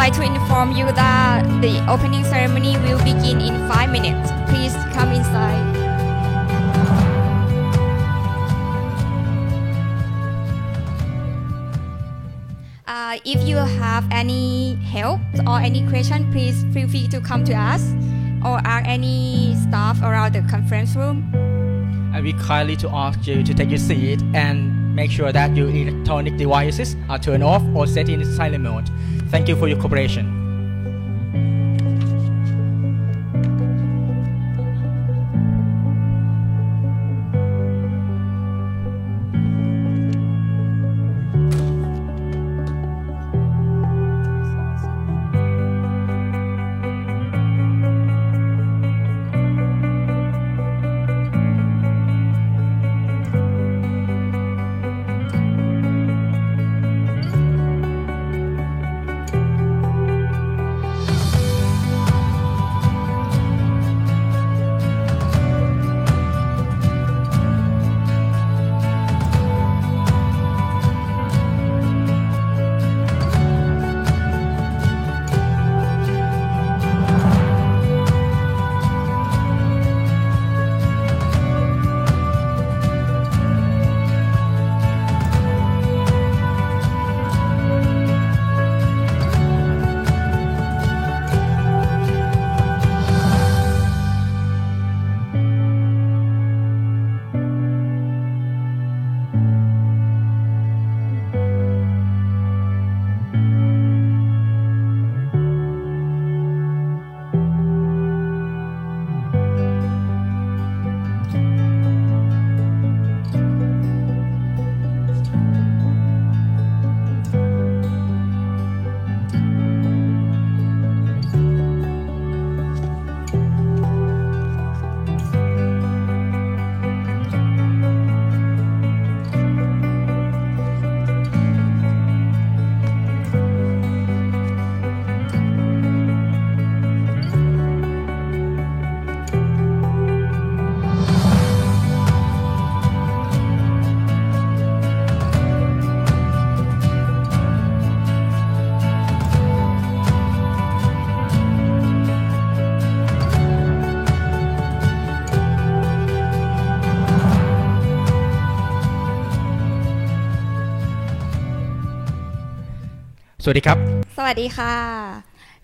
like to inform you that the opening ceremony will begin in 5 minutes. Please come inside. If you have any help or any question, please feel free to come to us or ask any staff around the conference room. And we kindly to ask you to take your seat and make sure that your electronic devices are turned off or set in silent mode. Thank you for your cooperation.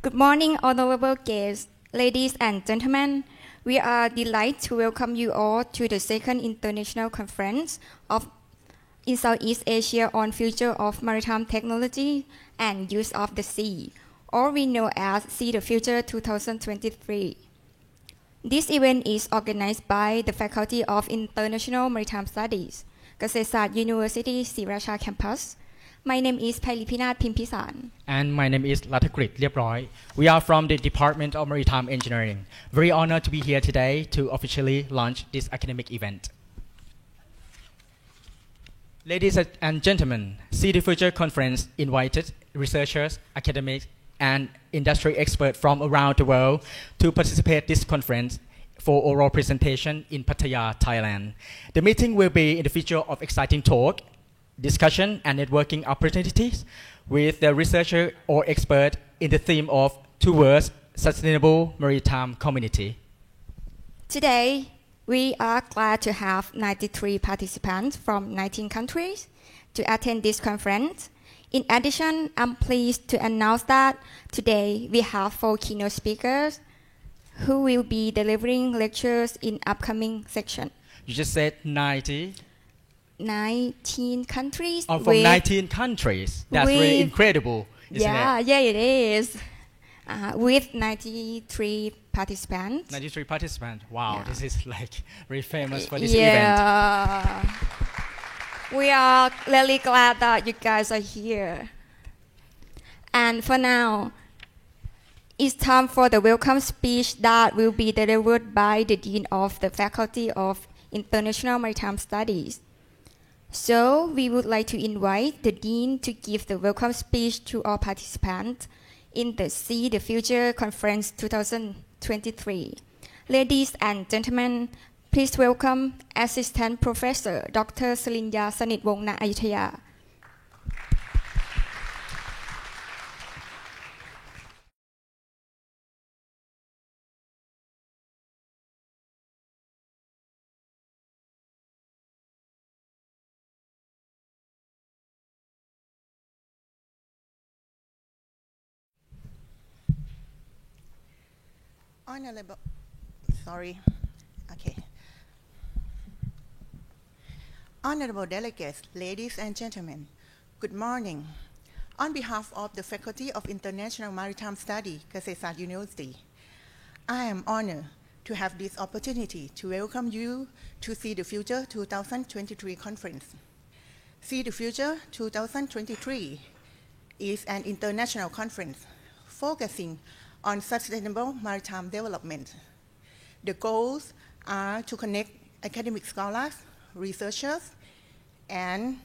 Good morning, honorable guests, ladies and gentlemen. We are delighted to welcome you all to the second international conference in Southeast Asia on future of maritime technology and use of the sea, or we know as Sea the Future 2023. This event is organized by the Faculty of International Maritime Studies, Kasetsart University Sriracha Campus. My name is Pailipinath Pimpisan. And my name is Lathakrit Lieproi. We are from the Department of Maritime Engineering. Very honored to be here today to officially launch this academic event. Ladies and gentlemen, Sea the Future Conference invited researchers, academics, and industry experts from around the world to participate in this conference for oral presentation in Pattaya, Thailand. The meeting will be in the feature of exciting talk, discussion and networking opportunities with the researcher or expert in the theme of towards sustainable maritime community. Today, we are glad to have 93 participants from 19 countries to attend this conference. In addition, I'm pleased to announce that today we have 4 keynote speakers who will be delivering lectures in upcoming section. You just said 19 countries. Oh, from 19 countries. That's really incredible, isn't it? Yeah, it is. With 93 participants. 93 participants. Wow, yeah. This is like very famous for this event. We are really glad that you guys are here. And for now, it's time for the welcome speech that will be delivered by the Dean of the Faculty of International Maritime Studies. So we would like to invite the Dean to give the welcome speech to all participants in the Sea the Future Conference 2023. Ladies and gentlemen, please welcome Assistant Professor Dr. Salinya Sanitwong ณ อยุธยา Honorable, sorry, okay. Honorable delegates, ladies and gentlemen, good morning. On behalf of the Faculty of International Maritime Studies, Kasetsart University, I am honored to have this opportunity to welcome you to See the Future 2023 conference. See the Future 2023 is an international conference focusing on sustainable maritime development. The goals are to connect academic scholars, researchers, and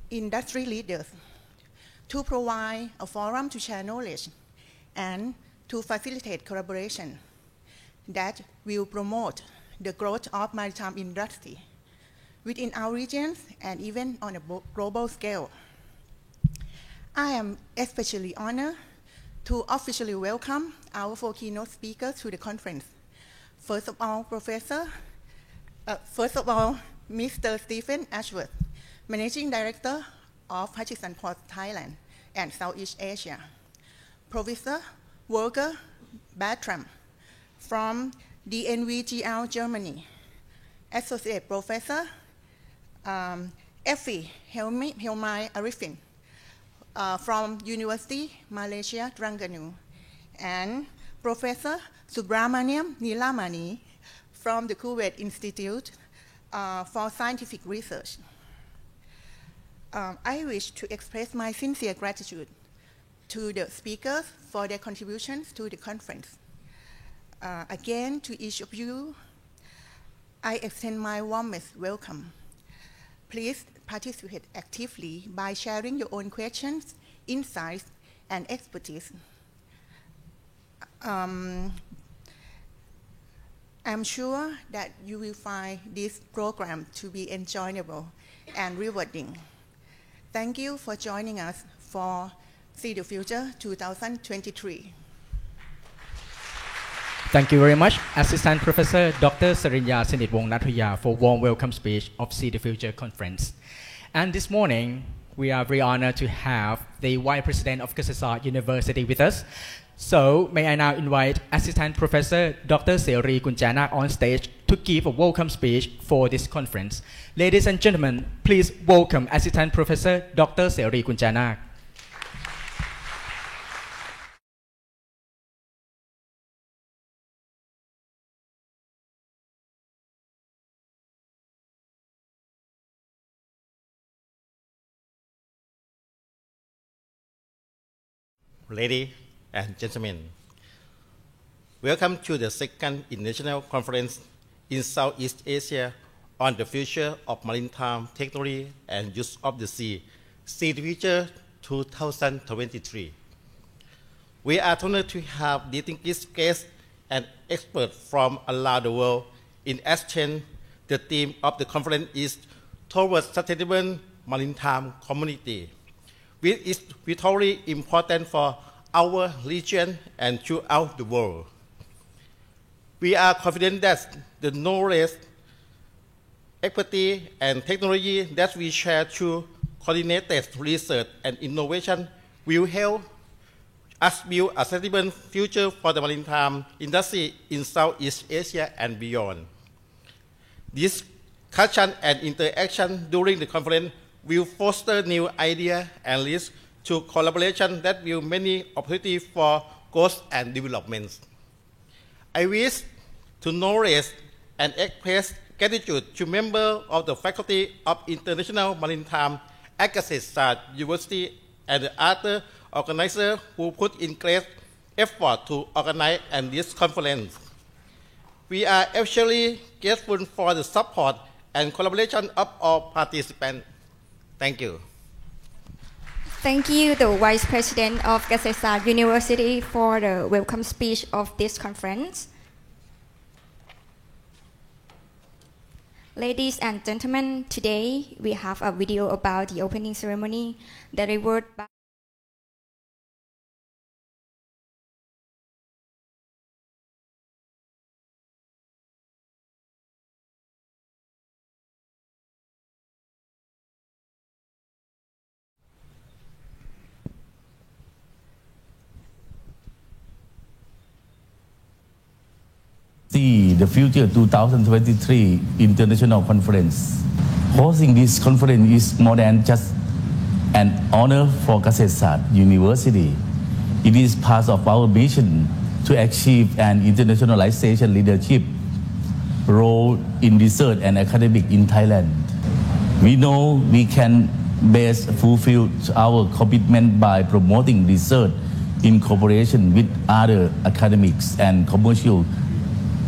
industry leaders to provide a forum to share knowledge and to facilitate collaboration that will promote the growth of maritime industry within our regions and even on a global scale. I am especially honored to officially welcome our 4 keynote speakers to the conference. First of all, Mr. Stephen Ashworth, Managing Director of Hutchison Ports Thailand and Southeast Asia. Professor Volker Bartram from DNVGL Germany. Associate Professor Effie Helmai Arifin from University Malaysia Terengganu, and Professor Subramaniam Nilamani from the Kuwait Institute for Scientific Research. I wish to express my sincere gratitude to the speakers for their contributions to the conference. Again, to each of you, I extend my warmest welcome. Please participate actively by sharing your own questions, insights, and expertise. I'm sure that you will find this program to be enjoyable and rewarding. Thank you for joining us for See the Future 2023. Thank you very much, Assistant Professor Dr. Sarinya Sinitwong Nathuya, for warm welcome speech of See the Future conference. And this morning, we are very honored to have the Vice President of Kasetsart University with us. So, may I now invite Assistant Professor Dr. Seri Kunchanak on stage to give a welcome speech for this conference. Ladies and gentlemen, please welcome Assistant Professor Dr. Seri Kunchanak. Ladies and gentlemen, welcome to the second International Conference in Southeast Asia on the future of maritime technology and use of the sea, See the Future 2023. We are honored to have distinguished guests and experts from around the world in exchange. The theme of the conference is Towards Sustainable Maritime Community, which is vitally important for our region and throughout the world. We are confident that the knowledge, expertise, and technology that we share through coordinated research and innovation will help us build a sustainable future for the maritime industry in Southeast Asia and beyond. Discussion and interaction during the conference will foster new ideas and lead to collaboration that will many opportunities for growth and development. I wish to acknowledge and express gratitude to members of the Faculty of International Maritime at Kasetsart University and the other organizers who put in great effort to organize this conference. We are especially grateful for the support and collaboration of all participants. Thank you. Thank you, the Vice President of Kasetsart University, for the welcome speech of this conference. Ladies and gentlemen, today we have a video about the opening ceremony delivered by See the Future 2023 International Conference. Hosting this conference is more than just an honor for Kasetsart University. It is part of our mission to achieve an internationalization leadership role in research and academic in Thailand. We know we can best fulfill our commitment by promoting research in cooperation with other academics and commercial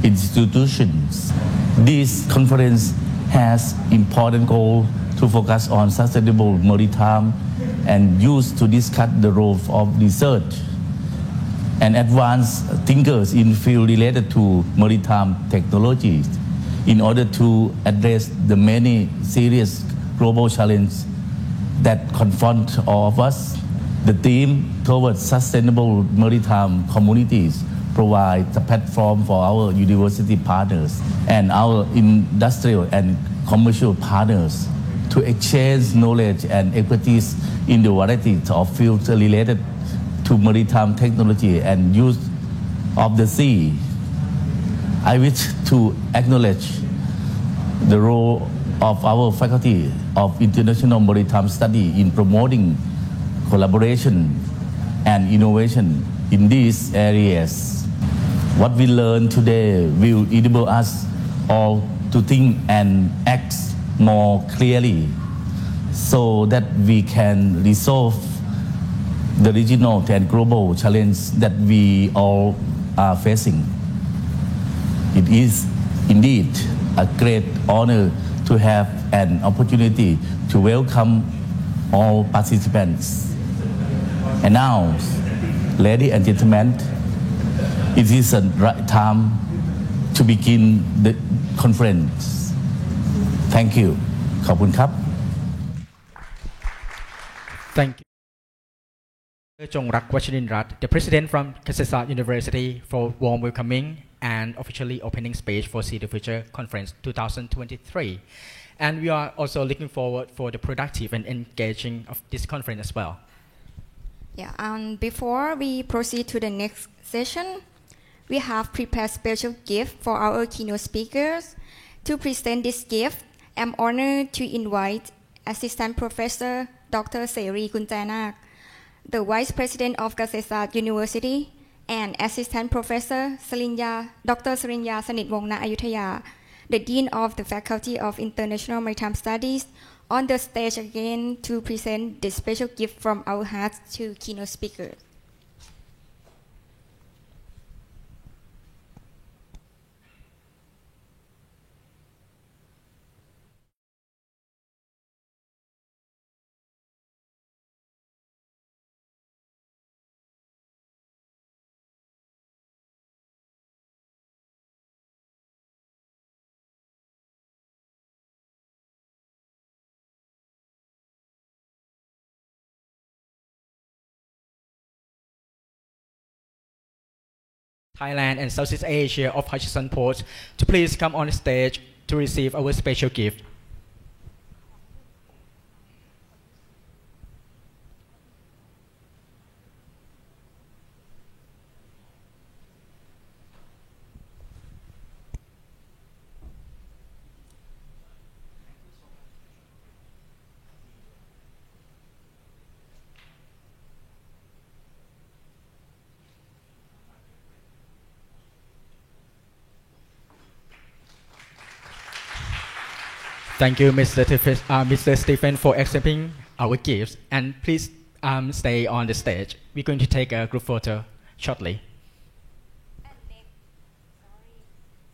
institutions. This conference has important goal to focus on sustainable maritime and use to discuss the role of research and advanced thinkers in field related to maritime technologies in order to address the many serious global challenges that confront all of us. The theme towards sustainable maritime communities provides a platform for our university partners and our industrial and commercial partners to exchange knowledge and expertise in the variety of fields related to maritime technology and use of the sea. I wish to acknowledge the role of our Faculty of International Maritime Study in promoting collaboration and innovation in these areas. What we learn today will enable us all to think and act more clearly so that we can resolve the regional and global challenges that we all are facing. It is indeed a great honor to have an opportunity to welcome all participants. And now, ladies and gentlemen, it is the right time to begin the conference. Thank you. ขอบคุณครับ Thank you. Chongrak Wachinirat, the president from Kasetsart University, for warm welcoming and officially opening speech for See the Future Conference 2023. And we are also looking forward for the productive and engaging of this conference as well. Yeah, and before we proceed to the next session, we have prepared special gift for our keynote speakers. To present this gift, I'm honored to invite Assistant Professor Dr. Seri Kunchanak, the Vice President of Kasetsart University, and Assistant Professor Dr. Sarinya Sanitwongna Ayuthaya, the Dean of the Faculty of International Maritime Studies, on the stage again to present the special gift from our hearts to keynote speakers. Thailand and Southeast Asia of Hutchison Port to please come on stage to receive our special gift. Thank you, Mr. Stephen, for accepting our gifts. And please stay on the stage. We're going to take a group photo shortly.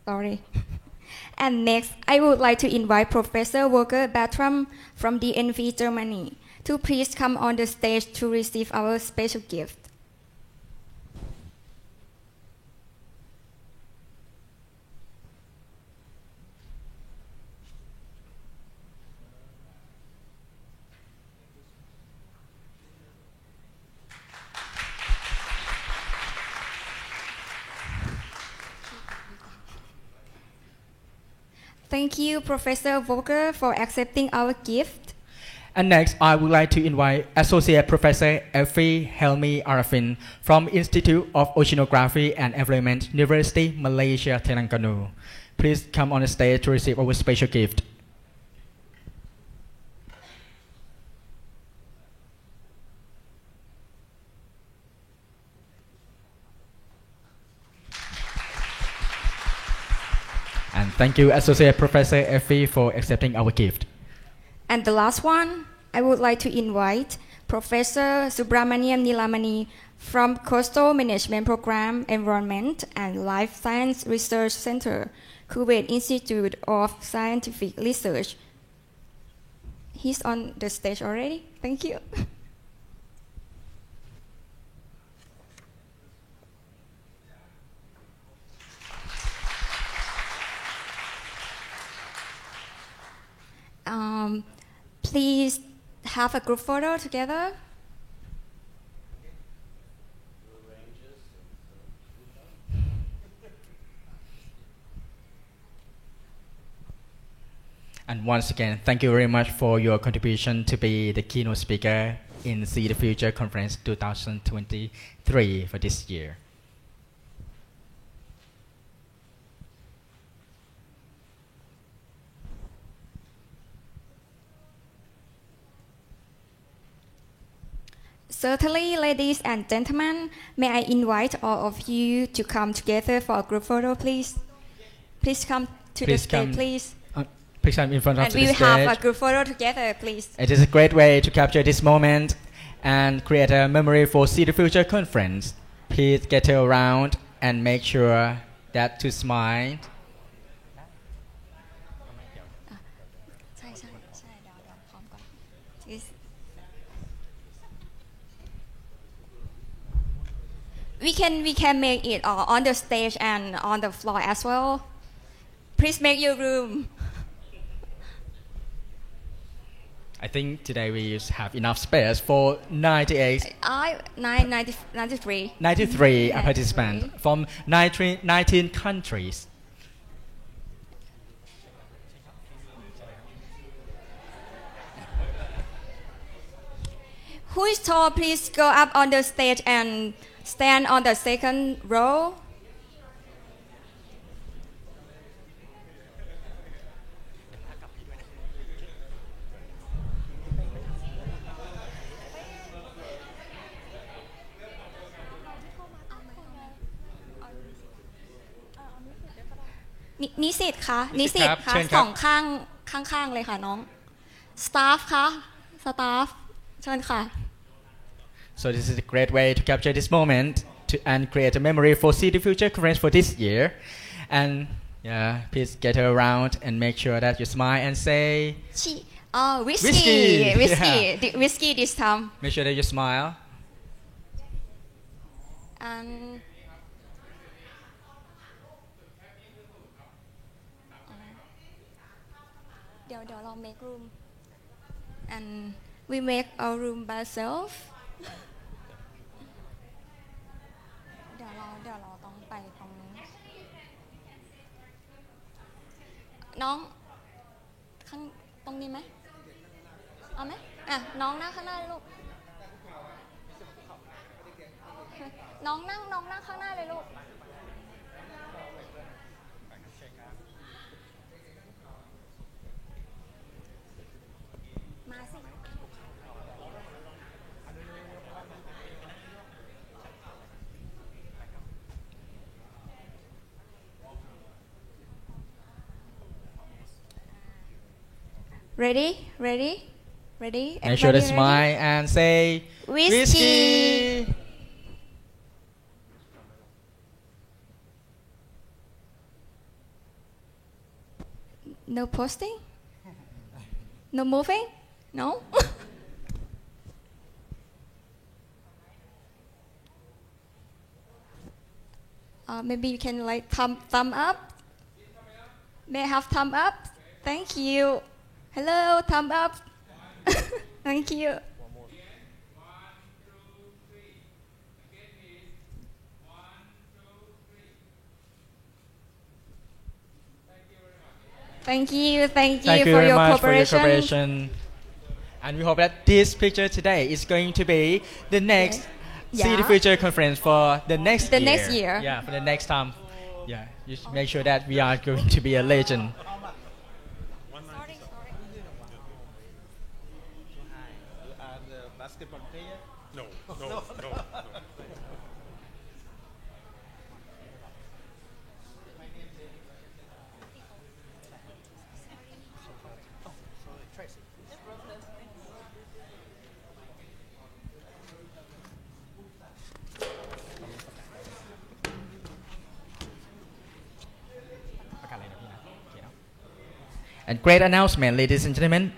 Sorry. And next, I would like to invite Professor Volker Bertram from DNV Germany to please come on the stage to receive our special gift. Thank you, Professor Volker, for accepting our gift. And next, I would like to invite Associate Professor Effie Helmi Arafin from Institute of Oceanography and Environment, University, Malaysia, Terengganu. Please come on the stage to receive our special gift. And thank you, Associate Professor Effie, for accepting our gift. And the last one, I would like to invite Professor Subramaniam Nilamani from Coastal Management Program, Environment and Life Science Research Center, Kuwait Institute of Scientific Research. He's on the stage already. Thank you. Please have a group photo together. And once again, thank you very much for your contribution to be the keynote speaker in See the Future Conference 2023 for this year. Certainly, ladies and gentlemen, may I invite all of you to come together for a group photo, please? Please come to the stage, please. Please come in front of and the we stage. will have a group photo together, please. It is a great way to capture this moment and create a memory for See the Future Conference. Please get around and make sure that to smile. We can make it on the stage and on the floor as well. Please make your room. I think today we have enough space for 93 participants from 19 countries. Who is tall, please go up on the stage and stand on the second row.นิสิตคะนิสิตคะสองข้างเลยค่ะน้องสตาฟคะสตาฟเชิญค่ะ So this is a great way to capture this moment and create a memory for See the Future Conference for this year. And yeah, please get around and make sure that you smile and say whiskey this time. Make sure that you smile. Andเดี๋ยวเรา make room and we make our room by ourselves. เดี๋ยวเราต้องไปตรงนี้น้องข้างตรงนี้ไหมเอาไหมน้องนั่งข้างหน้าเลยลูกน้องนั่งข้างหน้าเลยลูกมาสิ Ready? Make sure to smile and say whiskey. No posting? No moving? No? Maybe you can like thumb up. May I have thumb up? Thank you. Hello, thumb up. Thank you. Thank you for your cooperation. And we hope that this picture today is going to be the next Yeah. City Future Conference for the next The year. next year. Yeah, for the next time. Yeah, you should make sure that we are going to be a legend. Basketball player? No, no, no. And great announcement, ladies and gentlemen.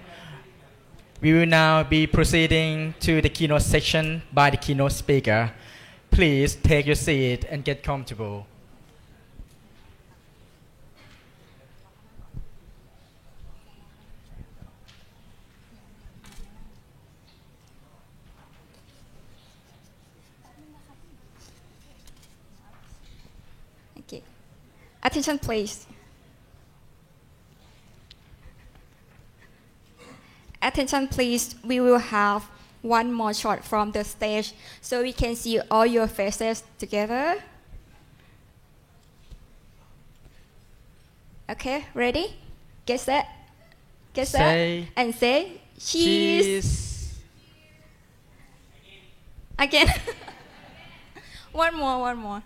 We will now be proceeding to the keynote section by the keynote speaker. Please take your seat and get comfortable. Okay. Attention, please. Attention, please. We will have one more shot from the stage so we can see all your faces together. Okay, ready? Get set. Get set. Say And say cheese. cheese. Again. One more.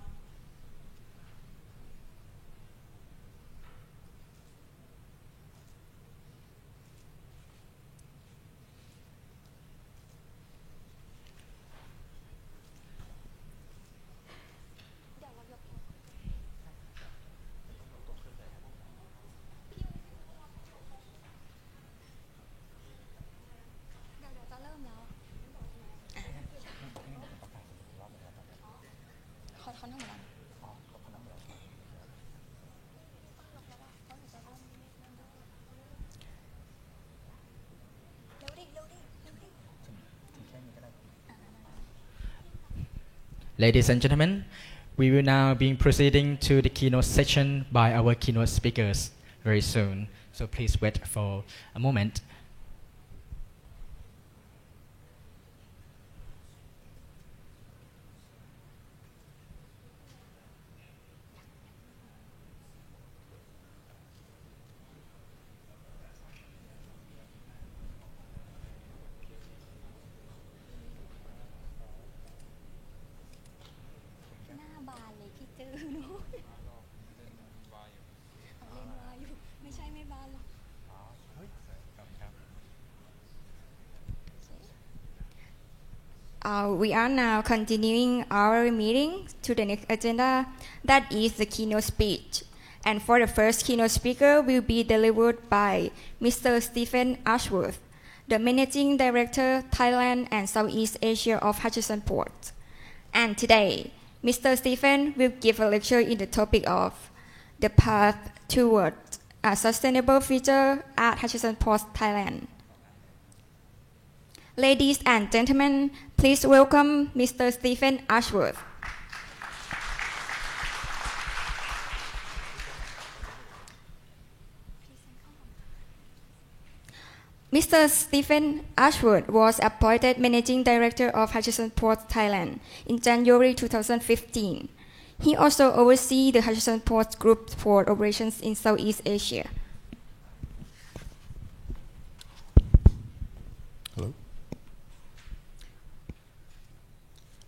Ladies and gentlemen, we will now be proceeding to the keynote section by our keynote speakers very soon. So please wait for a moment. We are now continuing our meeting to the next agenda, that is the keynote speech. And for the first keynote speaker will be delivered by Mr. Stephen Ashworth, the Managing Director, Thailand and Southeast Asia of Hutchison Port. And today, Mr. Stephen will give a lecture in the topic of the path toward a sustainable future at Hutchison Port, Thailand. Ladies and gentlemen, please welcome Mr. Stephen Ashworth. Mr. Stephen Ashworth was appointed Managing Director of Hutchison Port, Thailand in January 2015. He also oversees the Hutchison Port Group's port operations in Southeast Asia. Hello.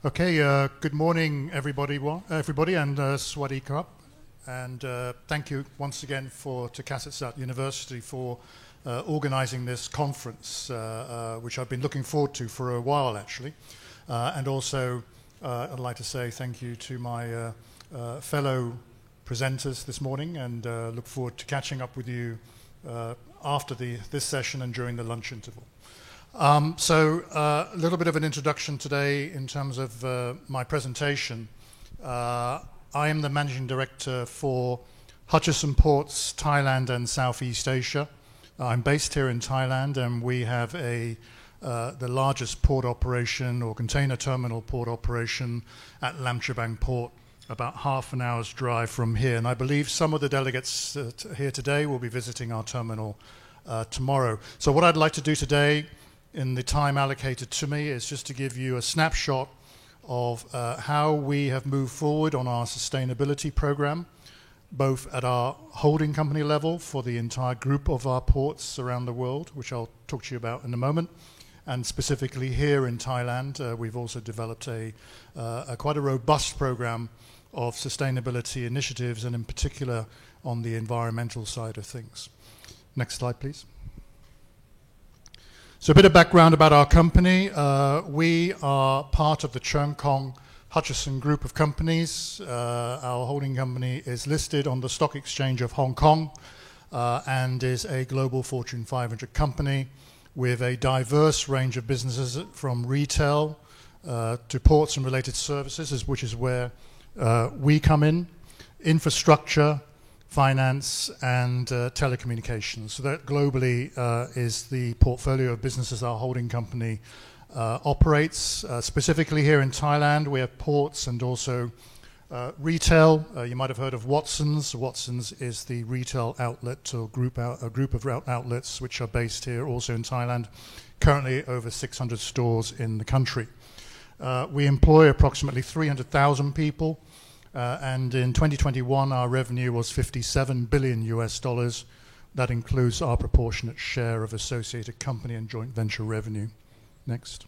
Okay, good morning, everybody, and Swadee Krap. And thank you once again to Kasetsat University for organizing this conference, which I've been looking forward to for a while, actually. And also, I'd like to say thank you to my fellow presenters this morning, and look forward to catching up with you after this session and during the lunch interval. So a little bit of an introduction today in terms of my presentation. I am the Managing Director for Hutchison Ports, Thailand and Southeast Asia. I'm based here in Thailand, and we have the largest port operation or container terminal port operation at Lam Chabang Port, about half an hour's drive from here. And I believe some of the delegates here today will be visiting our terminal tomorrow. So what I'd like to do today in the time allocated to me is just to give you a snapshot of how we have moved forward on our sustainability program, both at our holding company level for the entire group of our ports around the world, which I'll talk to you about in a moment, and specifically here in Thailand, we've also developed a quite a robust program of sustainability initiatives, and in particular on the environmental side of things. Next slide, please. So a bit of background about our company. We are part of the Cheung Kong Hutchison group of companies. Our holding company is listed on the Stock Exchange of Hong Kong and is a global Fortune 500 company with a diverse range of businesses from retail to ports and related services, which is where we come in, infrastructure, finance, and telecommunications. So that globally is the portfolio of businesses our holding company operates. Specifically here in Thailand, we have ports and also retail. You might have heard of Watsons. Watsons is the retail outlet or a group of outlets which are based here also in Thailand. Currently over 600 stores in the country. We employ approximately 300,000 people, and in 2021 our revenue was $57 billion US. That includes our proportionate share of associated company and joint venture revenue. Next.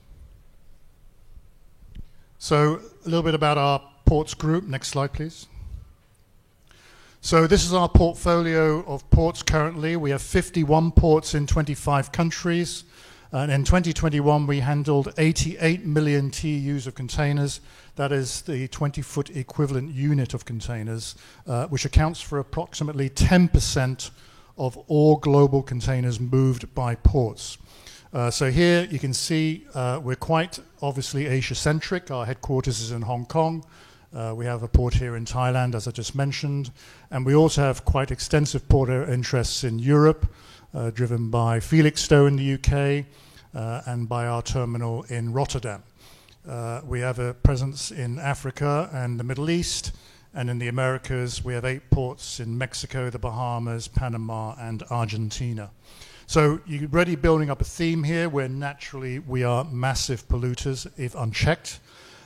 So a little bit about our ports group. Next slide, please. So this is our portfolio of ports currently. We have 51 ports in 25 countries. And in 2021, we handled 88 million TEUs of containers. That is the 20-foot equivalent unit of containers, which accounts for approximately 10% of all global containers moved by ports. So here you can see we're quite obviously Asia-centric. Our headquarters is in Hong Kong. We have a port here in Thailand, as I just mentioned. And we also have quite extensive port interests in Europe, driven by Felixstowe in the UK and by our terminal in Rotterdam. We have a presence in Africa and the Middle East, and in the Americas we have 8 ports in Mexico, the Bahamas, Panama, and Argentina. So you're already building up a theme here where naturally we are massive polluters if unchecked,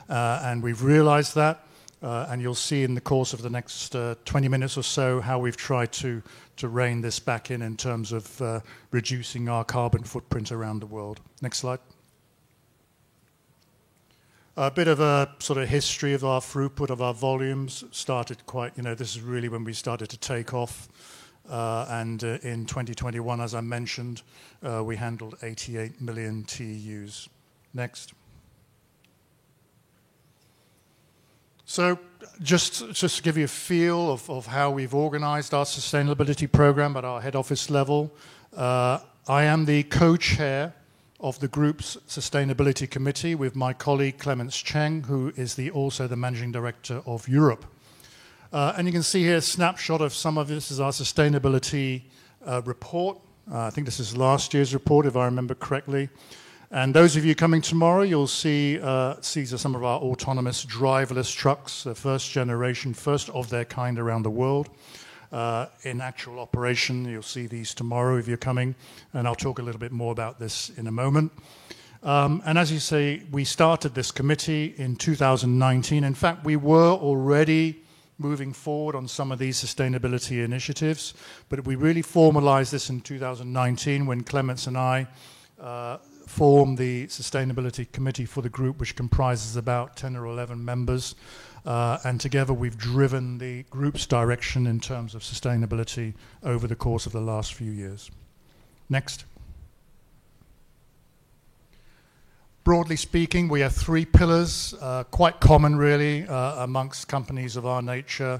and we've realized that. And you'll see in the course of the next 20 minutes or so how we've tried to rein this back in terms of reducing our carbon footprint around the world. Next slide. A bit of a sort of history of our throughput, of our volumes. Started quite, this is really when we started to take off. And in 2021, as I mentioned, we handled 88 million TEUs. Next. So just to give you a feel of how we've organized our sustainability program at our head office level, I am the co-chair of the group's sustainability committee with my colleague Clements Cheng, who is also the managing director of Europe. And you can see here a snapshot of some of this is our sustainability report. I think this is last year's report, if I remember correctly. And those of you coming tomorrow, you'll see these are some of our autonomous driverless trucks, the first generation, first of their kind around the world. In actual operation, you'll see these tomorrow if you're coming, and I'll talk a little bit more about this in a moment. And as you say, we started this committee in 2019. In fact, we were already moving forward on some of these sustainability initiatives, but we really formalized this in 2019 when Clements and I formed the Sustainability Committee for the group, which comprises about 10 or 11 members. And together we've driven the group's direction in terms of sustainability over the course of the last few years. Next. Broadly speaking, we have 3 pillars, quite common really amongst companies of our nature.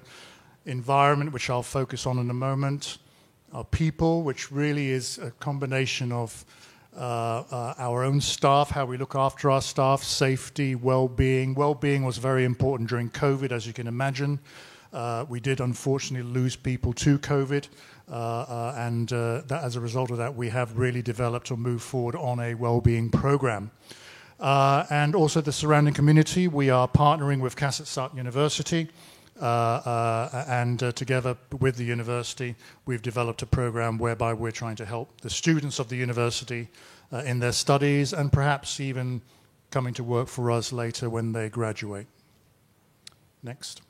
Environment, which I'll focus on in a moment. Our people, which really is a combination of our own staff, how we look after our staff, safety, well-being. Well-being was very important during COVID, as you can imagine. We did unfortunately lose people to COVID, and that, as a result of that, we have really developed or moved forward on a well-being program. And also the surrounding community. We are partnering with Kasetsart University and together with the university, we've developed a program whereby we're trying to help the students of the university in their studies and perhaps even coming to work for us later when they graduate. Next.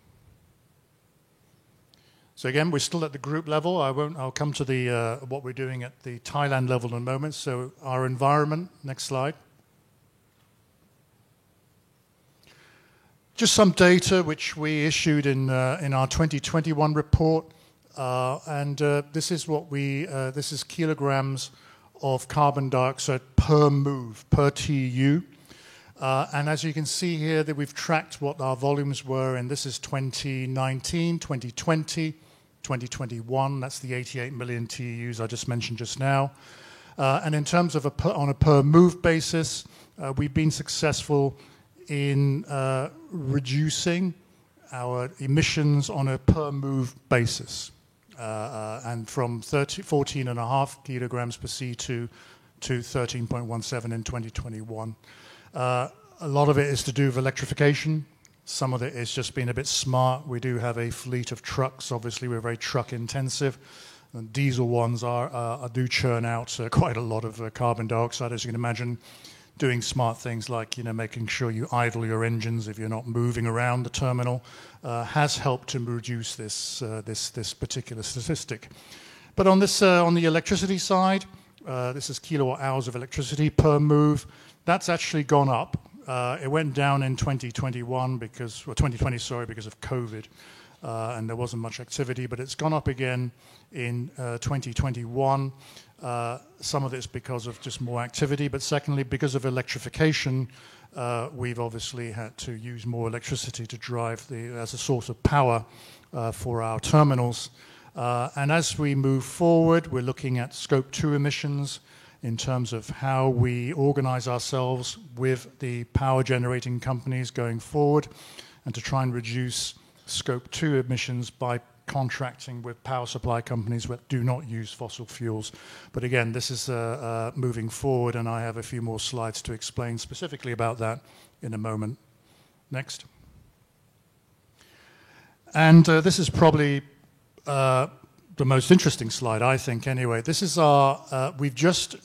So again, we're still at the group level. I'll come to the what we're doing at the Thailand level in a moment. So our environment, next slide. Just some data which we issued in our 2021 report, and this is what this is kilograms of carbon dioxide per move, per TU. And as you can see here, that we've tracked what our volumes were, and this is 2019, 2020, 2021. That's the 88 million TEUs I just mentioned just now. And in terms of on a per move basis, we've been successful in reducing our emissions on a per move basis, and from 14.5 kilograms per C2 to 13.17 in 2021. A lot of it is to do with electrification. Some of it is just being a bit smart. We do have a fleet of trucks. Obviously, we're very truck intensive. And diesel ones do churn out quite a lot of carbon dioxide, as you can imagine. Doing smart things like making sure you idle your engines if you're not moving around the terminal has helped to reduce this particular statistic. But on the electricity side, this is kilowatt hours of electricity per move. That's actually gone up. It went down in 2021 because of COVID, and there wasn't much activity, but it's gone up again in 2021. Some of it's because of just more activity, but secondly, because of electrification, we've obviously had to use more electricity to drive as a source of power for our terminals. And as we move forward, we're looking at Scope 2 emissions in terms of how we organize ourselves with the power generating companies going forward, and to try and reduce Scope 2 emissions by contracting with power supply companies that do not use fossil fuels. But again, this is moving forward, and I have a few more slides to explain specifically about that in a moment. Next. And this is probably the most interesting slide, I think, anyway. This is we've just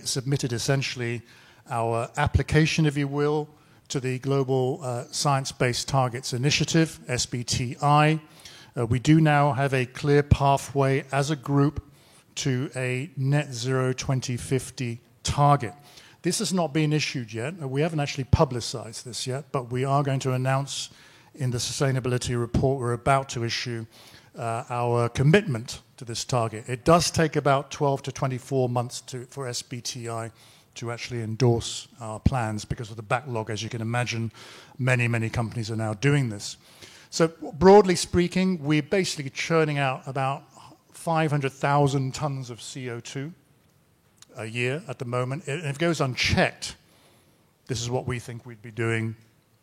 submitted essentially our application, if you will, to the Global Science-Based Targets Initiative, SBTI. We do now have a clear pathway as a group to a net zero 2050 target. This has not been issued yet. We haven't actually publicized this yet, but we are going to announce in the sustainability report we're about to issue our commitment to this target. It does take about 12 to 24 months for SBTI to actually endorse our plans because of the backlog. As you can imagine, many, many companies are now doing this. So broadly speaking, we're basically churning out about 500,000 tons of CO2 a year at the moment. And if it goes unchecked, this is what we think we'd be doing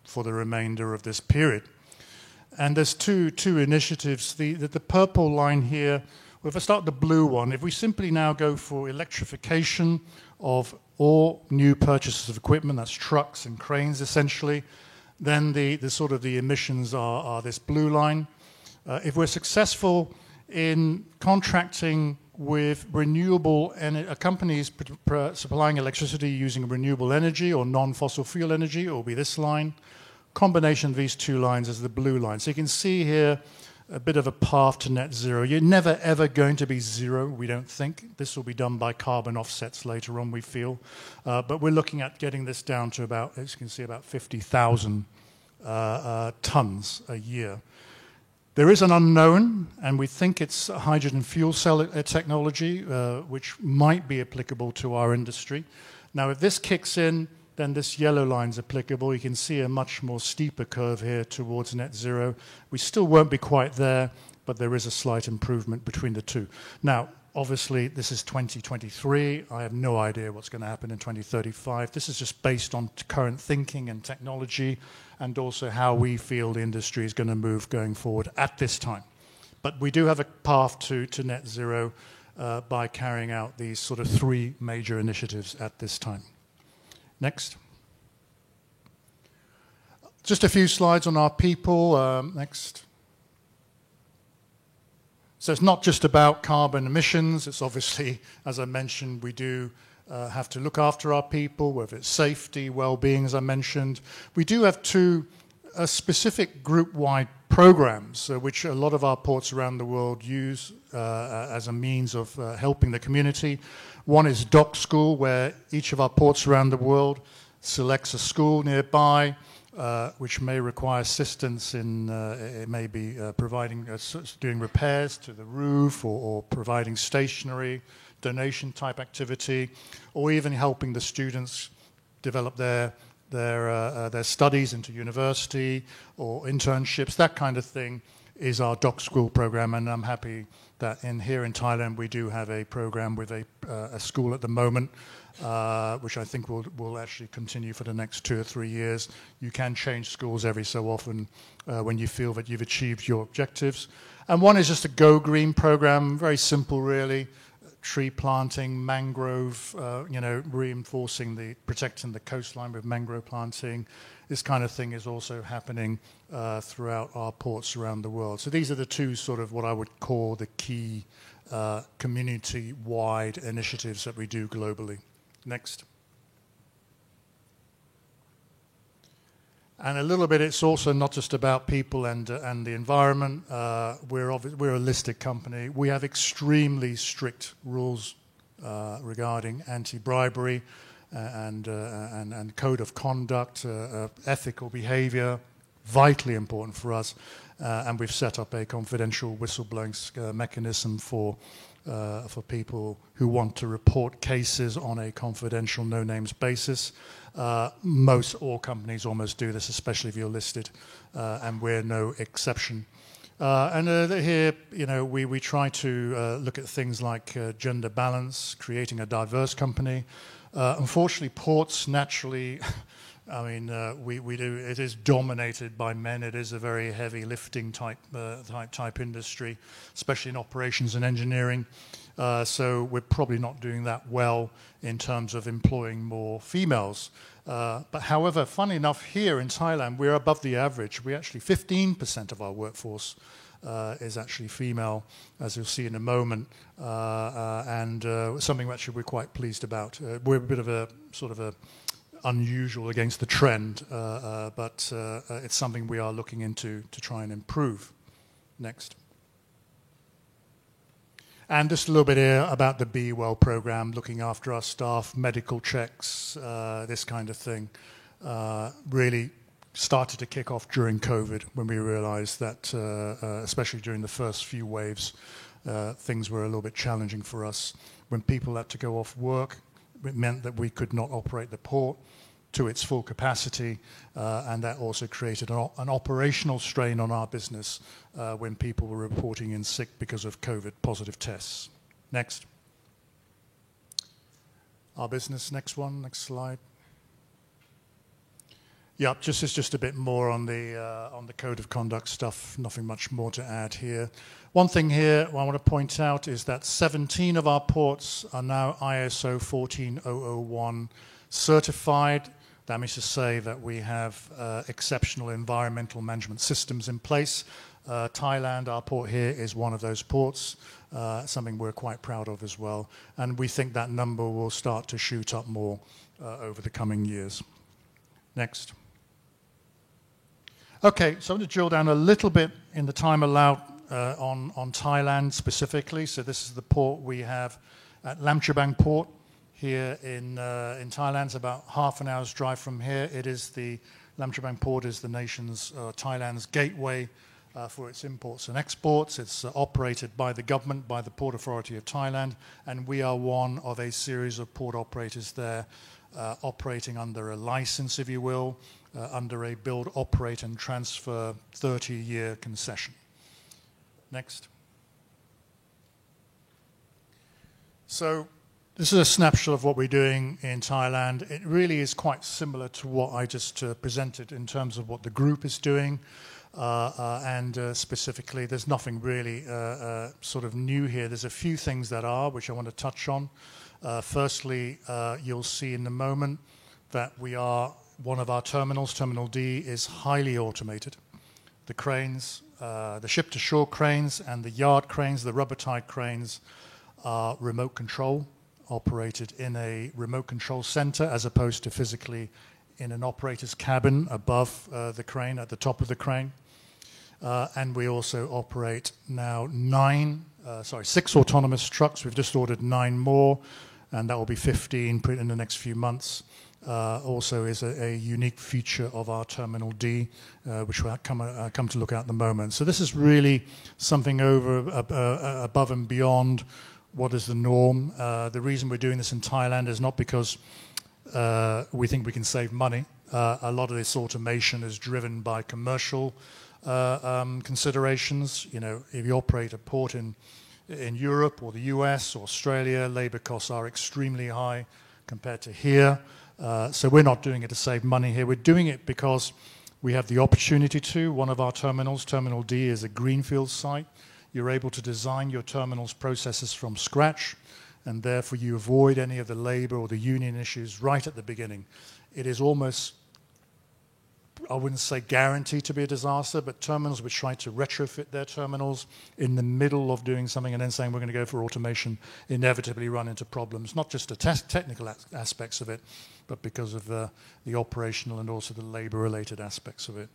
for the remainder of this period. And there's two initiatives. The purple line here, well, if I start the blue one, if we simply now go for electrification of all new purchases of equipment, that's trucks and cranes essentially, then the sort of the emissions are this blue line. If we're successful in contracting with renewable companies supplying electricity using renewable energy or non-fossil fuel energy, it will be this line. Combination of these two lines is the blue line. So you can see here a bit of a path to net zero. You're never ever going to be zero, we don't think. This will be done by carbon offsets later on, we feel. But we're looking at getting this down to about, as you can see, about 50,000 tons a year. There is an unknown, and we think it's hydrogen fuel cell technology, which might be applicable to our industry. Now, if this kicks in, then this yellow line is applicable. You can see a much more steeper curve here towards net zero. We still won't be quite there, but there is a slight improvement between the two. Now, obviously, this is 2023. I have no idea what's going to happen in 2035. This is just based on current thinking and technology, and also how we feel the industry is going to move going forward at this time. But we do have a path to net zero by carrying out these sort of three major initiatives at this time. Next. Just a few slides on our people. Next. So it's not just about carbon emissions. It's obviously, as I mentioned, we do have to look after our people, whether it's safety, well-being, as I mentioned. We do have two specific group-wide programs, which a lot of our ports around the world use as a means of helping the community. One is Dock School, where each of our ports around the world selects a school nearby, which may require assistance in it may be providing doing repairs to the roof or providing stationery, donation type activity, or even helping the students develop their studies into university or internships. That kind of thing is our Dock School program, and I'm happy that here in Thailand we do have a program with a school at the moment, which I think will actually continue for the next 2 or 3 years. You can change schools every so often when you feel that you've achieved your objectives. And one is just a Go Green program, very simple really. Tree planting, mangrove, reinforcing protecting the coastline with mangrove planting. This kind of thing is also happening throughout our ports around the world. So these are the two sort of what I would call the key community-wide initiatives that we do globally. Next. And a little bit, it's also not just about people and the environment. We're a listed company. We have extremely strict rules regarding anti-bribery and code of conduct, ethical behavior, vitally important for us. And we've set up a confidential whistleblowing mechanism for people who want to report cases on a confidential, no-names basis. Most all companies almost do this, especially if you're listed, and we're no exception. Here, we try to look at things like gender balance, creating a diverse company. Unfortunately, ports naturally, we do. It is dominated by men. It is a very heavy lifting type industry, especially in operations and engineering. So we're probably not doing that well in terms of employing more females. But however, funny enough, here in Thailand, we're above the average. We actually 15% of our workforce is actually female, as you'll see in a moment, and something actually we're quite pleased about. We're a bit of a sort of a unusual against the trend, but it's something we are looking into to try and improve. Next. And just a little bit here about the Be Well program, looking after our staff, medical checks, this kind of thing. Really started to kick off during COVID when we realized that, especially during the first few waves, things were a little bit challenging for us. When people had to go off work, it meant that we could not operate the port to its full capacity, and that also created an operational strain on our business when people were reporting in sick because of COVID positive tests. Next. Our business, next one, next slide. Yeah, just a bit more on the code of conduct stuff, nothing much more to add here. One thing here I want to point out is that 17 of our ports are now ISO 14001 certified. That means to say that we have exceptional environmental management systems in place. Thailand, our port here, is one of those ports, something we're quite proud of as well. And we think that number will start to shoot up more over the coming years. Next. Okay, so I'm going to drill down a little bit in the time allowed on Thailand specifically. So this is the port we have at Lamchabang Port here in Thailand. It's about half an hour's drive from here. It is the Lamchabang Port is the nation's Thailand's gateway for its imports and exports. It's operated by the government, by the Port Authority of Thailand, and we are one of a series of port operators there operating under a license, if you will, under a build, operate and transfer 30-year concession. Next. So this is a snapshot of what we're doing in Thailand. It really is quite similar to what I just presented in terms of what the group is doing. And specifically, there's nothing really sort of new here. There's a few things that are, which I want to touch on. Firstly, you'll see in a moment that we are, one of our terminals, Terminal D, is highly automated. The cranes The ship-to-shore cranes and the yard cranes, the rubber-tied cranes, are remote control, operated in a remote control center as opposed to physically in an operator's cabin above the crane, at the top of the crane. And we also operate now 6 autonomous trucks. We've just ordered 9 more, and that will be 15 in the next few months. Also is a unique feature of our Terminal D, which we'll come to look at the moment. So this is really something above and beyond what is the norm. The reason we're doing this in Thailand is not because we think we can save money. A lot of this automation is driven by commercial considerations. You know, if you operate a port in Europe or the US or Australia, labor costs are extremely high compared to here. So we're not doing it to save money here. We're doing it because we have the opportunity to. One of our terminals, Terminal D, is a greenfield site. You're able to design your terminal's processes from scratch, and therefore you avoid any of the labor or the union issues right at the beginning. It is almost, I wouldn't say guaranteed to be a disaster, but terminals which try to retrofit their terminals in the middle of doing something and then saying we're going to go for automation inevitably run into problems, not just the technical aspects of it, but because of the operational and also the labor-related aspects of it.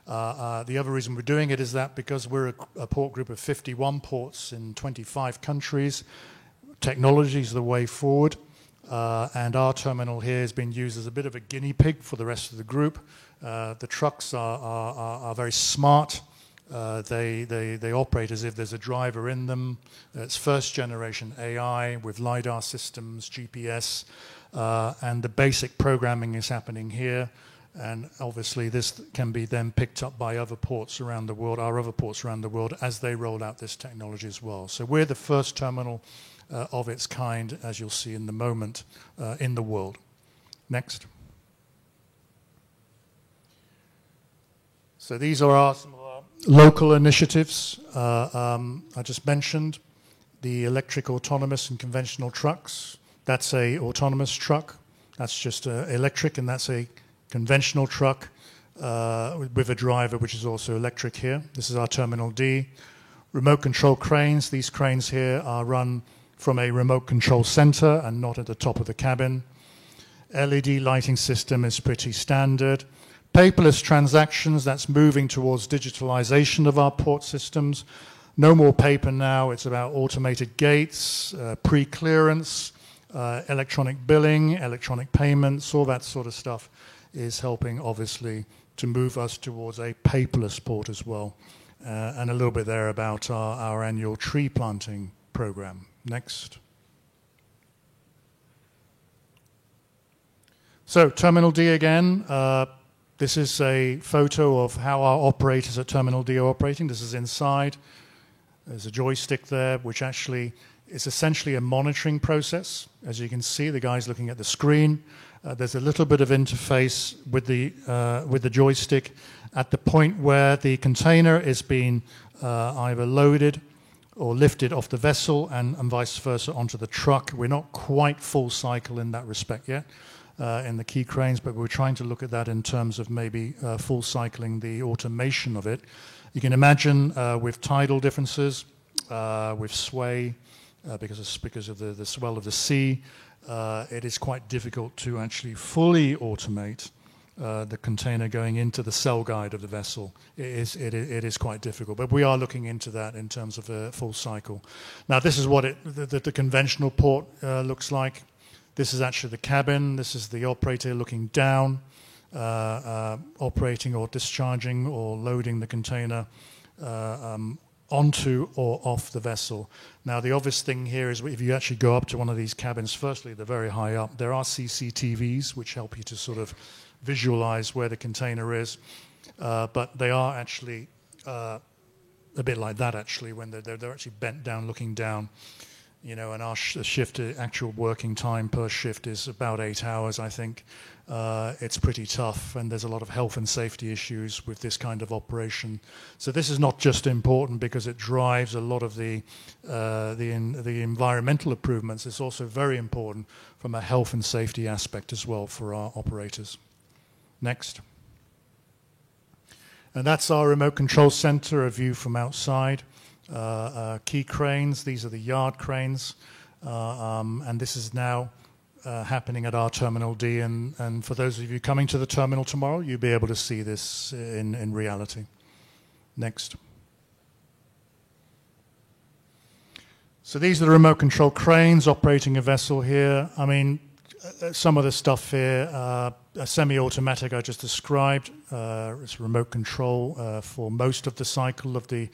The other reason we're doing it is that because we're a port group of 51 ports in 25 countries, technology is the way forward, and our terminal here has been used as a bit of a guinea pig for the rest of the group. The trucks are very smart. They operate as if there's a driver in them. It's first generation AI with LiDAR systems, GPS, and the basic programming is happening here. And obviously this can be then picked up by other ports around the world, our other ports around the world, as they roll out this technology as well. So we're the first terminal of its kind, as you'll see in the moment, in the world. Next. So these are some of our local initiatives. I just mentioned the electric, autonomous, and conventional trucks. That's a autonomous truck. That's just electric, and that's a conventional truck with a driver, which is also electric here. This is our Terminal D. Remote control cranes. These cranes here are run from a remote control center and not at the top of the cabin. LED lighting system is pretty standard. Paperless transactions, that's moving towards digitalization of our port systems. No more paper now. It's about automated gates, pre-clearance, electronic billing, electronic payments, all that sort of stuff is helping, obviously, to move us towards a paperless port as well. And a little bit there about our annual tree planting program. Next. So, Terminal D again. This is a photo of how our operators at Terminal D are operating. This is inside. There's a joystick there, which actually is essentially a monitoring process. As you can see, the guy's looking at the screen. There's a little bit of interface with the joystick at the point where the container is being either loaded or lifted off the vessel and vice versa onto the truck. We're not quite full cycle in that respect yet in the key cranes, but we're trying to look at that in terms of maybe full cycling the automation of it. You can imagine with tidal differences, with sway, because of the swell of the sea, it is quite difficult to actually fully automate the container going into the cell guide of the vessel. It is quite difficult, but we are looking into that in terms of a full cycle. Now, this is what the conventional port looks like. This is actually the cabin. This is the operator looking down, operating or discharging or loading the container onto or off the vessel. Now, the obvious thing here is if you actually go up to one of these cabins, firstly, they're very high up. There are CCTVs, which help you to sort of visualize where the container is, but they are actually a bit like that, actually, when they're actually bent down, looking down. You know, and our shift, actual working time per shift is about 8 hours, I think. It's pretty tough, and there's a lot of health and safety issues with this kind of operation. So this is not just important because it drives a lot of the environmental improvements. It's also very important from a health and safety aspect as well for our operators. Next. And that's our remote control center, a view from outside. Key cranes, these are the yard cranes. And this is now happening at our Terminal D. And for those of you coming to the terminal tomorrow, you'll be able to see this in reality. Next. So these are the remote control cranes operating a vessel here. I mean, some of the stuff here, a semi-automatic I just described. It's remote control for most of the cycle of the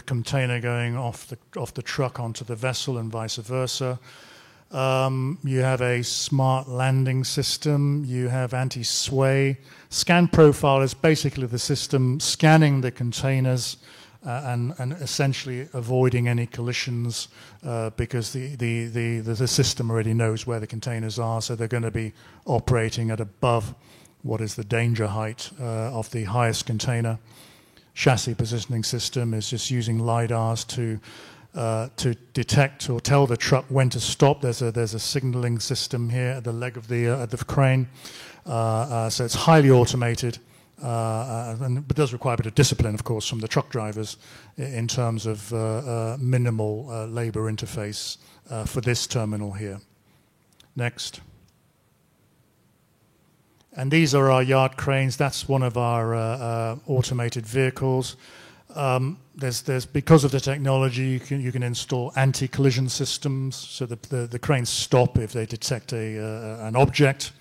container going off the truck onto the vessel and vice versa. You have a smart landing system. You have anti-sway. Scan profile is basically the system scanning the containers and essentially avoiding any collisions because the system already knows where the containers are, so they're going to be operating at above what is the danger height of the highest container. Chassis positioning system is just using LiDARs to detect or tell the truck when to stop. There's a signaling system here at the leg of the crane, so it's highly automated. And it does require a bit of discipline, of course, from the truck drivers in terms of minimal labor interface for this terminal here. Next. And these are our yard cranes. That's one of our automated vehicles. There's because of the technology, you can install anti-collision systems, so the cranes stop if they detect an object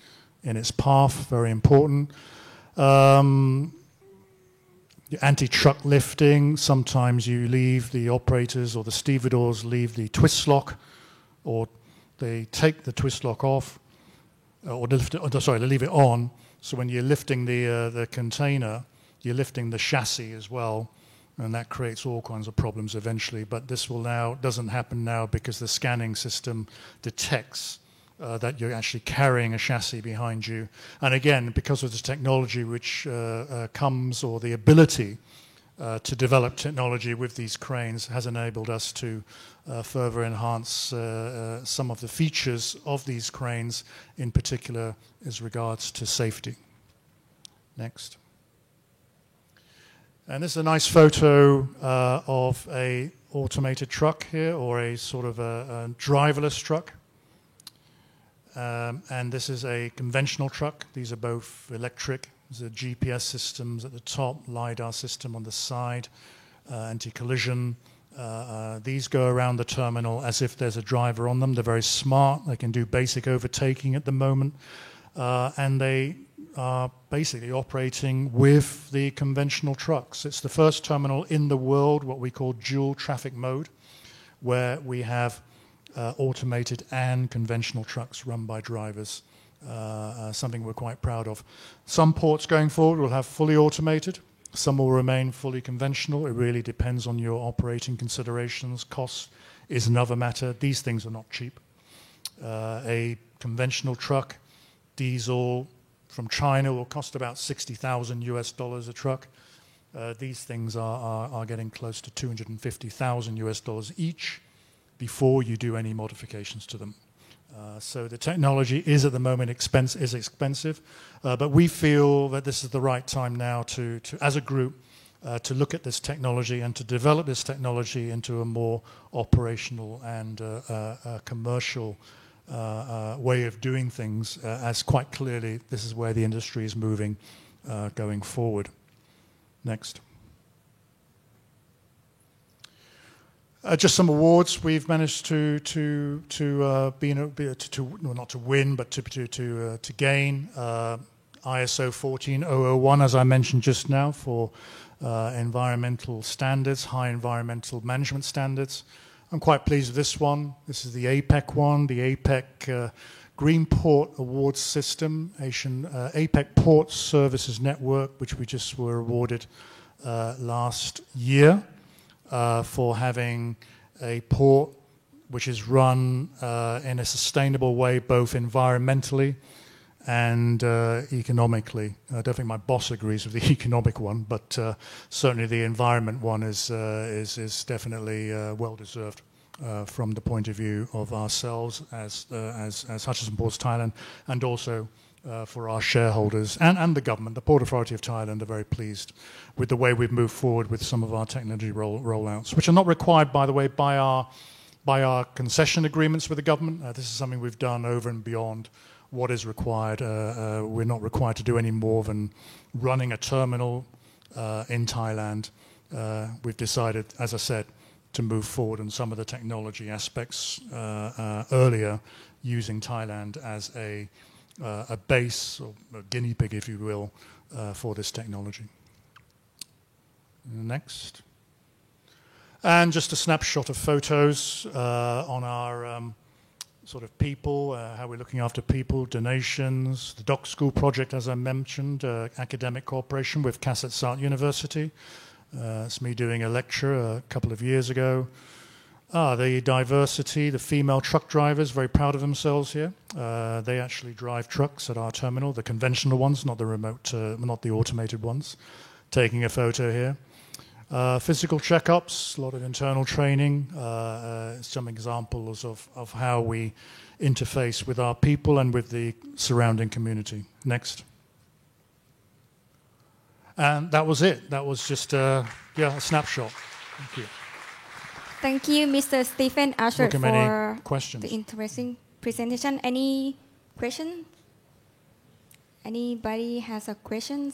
in its path. Very important. Anti-truck lifting, sometimes you leave the operators or the stevedores leave the twist lock, or they take the twist lock off, or they leave it on, so when you're lifting the container, you're lifting the chassis as well, and that creates all kinds of problems eventually, but this doesn't happen now because the scanning system detects that you're actually carrying a chassis behind you. And again, because of the technology which comes, or the ability to develop technology with these cranes, has enabled us to further enhance some of the features of these cranes, in particular as regards to safety. Next. And this is a nice photo of a automated truck here, or a sort of a driverless truck. And this is a conventional truck. These are both electric. There's a GPS systems at the top, LiDAR system on the side, anti-collision. These go around the terminal as if there's a driver on them. They're very smart. They can do basic overtaking at the moment. And they are basically operating with the conventional trucks. It's the first terminal in the world, what we call dual traffic mode, where we have automated and conventional trucks run by drivers, something we're quite proud of. Some ports going forward will have fully automated. Some will remain fully conventional. It really depends on your operating considerations. Cost is another matter. These things are not cheap. A conventional truck, diesel from China, will cost about $60,000 a truck. These things are getting close to $250,000 each before you do any modifications to them. So the technology is at the moment expensive, but we feel that this is the right time now to as a group, to look at this technology and to develop this technology into a more operational and commercial way of doing things, as quite clearly this is where the industry is moving going forward. Next. Just some awards we've managed to not to win, but to gain. ISO 14001, as I mentioned just now, for environmental standards, high environmental management standards. I'm quite pleased with this one. This is the APEC one, the APEC Green Port Awards System, APEC Port Services Network, which we just were awarded last year. For having a port which is run in a sustainable way, both environmentally and economically. I don't think my boss agrees with the economic one, but certainly the environment one is definitely well deserved from the point of view of ourselves as Hutchison Ports Thailand, and also for our shareholders and the government. The Port Authority of Thailand are very pleased with the way we've moved forward with some of our technology rollouts, which are not required, by the way, by our concession agreements with the government. This is something we've done over and beyond what is required. We're not required to do any more than running a terminal in Thailand. We've decided, as I said, to move forward on some of the technology aspects earlier, using Thailand as a base, or a guinea pig, if you will, for this technology. Next. And just a snapshot of photos on our sort of people, how we're looking after people, donations, the Doc School project, as I mentioned, academic cooperation with Kasetsart South University. It's me doing a lecture a couple of years ago. The diversity, the female truck drivers, very proud of themselves here. They actually drive trucks at our terminal, the conventional ones, not the remote, not the automated ones. Taking a photo here. Physical checkups, a lot of internal training, some examples of how we interface with our people and with the surrounding community. Next. And that was it. That was just a snapshot. Thank you. Thank you, Mr. Stephen Ashford, for questions. The interesting presentation. Any questions? Anybody has a question?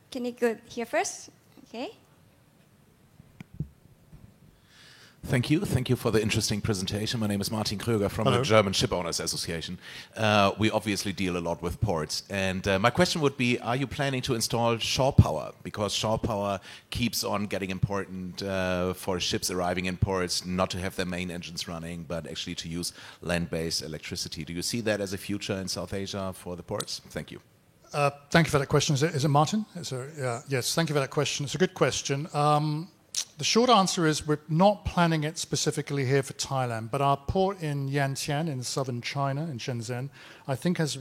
Can you go here first? Okay. Thank you. Thank you for the interesting presentation. My name is Martin Kröger from the German Ship Owners Association. We obviously deal a lot with ports. And my question would be, are you planning to install shore power? Because shore power keeps on getting important for ships arriving in ports, not to have their main engines running, but actually to use land-based electricity. Do you see that as a future in South Asia for the ports? Thank you. Thank you for that question. Is it Martin? Yes, thank you for that question. It's a good question. The short answer is we're not planning it specifically here for Thailand, but our port in Yantian in southern China, in Shenzhen, I think has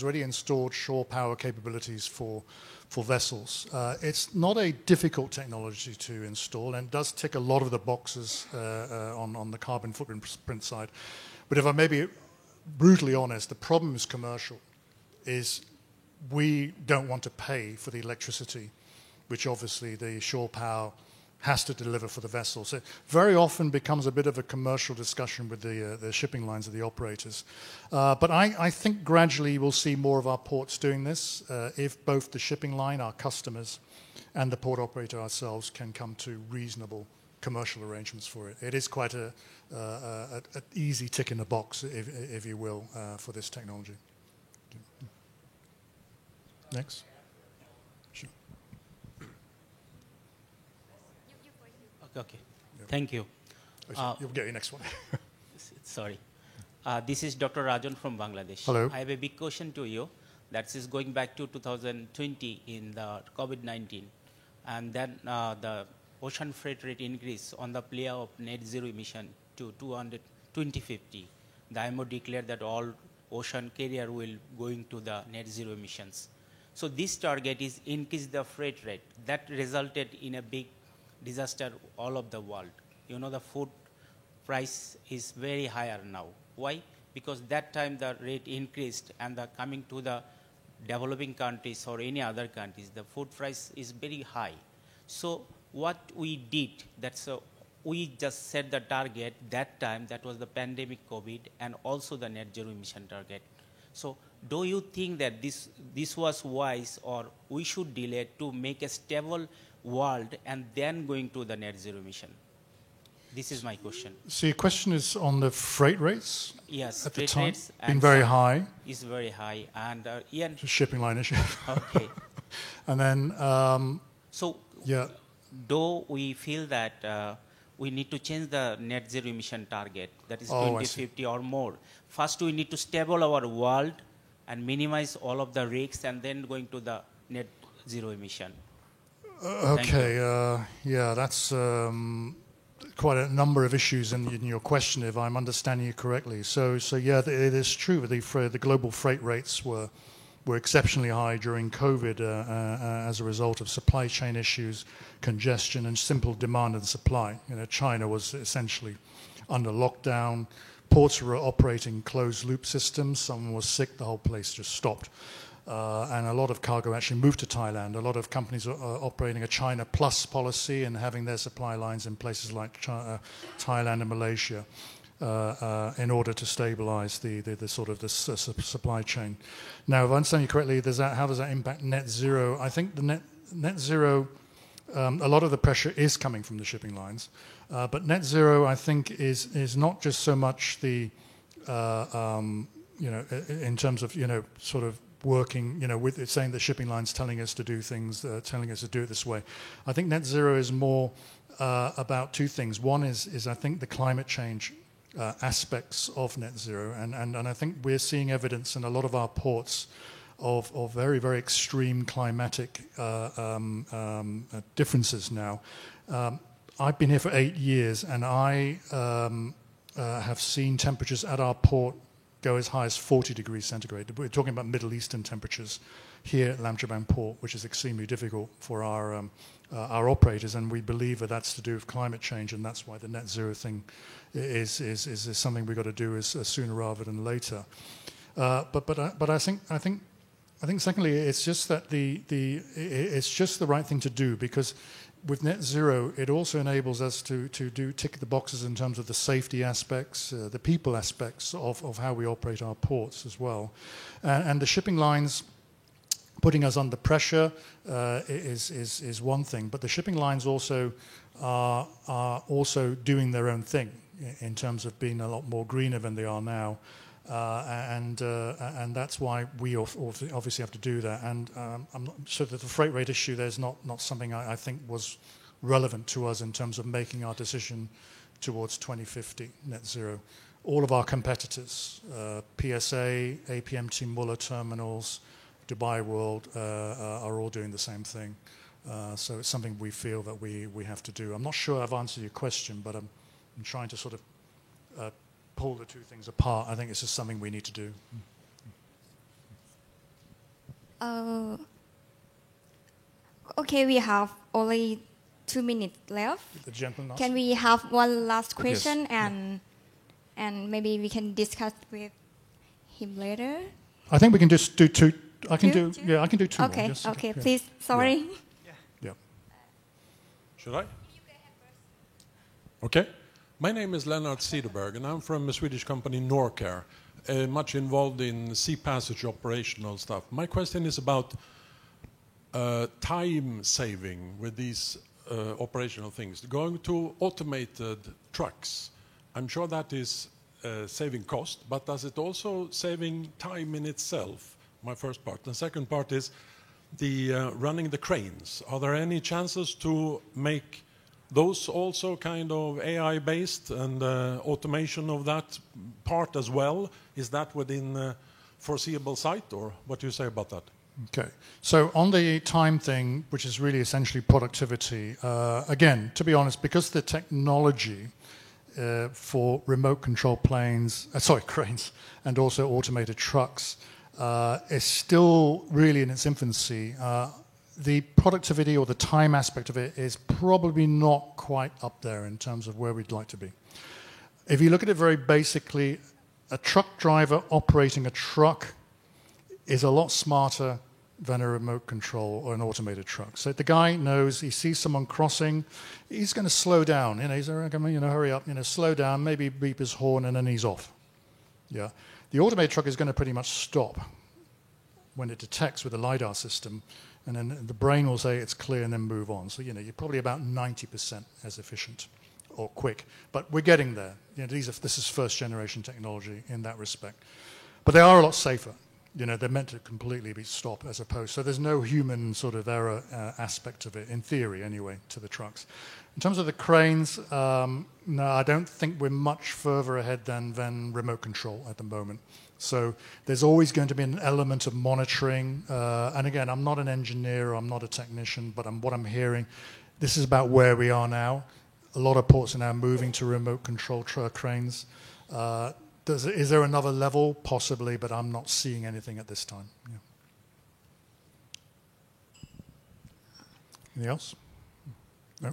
already installed shore power capabilities for vessels. It's not a difficult technology to install, and it does tick a lot of the boxes on the carbon footprint side. But if I may be brutally honest, the problem is commercial, is we don't want to pay for the electricity, which obviously the shore power has to deliver for the vessel. So it very often becomes a bit of a commercial discussion with the shipping lines of the operators. But I think gradually we'll see more of our ports doing this if both the shipping line, our customers, and the port operator ourselves can come to reasonable commercial arrangements for it. It is quite an easy tick in the box, if you will, for this technology. Next. Sure. Okay. Thank you. You'll get your next one. Sorry. This is Dr. Rajan from Bangladesh. Hello. I have a big question to you. That is going back to 2020 in the COVID-19. And then the ocean freight rate increase on the plea of net zero emission to 2050. The IMO declared that all ocean carrier will going to the net zero emissions. So this target is increase the freight rate. That resulted in a big disaster all of the world. You know, the food price is very higher now. Why? Because that time the rate increased, and the coming to the developing countries or any other countries, the food price is very high. So what we did, we just set the target that time, that was the pandemic COVID, and also the net zero emission target. So do you think that this was wise, or we should delay to make a stable world and then going to the net zero emission? This is my question. So your question is on the freight rates? Yes, at freight the time rates been very high. Is very high, and Ian. It's a shipping line issue. Okay. And then. So. Yeah. Do we feel that we need to change the net zero emission target, that is 2050 or more? First, we need to stable our world and minimize all of the risks, and then going to the net zero emission. Okay, yeah, that's quite a number of issues in your question, if I'm understanding you correctly. So yeah, it is true. The global freight rates were exceptionally high during COVID as a result of supply chain issues, congestion, and simple demand and supply. You know, China was essentially under lockdown. ports were operating closed-loop systems. Someone was sick, the whole place just stopped. And a lot of cargo actually moved to Thailand. A lot of companies are operating a China plus policy and having their supply lines in places like Thailand and Malaysia in order to stabilize the sort of the supply chain. Now, if I understand you correctly, how does that impact net zero? I think the net zero, a lot of the pressure is coming from the shipping lines. But net zero, I think, is not just so much the, in terms of, sort of working, with it saying the shipping lines telling us to do things, telling us to do it this way. I think net zero is more about two things. One is I think the climate change aspects of net zero, and I think we're seeing evidence in a lot of our ports of very, very extreme climatic differences now. I've been here for 8 years, and I have seen temperatures at our port go as high as 40 degrees centigrade. We're talking about Middle Eastern temperatures here at Lam Chabang Port, which is extremely difficult for our operators, and we believe that that's to do with climate change, and that's why the net zero thing is something we've got to do as sooner rather than later. But I think secondly, it's just that it's just the right thing to do, because with net zero, it also enables us to tick the boxes in terms of the safety aspects, the people aspects of how we operate our ports as well. And the shipping lines putting us under pressure is one thing, but the shipping lines also are also doing their own thing in terms of being a lot more greener than they are now. And that's why we obviously have to do that. And I'm not sure that the freight rate issue, there's not something I think was relevant to us in terms of making our decision towards 2050 net zero. All of our competitors, PSA, APMT Muller Terminals, Dubai World, are all doing the same thing. So it's something we feel that we have to do. I'm not sure I've answered your question, but I'm trying to sort of pull the two things apart. I think it's just something we need to do. Okay, we have only 2 minutes left. The gentleman last. Can we have one last question? Yes. And maybe we can discuss with him later? I think we can just do two. I can Two? do. Yeah, I can do two. Okay, more, just, okay, yeah. please. Sorry. Yeah. Should I? Okay. My name is Lennart Cederberg, and I'm from a Swedish company, Norcare, much involved in sea passage operational stuff. My question is about time saving with these operational things. Going to automated trucks, I'm sure that is saving cost, but does it also saving time in itself? My first part. The second part is the running the cranes. Are there any chances to make those also kind of AI-based and automation of that part as well? Is that within foreseeable sight, or what do you say about that? Okay. So on the time thing, which is really essentially productivity, again, to be honest, because the technology for remote control cranes, and also automated trucks is still really in its infancy. The productivity or the time aspect of it is probably not quite up there in terms of where we'd like to be. If you look at it very basically, a truck driver operating a truck is a lot smarter than a remote control or an automated truck. So the guy knows, he sees someone crossing, he's going to slow down. He's going to hurry up, slow down, maybe beep his horn, and then he's off. Yeah. The automated truck is going to pretty much stop when it detects with the LiDAR system, and then the brain will say it's clear and then move on. So, you're probably about 90% as efficient or quick. But we're getting there. This is first generation technology in that respect. But they are a lot safer. They're meant to completely be stopped as opposed. So there's no human sort of error aspect of it, in theory anyway, to the trucks. In terms of the cranes, no, I don't think we're much further ahead than remote control at the moment. So there's always going to be an element of monitoring. And again, I'm not an engineer, I'm not a technician, but what I'm hearing, this is about where we are now. A lot of ports are now moving to remote control cranes. Is there another level? Possibly, but I'm not seeing anything at this time. Yeah. Anything else? No?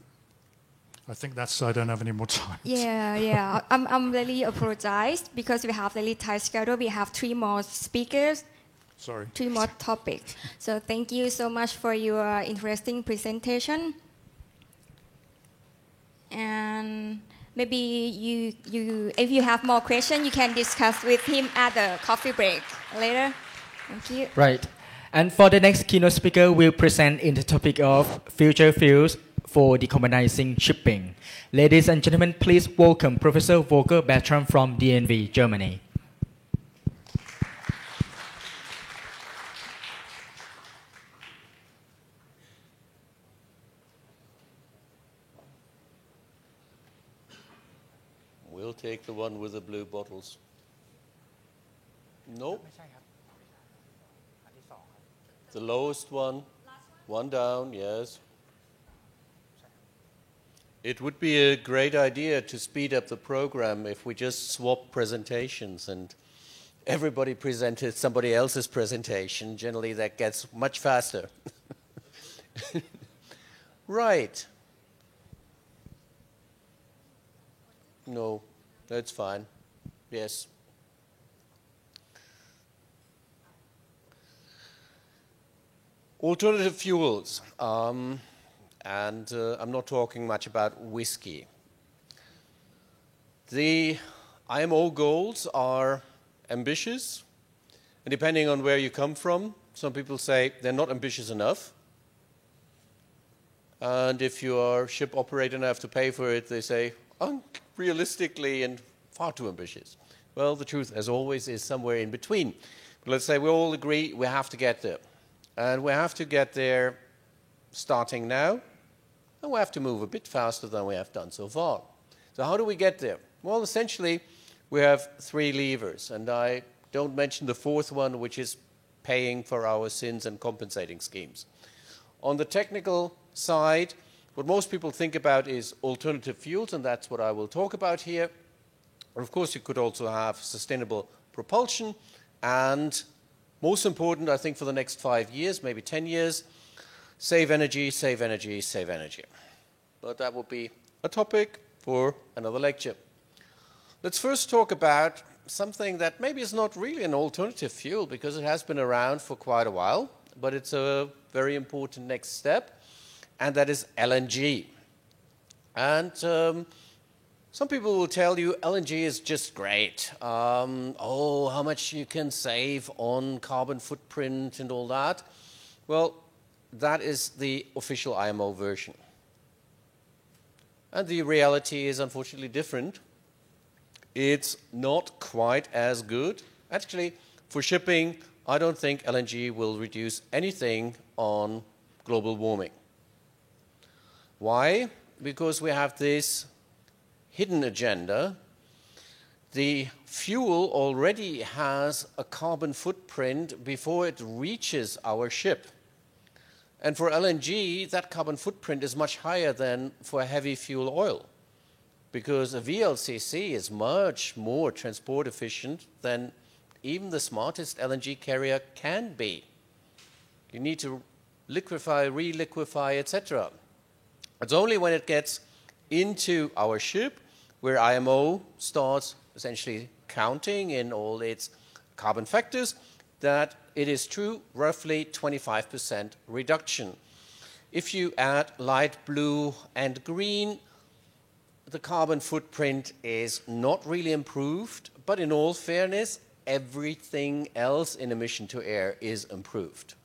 I think I don't have any more time. Yeah. I'm really apologize because we have really tight schedule. We have 3 more speakers. Sorry. 3 more topics. So thank you so much for your interesting presentation. And maybe if you have more questions, you can discuss with him at the coffee break later. Thank you. Right. And for the next keynote speaker, we'll present in the topic of future fuels for decarbonizing shipping. Ladies and gentlemen, please welcome Professor Volker Bertram from DNV, Germany. We'll take the one with the blue bottles. Nope. The lowest one. One down, yes. It would be a great idea to speed up the program if we just swap presentations and everybody presented somebody else's presentation. Generally, that gets much faster. Right. No, that's fine. Yes. Alternative fuels. And I'm not talking much about whiskey. The IMO goals are ambitious, and depending on where you come from, some people say they're not ambitious enough. And if you are a ship operator and have to pay for it, they say, unrealistically and far too ambitious. Well, the truth, as always, is somewhere in between. But let's say we all agree we have to get there. And we have to get there starting now, and we have to move a bit faster than we have done so far. So how do we get there? Well, essentially, we have 3 levers, and I don't mention the 4th one, which is paying for our sins and compensating schemes. On the technical side, what most people think about is alternative fuels, and that's what I will talk about here. But of course, you could also have sustainable propulsion, and most important, I think, for the next 5 years, maybe 10 years, save energy, save energy, save energy. But that will be a topic for another lecture. Let's first talk about something that maybe is not really an alternative fuel because it has been around for quite a while, but it's a very important next step, and that is LNG. And some people will tell you LNG is just great. How much you can save on carbon footprint and all that. Well, that is the official IMO version. And the reality is unfortunately different. It's not quite as good. Actually, for shipping, I don't think LNG will reduce anything on global warming. Why? Because we have this hidden agenda. The fuel already has a carbon footprint before it reaches our ship. And for LNG, that carbon footprint is much higher than for heavy fuel oil, because a VLCC is much more transport efficient than even the smartest LNG carrier can be. You need to liquefy, reliquefy, etc. It's only when it gets into our ship where IMO starts essentially counting in all its carbon factors that it is true roughly 25% reduction. If you add light blue and green, the carbon footprint is not really improved, but in all fairness, everything else in emission to air is improved.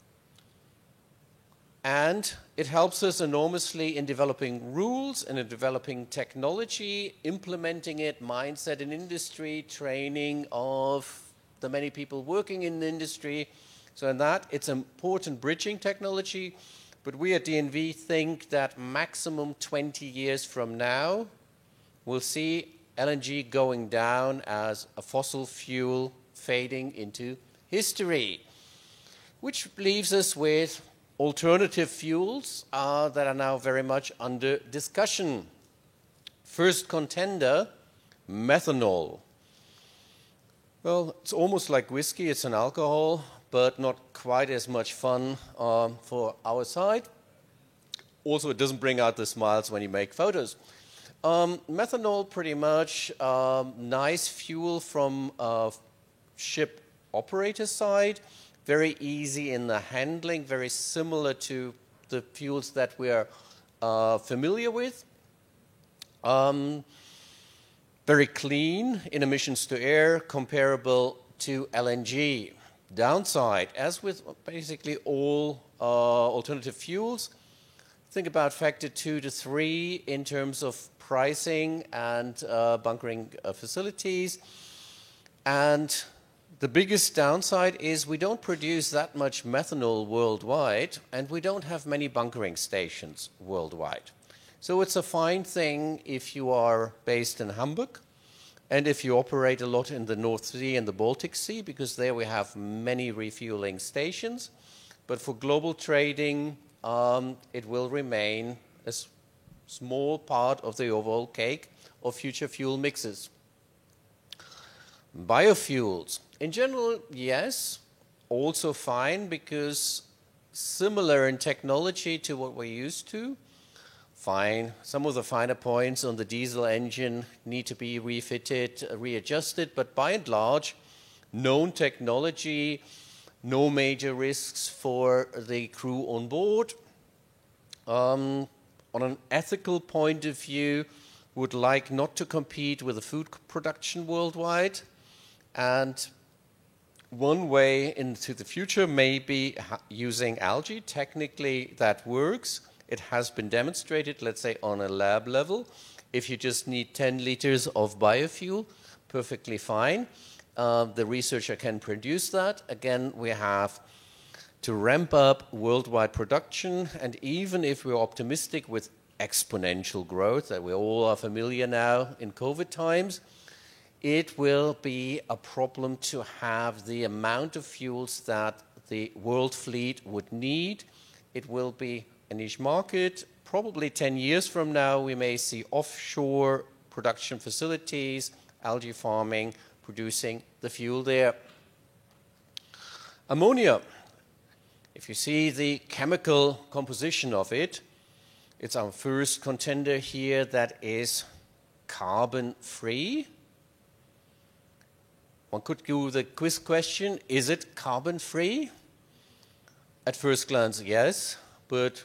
And it helps us enormously in developing rules and in developing technology, implementing it, mindset in industry, training of the many people working in the industry. So in that, it's important bridging technology. But we at DNV think that maximum 20 years from now, we'll see LNG going down as a fossil fuel fading into history, which leaves us with alternative fuels that are now very much under discussion. First contender, methanol. Well, it's almost like whiskey. It's an alcohol, but not quite as much fun for our side. Also, it doesn't bring out the smiles when you make photos. Methanol, pretty much. Nice fuel from ship operator side. Very easy in the handling, very similar to the fuels that we are familiar with. Very clean in emissions to air, comparable to LNG. Downside, as with basically all alternative fuels, think about factor 2 to 3 in terms of pricing and bunkering facilities. And the biggest downside is we don't produce that much methanol worldwide, and we don't have many bunkering stations worldwide. So it's a fine thing if you are based in Hamburg, and if you operate a lot in the North Sea and the Baltic Sea, because there we have many refueling stations. But for global trading, it will remain a small part of the overall cake of future fuel mixes. Biofuels, in general, yes, also fine, because similar in technology to what we're used to. Fine. Some of the finer points on the diesel engine need to be refitted, readjusted, but by and large, known technology, no major risks for the crew on board. On an ethical point of view, would like not to compete with the food production worldwide. And one way into the future may be using algae. Technically, that works. It has been demonstrated, let's say, on a lab level. If you just need 10 liters of biofuel, perfectly fine. The researcher can produce that. Again, we have to ramp up worldwide production. And even if we're optimistic with exponential growth that we all are familiar now in COVID times, it will be a problem to have the amount of fuels that the world fleet would need. It will be a niche market. Probably 10 years from now, we may see offshore production facilities, algae farming, producing the fuel there. Ammonia, if you see the chemical composition of it, it's our first contender here that is carbon-free. One could do the quiz question, is it carbon-free? At first glance, yes, but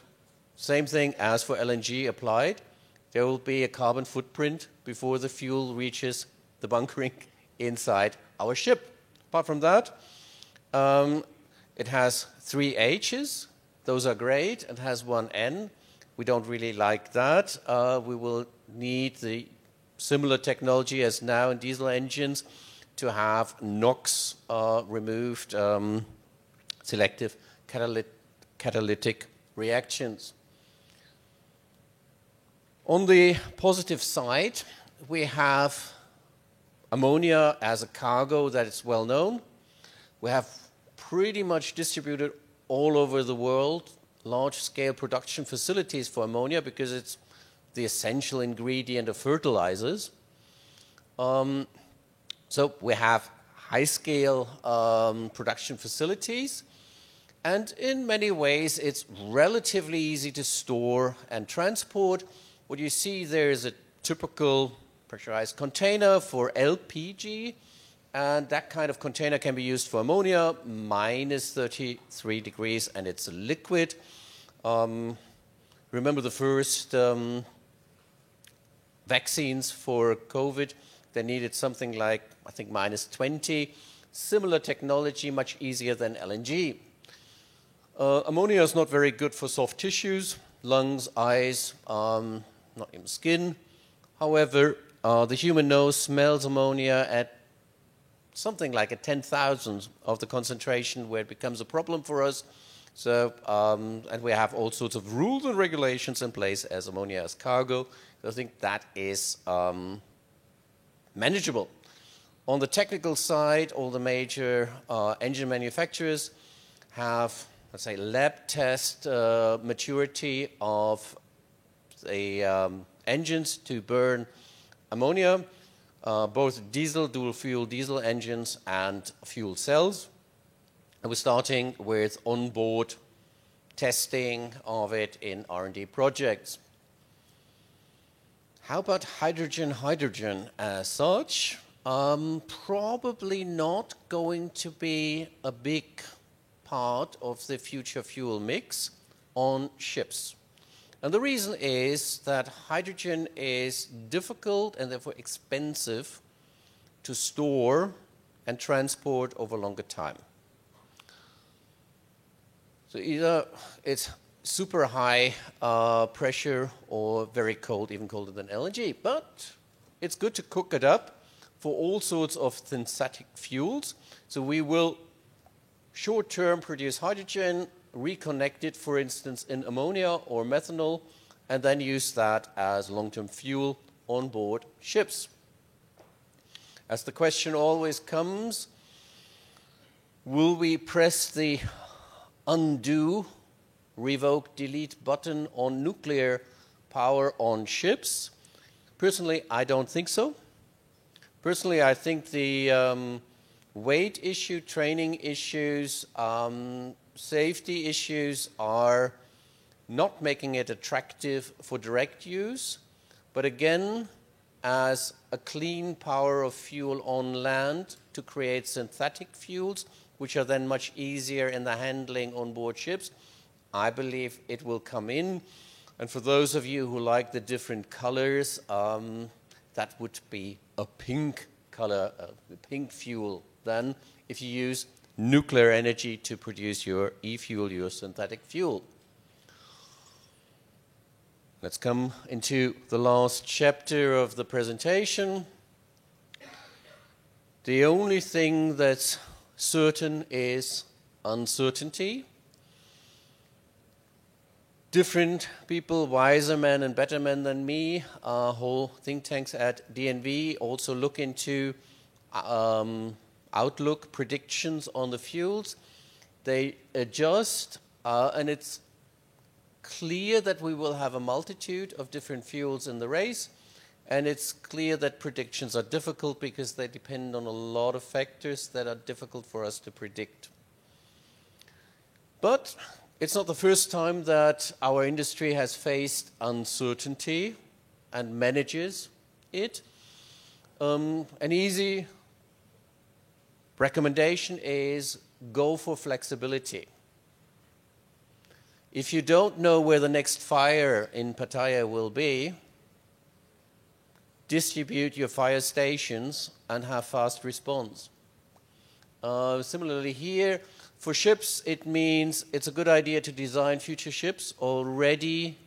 same thing as for LNG applied. There will be a carbon footprint before the fuel reaches the bunkering inside our ship. Apart from that, it has 3 H's. Those are great. It has 1 N. We don't really like that. We will need the similar technology as now in diesel engines to have NOx removed, selective catalytic reactions. On the positive side, we have ammonia as a cargo that is well known. We have pretty much distributed all over the world large-scale production facilities for ammonia because it's the essential ingredient of fertilizers. So we have high-scale production facilities. And in many ways, it's relatively easy to store and transport. What you see there is a typical pressurized container for LPG. And that kind of container can be used for ammonia, minus 33 degrees, and it's a liquid. Remember the first vaccines for COVID? They needed something like, I think, minus 20. Similar technology, much easier than LNG. Ammonia is not very good for soft tissues, lungs, eyes, not even skin. However, the human nose smells ammonia at something like a 10,000th of the concentration where it becomes a problem for us. So, and we have all sorts of rules and regulations in place as ammonia as cargo. So I think that is manageable. On the technical side, all the major engine manufacturers have, let's say, lab test maturity of the engines to burn ammonia, both diesel, dual fuel diesel engines and fuel cells. And we're starting with onboard testing of it in R&D projects. How about hydrogen as such? Probably not going to be a big part of the future fuel mix on ships. And the reason is that hydrogen is difficult and therefore expensive to store and transport over longer time. So either it's super high pressure or very cold, even colder than LNG. But it's good to cook it up for all sorts of synthetic fuels. So we will short-term produce hydrogen, reconnect it, for instance, in ammonia or methanol, and then use that as long-term fuel on board ships. As the question always comes, will we press the undo, revoke, delete button on nuclear power on ships? Personally, I don't think so. Personally, I think the weight issue, training issues, safety issues are not making it attractive for direct use. But again, as a clean power of fuel on land to create synthetic fuels, which are then much easier in the handling on board ships, I believe it will come in. And for those of you who like the different colors, that would be a pink color, pink fuel then, if you use nuclear energy to produce your e-fuel, your synthetic fuel. Let's come into the last chapter of the presentation. The only thing that's certain is uncertainty. Different people, wiser men and better men than me, whole think tanks at DNV also look into outlook predictions on the fuels. They adjust, and it's clear that we will have a multitude of different fuels in the race, and it's clear that predictions are difficult because they depend on a lot of factors that are difficult for us to predict. But it's not the first time that our industry has faced uncertainty and manages it. An easy recommendation is go for flexibility. If you don't know where the next fire in Pattaya will be, distribute your fire stations and have fast response. Similarly here, for ships, it means it's a good idea to design future ships already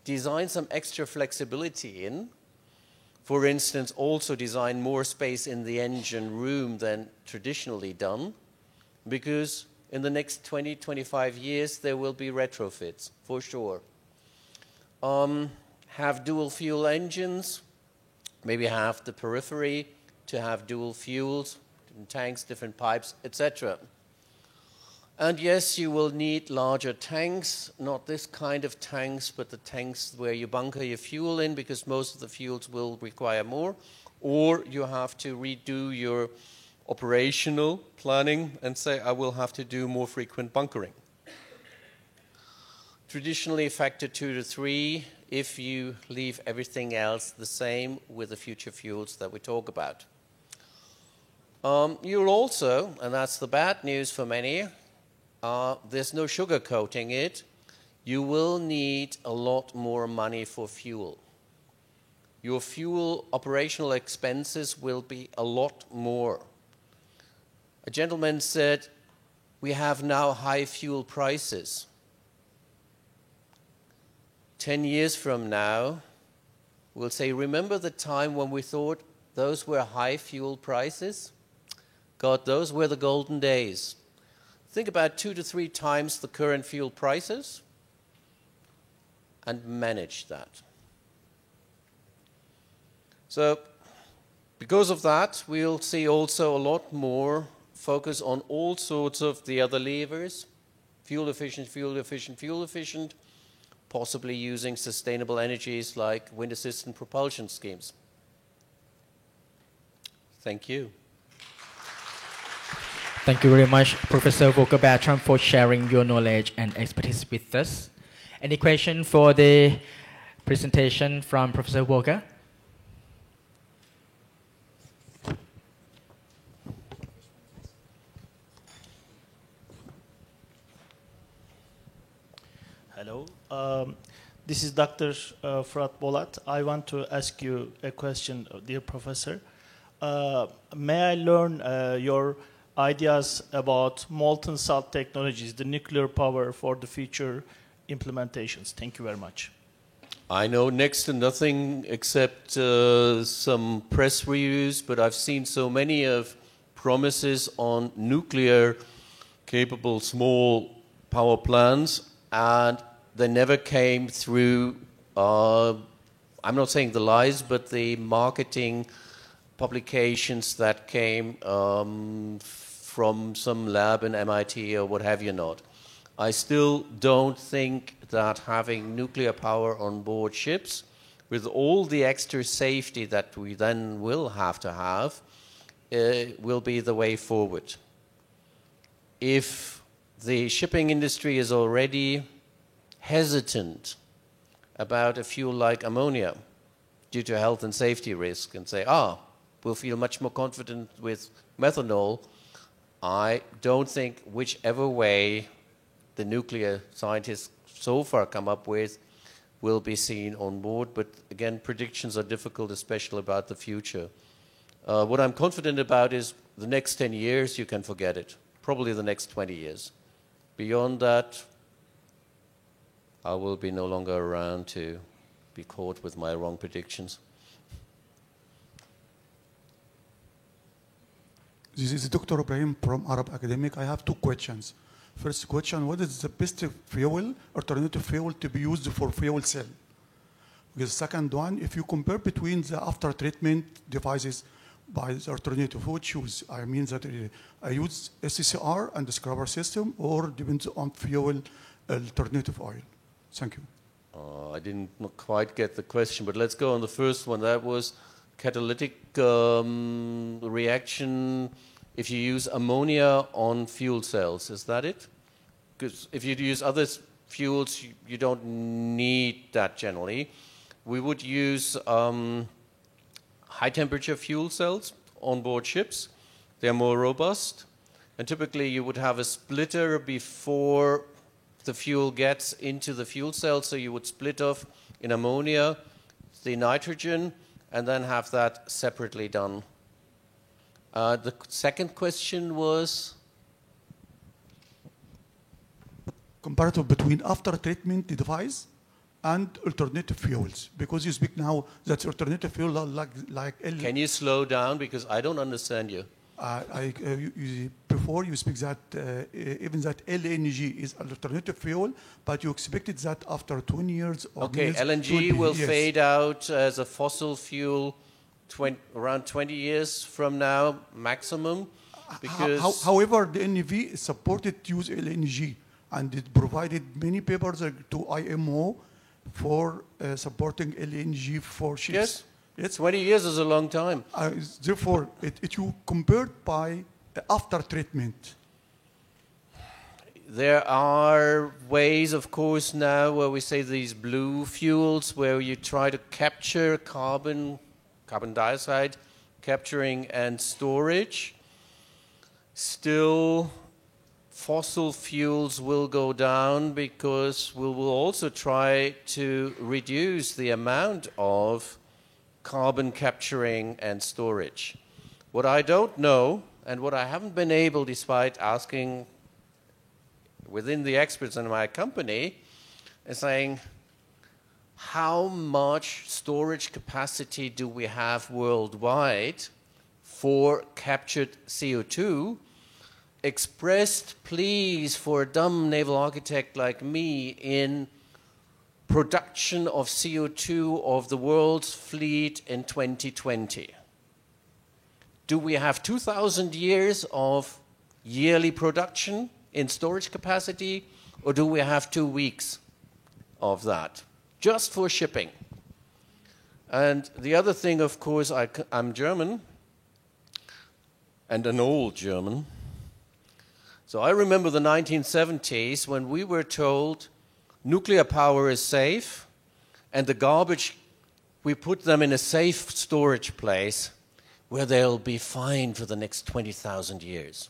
design some extra flexibility in. For instance, also design more space in the engine room than traditionally done, because in the next 20, 25 years, there will be retrofits, for sure. Have dual fuel engines, maybe have the periphery to have dual fuels, different tanks, different pipes, etc. And yes, you will need larger tanks, not this kind of tanks, but the tanks where you bunker your fuel in, because most of the fuels will require more, or you have to redo your operational planning and say, I will have to do more frequent bunkering. Traditionally, factor 2 to 3 if you leave everything else the same with the future fuels that we talk about. You'll also, and that's the bad news for many, there's no sugarcoating it, you will need a lot more money for fuel. Your fuel operational expenses will be a lot more. A gentleman said, we have now high fuel prices. 10 years from now, we'll say, remember the time when we thought those were high fuel prices? God, those were the golden days. Think about 2 to 3 times the current fuel prices and manage that. So, because of that, we'll see also a lot more focus on all sorts of the other levers, fuel efficient, fuel efficient, fuel efficient, possibly using sustainable energies like wind assisted propulsion schemes. Thank you. Thank you very much, Professor Volker Bertram, for sharing your knowledge and expertise with us. Any question for the presentation from Professor Walker. Hello. This is Dr. Fırat Bolat. I want to ask you a question, dear professor. May I learn your ideas about molten salt technologies, the nuclear power for the future implementations? Thank you very much. I know next to nothing except some press reviews, but I've seen so many of promises on nuclear-capable small power plants, and they never came through, I'm not saying the lies, but the marketing publications that came from some lab in MIT or what have you not. I still don't think that having nuclear power on board ships, with all the extra safety that we then will have to have, will be the way forward. If the shipping industry is already hesitant about a fuel like ammonia due to health and safety risk and say, we'll feel much more confident with methanol, I don't think whichever way the nuclear scientists so far come up with will be seen on board. But again, predictions are difficult, especially about the future. What I'm confident about is the next 10 years, you can forget it. Probably the next 20 years. Beyond that, I will be no longer around to be caught with my wrong predictions. This is Dr. Ibrahim from Arab Academic. I have two questions. First question, what is the best fuel, alternative fuel to be used for fuel cell? The second one, if you compare between the after-treatment devices by the alternative, what choose? I mean that I use SCCR and the scrubber system, or depends on fuel alternative oil? Thank you. I didn't quite get the question, but let's go on the first one. That was catalytic reaction if you use ammonia on fuel cells. Is that it? Because if you use other fuels, you don't need that generally. We would use high-temperature fuel cells on board ships. They're more robust. And typically, you would have a splitter before the fuel gets into the fuel cell. So you would split off in ammonia the nitrogen and then have that separately done. The second question was? Comparative between after-treatment device and alternative fuels, because you speak now that alternative fuel like Can you slow down, because I don't understand you. Before you speak that even that LNG is alternative fuel, but you expected that after 20 years or okay, LNG will fade out as a fossil fuel around 20 years from now maximum. Because however, the NEV supported use LNG, and it provided many papers to IMO for supporting LNG for ships. Yes. Yes. 20 years is a long time. Therefore, it you compared by after treatment. There are ways, of course, now where we say these blue fuels, where you try to capture carbon dioxide, capturing and storage. Still, fossil fuels will go down because we will also try to reduce the amount of carbon capturing and storage. What I don't know, and what I haven't been able, despite asking within the experts in my company, is saying, how much storage capacity do we have worldwide for captured CO2, expressed, please, for a dumb naval architect like me, in production of CO2 of the world's fleet in 2020? Do we have 2,000 years of yearly production in storage capacity, or do we have 2 weeks of that, just for shipping? And the other thing, of course, I'm German, and an old German. So I remember the 1970s when we were told nuclear power is safe, And the garbage, we put them in a safe storage place where they'll be fine for the next 20,000 years.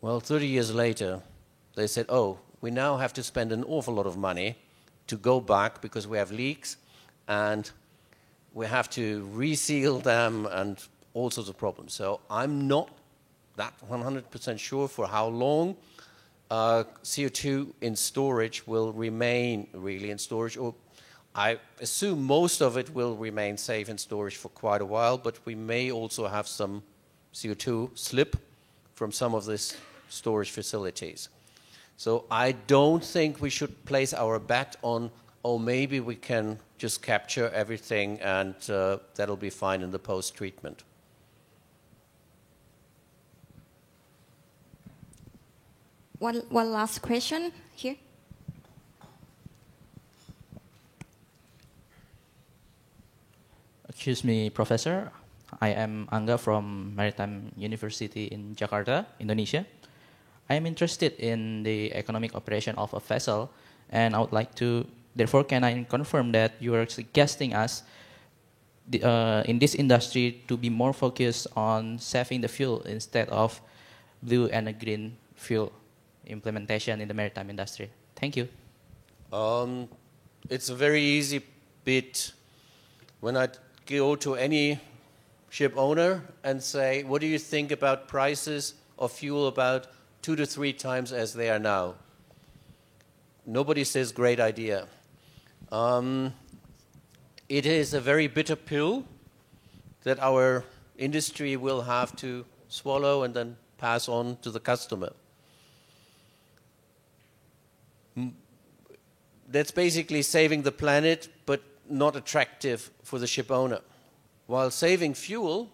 Well, 30 years later, they said, oh, we now have to spend an awful lot of money to go back because we have leaks and we have to reseal them and all sorts of problems. So I'm not that 100% sure for how long CO2 in storage will remain really in storage. Or I assume most of it will remain safe in storage for quite a while, but we may also have some CO2 slip from some of these storage facilities. So I don't think we should place our bet on, oh, maybe we can just capture everything and that'll be fine in the post-treatment. One last question here. Excuse me, Professor. I am Angga from Maritime University in Jakarta, Indonesia. I am interested in the economic operation of a vessel, and I would like to, therefore, can I confirm that you are suggesting us in this industry to be more focused on saving the fuel instead of blue and green fuel implementation in the maritime industry? Thank you. It's a very easy bit. When I go to any ship owner and say, what do you think about prices of fuel about 2 to 3 times as they are now? Nobody says great idea. It is a very bitter pill that our industry will have to swallow and then pass on to the customer. That's basically saving the planet, but not attractive for the ship owner. While saving fuel,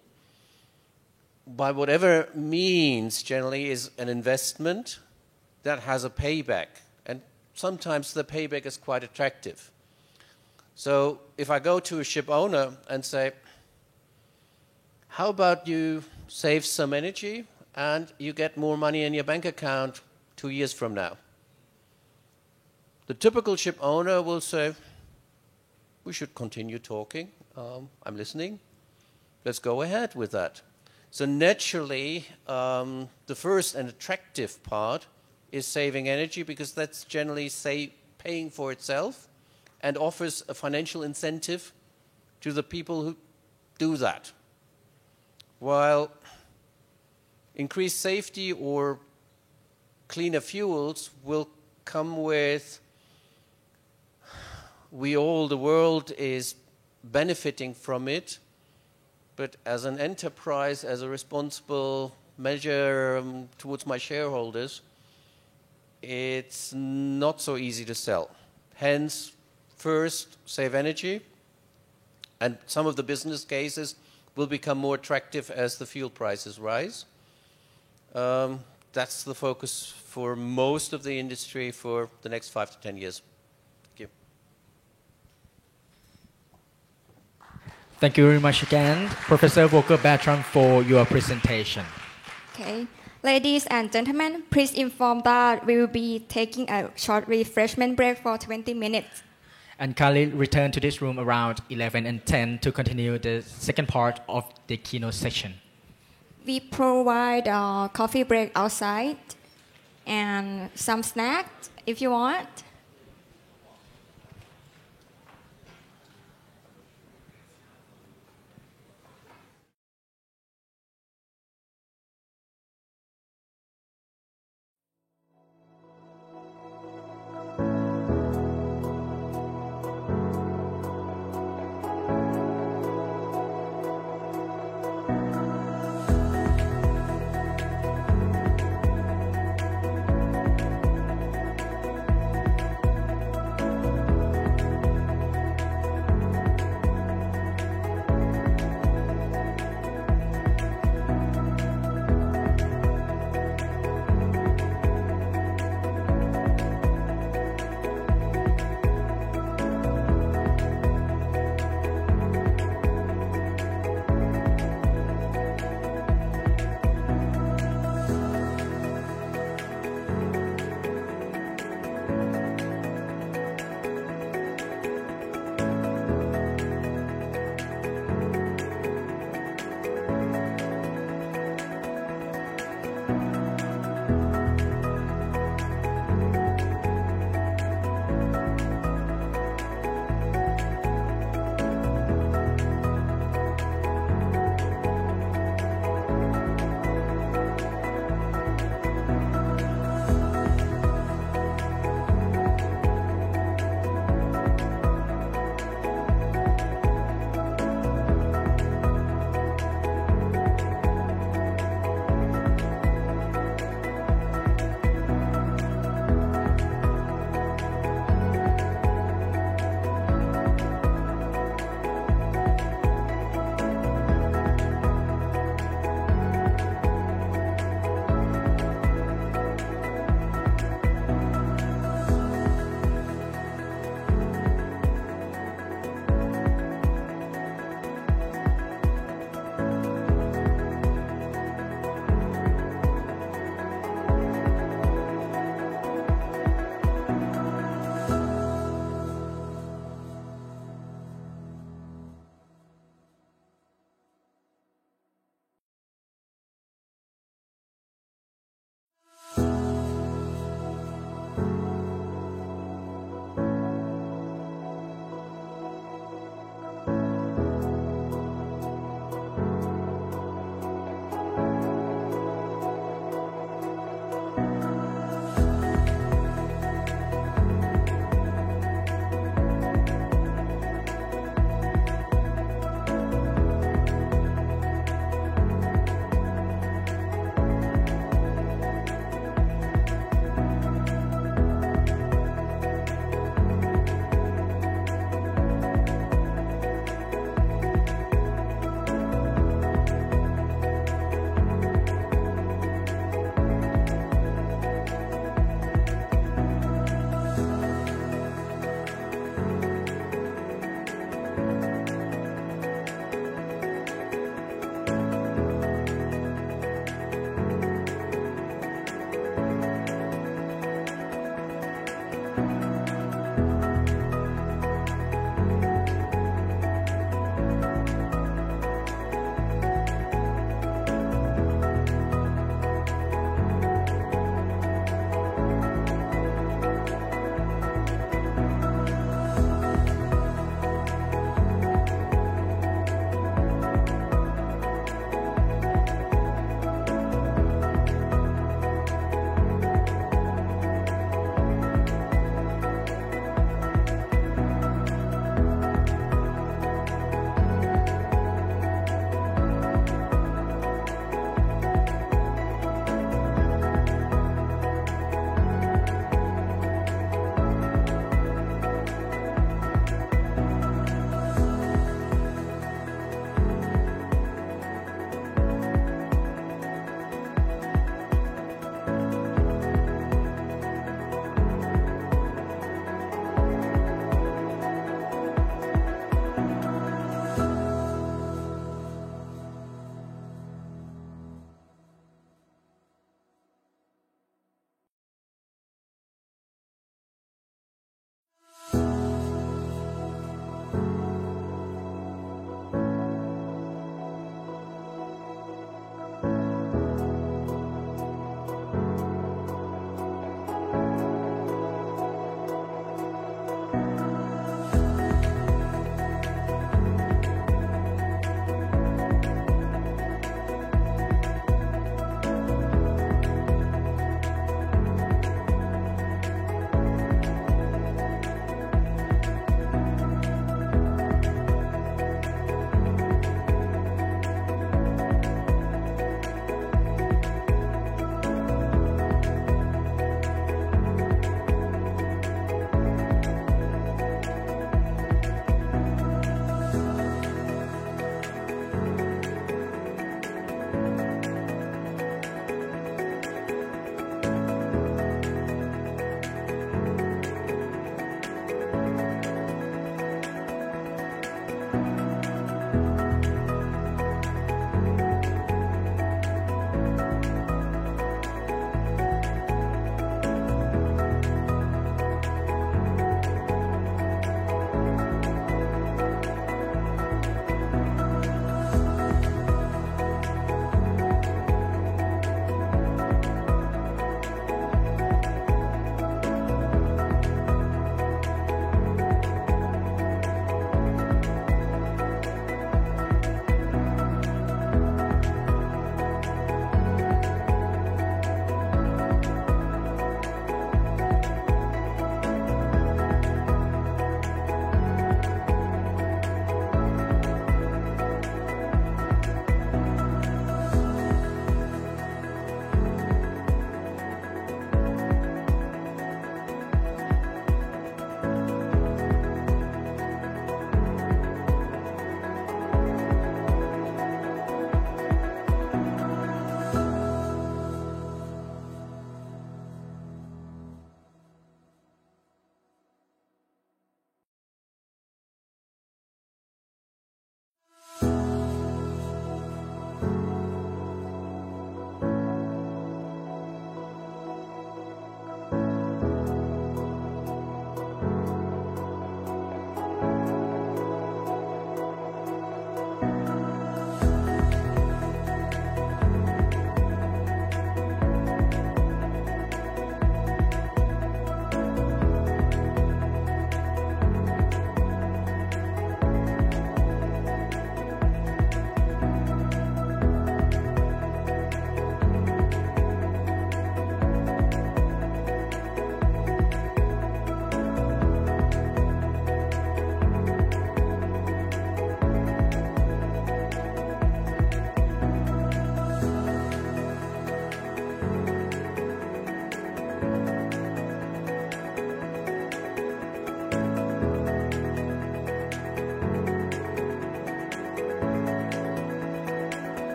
by whatever means, generally is an investment that has a payback. And sometimes the payback is quite attractive. So if I go to a ship owner and say, how about you save some energy and you get more money in your bank account 2 years from now? The typical ship owner will say, we should continue talking. I'm listening. Let's go ahead with that. So naturally, the first and attractive part is saving energy because that's generally paying for itself and offers a financial incentive to the people who do that. While increased safety or cleaner fuels will come with the world is benefiting from it, but as an enterprise, as a responsible measure towards my shareholders, it's not so easy to sell. Hence, first, save energy, and some of the business cases will become more attractive as the fuel prices rise. That's the focus for most of the industry for the next 5 to 10 years. Thank you very much again, Professor Volker Bertram, for your presentation. Okay. Ladies and gentlemen, please inform that we will be taking a short refreshment break for 20 minutes. And kindly return to this room around 11 and 10 to continue the second part of the keynote section. We provide a coffee break outside and some snacks if you want.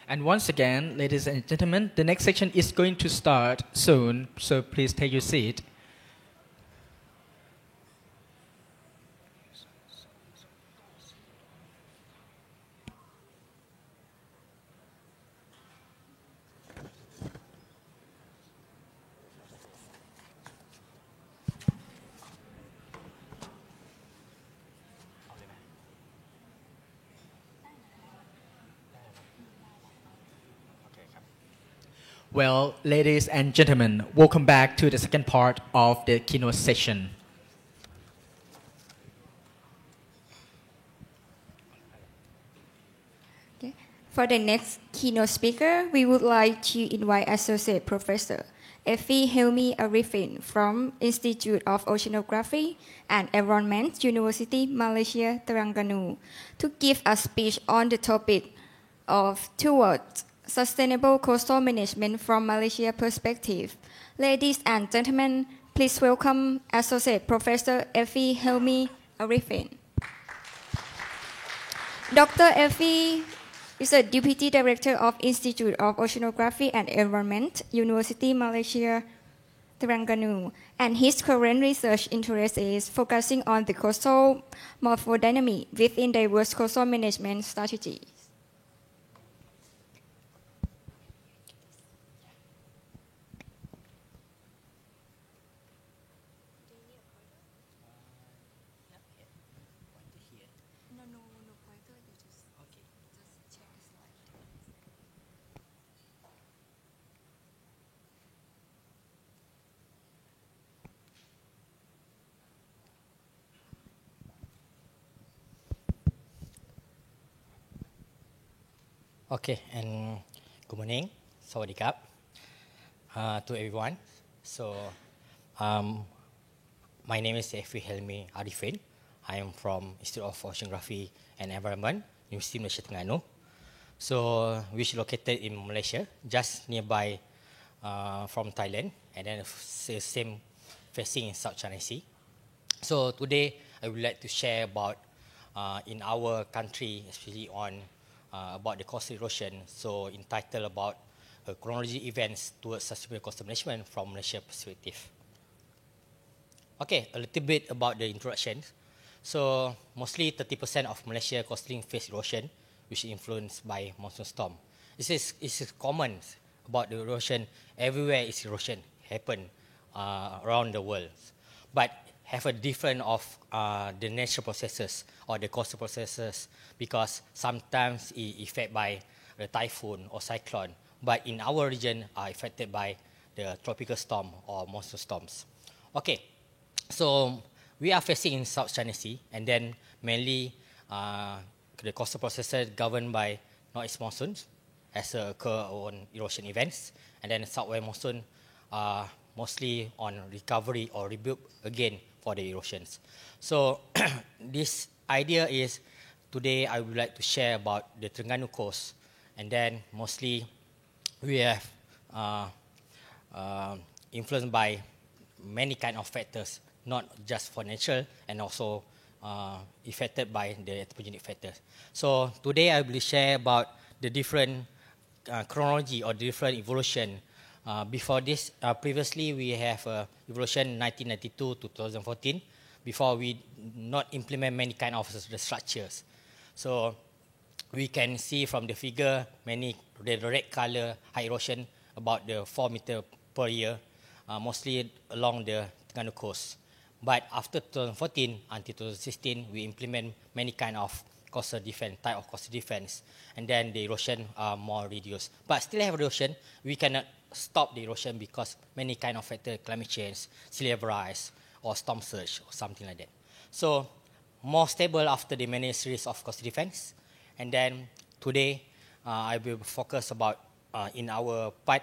And once again, ladies and gentlemen, the next section is going to start soon, so please take your seat. Well, ladies and gentlemen, welcome back to the second part of the keynote session. Okay. For the next keynote speaker, we would like to invite Associate Professor Effie Helmi Arifin from Institute of Oceanography and Environment, University Malaysia Terengganu, to give a speech on the topic of towards sustainable coastal management from Malaysia perspective. Ladies and gentlemen, please welcome Associate Professor Effie Helmi Arifin. Dr. Effie is a Deputy Director of Institute of Oceanography and Environment, University Malaysia Terengganu, and his current research interest is focusing on the coastal morphodynamic within diverse coastal management strategies. Okay, and good morning, Sawadee Krap, to everyone. So, my name is Effie Helmi Arifin. I am from Institute of Oceanography and Environment, University Malaysia Terengganu. So, which is located in Malaysia, just nearby from Thailand, and then same facing in South China Sea. So, today I would like to share about in our country, especially on about the coastal erosion, so entitled about chronology events towards sustainable coastal management from Malaysia perspective. Okay, a little bit about the introduction. So mostly 30% of Malaysia coastline face erosion, which is influenced by monsoon storm. This is common about the erosion. Everywhere is erosion happen around the world, but have a different of the natural processes or the coastal processes, because sometimes it affected by the typhoon or cyclone, but in our region are affected by the tropical storm or monsoon storms. Okay, so we are facing in South China Sea, and then mainly the coastal processes governed by northeast monsoons as occur on erosion events, and then southwest monsoon mostly on recovery or rebuild again for the erosions. So this idea is today I would like to share about the Terengganu coast, and then mostly we have influenced by many kind of factors, not just financial and also affected by the anthropogenic factors. So today I will share about the different chronology or different evolution. Before this, previously we have evolution 1992 to 2014. Before we not implement many kind of the structures. So we can see from the figure many the red color high erosion about the 4 meters per year, mostly along the Terengganu coast. But after 2014 until 2016, we implement many kind of coastal defense, type of coastal defense, and then the erosion are more reduced. But still have erosion, we cannot stop the erosion because many kind of factors, climate change, sea level rise, or storm surge, or something like that. So more stable after the many series of coastal defense. And then today, I will focus about in our part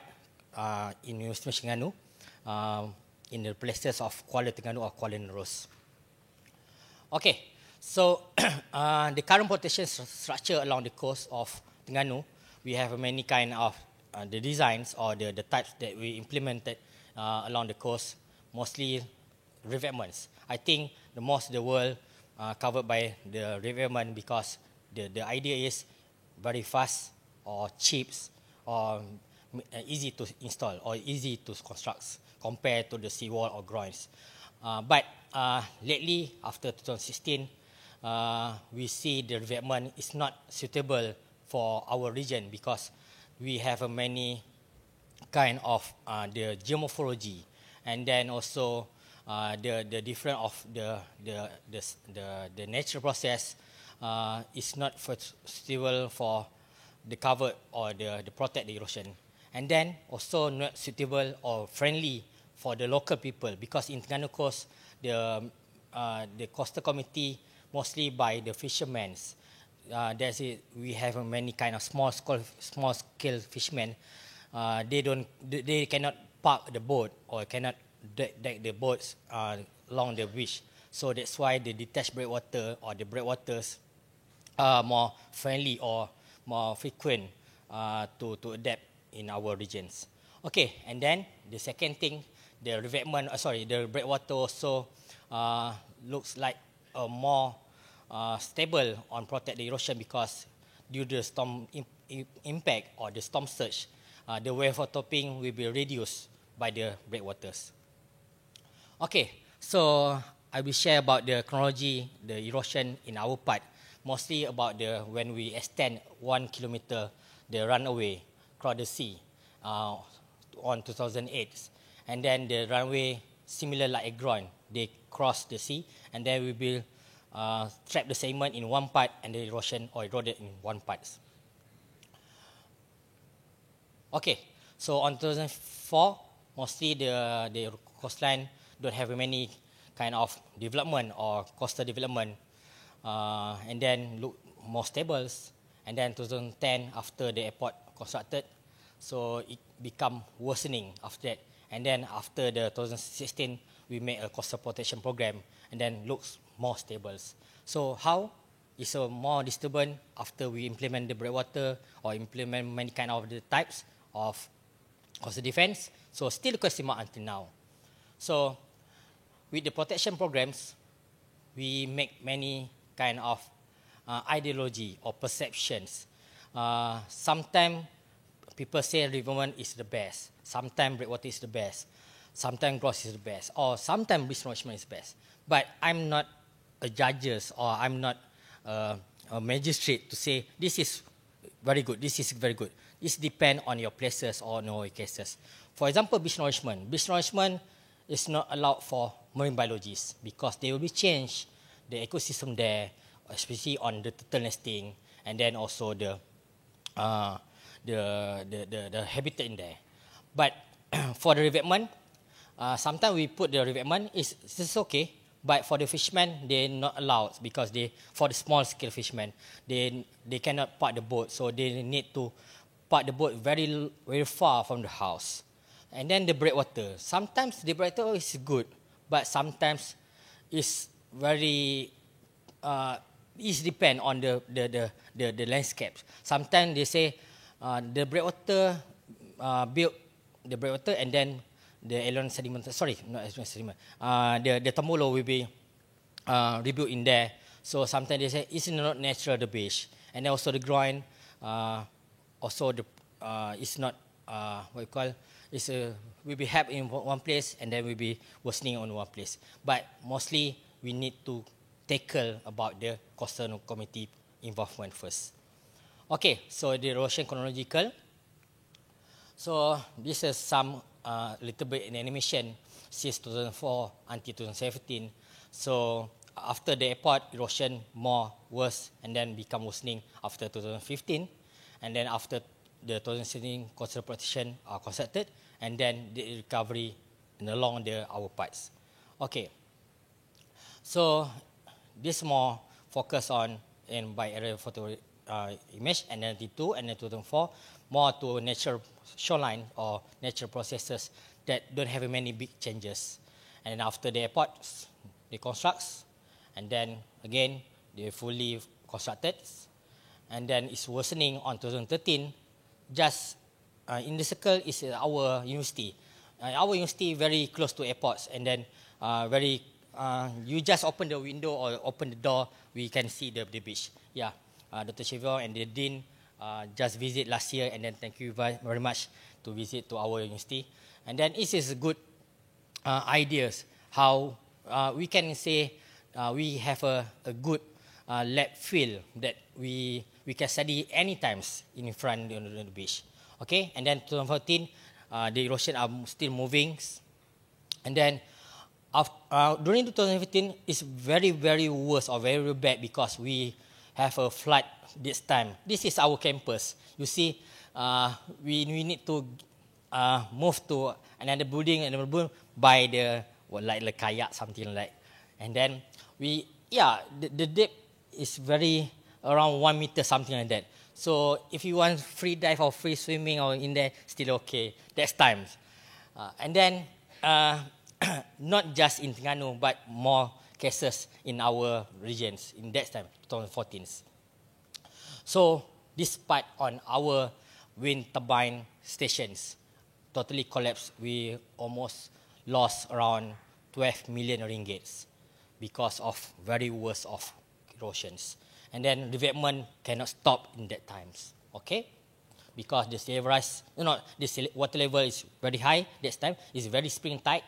in University of Terengganu, in the places of Kuala Terengganu or Kuala Nerus. Okay, so the current protection structure along the coast of Terengganu, we have many kind of the designs or the types that we implemented along the coast, mostly revetments. I think the most of the world covered by the revetment because the idea is very fast or cheap or easy to install or easy to construct compared to the seawall or groins. But lately, after 2016, we see the development is not suitable for our region because we have many kind of the geomorphology, and then also the different of the natural process is not suitable for the cover or the protect the erosion, and then also not suitable or friendly for the local people because in Terengganu Coast the coastal community mostly by the fishermen. We have many kind of small scale fishermen. They cannot park the boat or cannot deck the boats along the beach. So that's why the detached breakwater or the breakwaters are more friendly or more frequent to adapt in our regions. Okay, and then the second thing, the revetment, the breakwater also looks like a more stable on protect the erosion because due to the storm impact or the storm surge, the wave topping will be reduced by the breakwaters. Okay, so I will share about the chronology, the erosion in our part, mostly about when we extend 1 kilometer the runway across the sea on 2008, and then the runway similar like a groin, they cross the sea, and then we will trap the sediment in one part and the erosion or eroded in one part. Okay, so on 2004, mostly the coastline don't have many kind of development or coastal development, and then look more stable. And then 2010, after the airport constructed, so it become worsening after that. And then after the 2016, we made a coastal protection program, and then looks more stable. So how is a more disturbance after we implement the breakwater or implement many kind of the types of coastal defense? So still question mark until now. So with the protection programs, we make many kind of ideology or perceptions. Sometimes people say riverman is the best. Sometimes breakwater is the best. Sometimes gross is the best. Or sometimes beach nourishment is best. But I'm not a judge or I'm not a magistrate to say this is very good, this is very good. This depends on your places or no cases. For example, beach nourishment. Beach nourishment is not allowed for marine biologists because they will be changed the ecosystem there, especially on the turtle nesting, and then also the habitat in there. But for the revetment, sometimes we put the revetment, it's okay, but for the fishermen, they're not allowed because for the small scale fishermen, they cannot park the boat, so they need to park the boat very, very far from the house. And then the breakwater. Sometimes the breakwater is good, but sometimes it's very it depends on the landscapes. Sometimes they say the breakwater built the breakwater and then the alien sediment, the Tamulo will be rebuilt in there. So sometimes they say it's not natural, the beach. And then also the groin, also it's not, will be helped in one place and then will be worsening on one place. But mostly we need to tackle about the coastal community involvement first. Okay, so the erosion chronological. So this is some little bit in animation since 2004 until 2017. So after the airport, erosion more worse and then become worsening after 2015. And then after the 2017 coastal protection are constructed, and then the recovery along our parts. Okay. So this more focus on by aerial photo image, and then 2002 and then 2004, more to natural shoreline or natural processes that don't have many big changes. And after the airport, they construct, and then again they fully constructed, and then it's worsening on 2013. Just in the circle is our university. Our university very close to airports, and then you just open the window or open the door, we can see the beach. Yeah, Dr. Chevron and the Dean just visit last year, and then thank you very much to visit to our university. And then this is good ideas how we can say we have a good lab field that we can study any times in front of the beach. Okay, and then 2014, the erosion are still moving, and then during 2015 it's very worse or very bad because we have a flood this time. This is our campus. You see, we need to move to another building by the like the kayak, something like. And then the depth is very around 1 meter, something like that. So if you want free dive or free swimming or in there, still okay. That's time. And then not just in Terengganu, but more cases in our regions in that time, 2014. So despite on our wind turbine stations totally collapsed, we almost lost around 12 million ringgit because of very worse of erosions. And then development cannot stop in that times, okay? Because the sea rise, the water level is very high that time. It's very spring tide,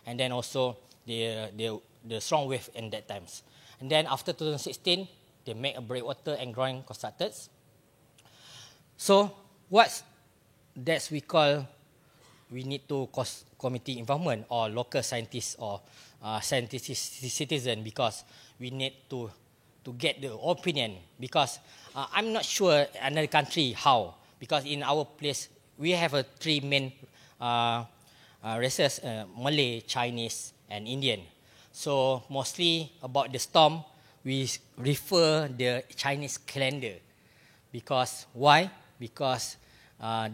and then also the strong wave in that times. And then after 2016, they make a breakwater and groin constructed. So we call, we need to community involvement or local scientists or scientific citizen, because we need to get the opinion, because I'm not sure another country how, because in our place we have three main races, Malay, Chinese and Indian. So mostly about the storm we refer the Chinese calendar, because why? Because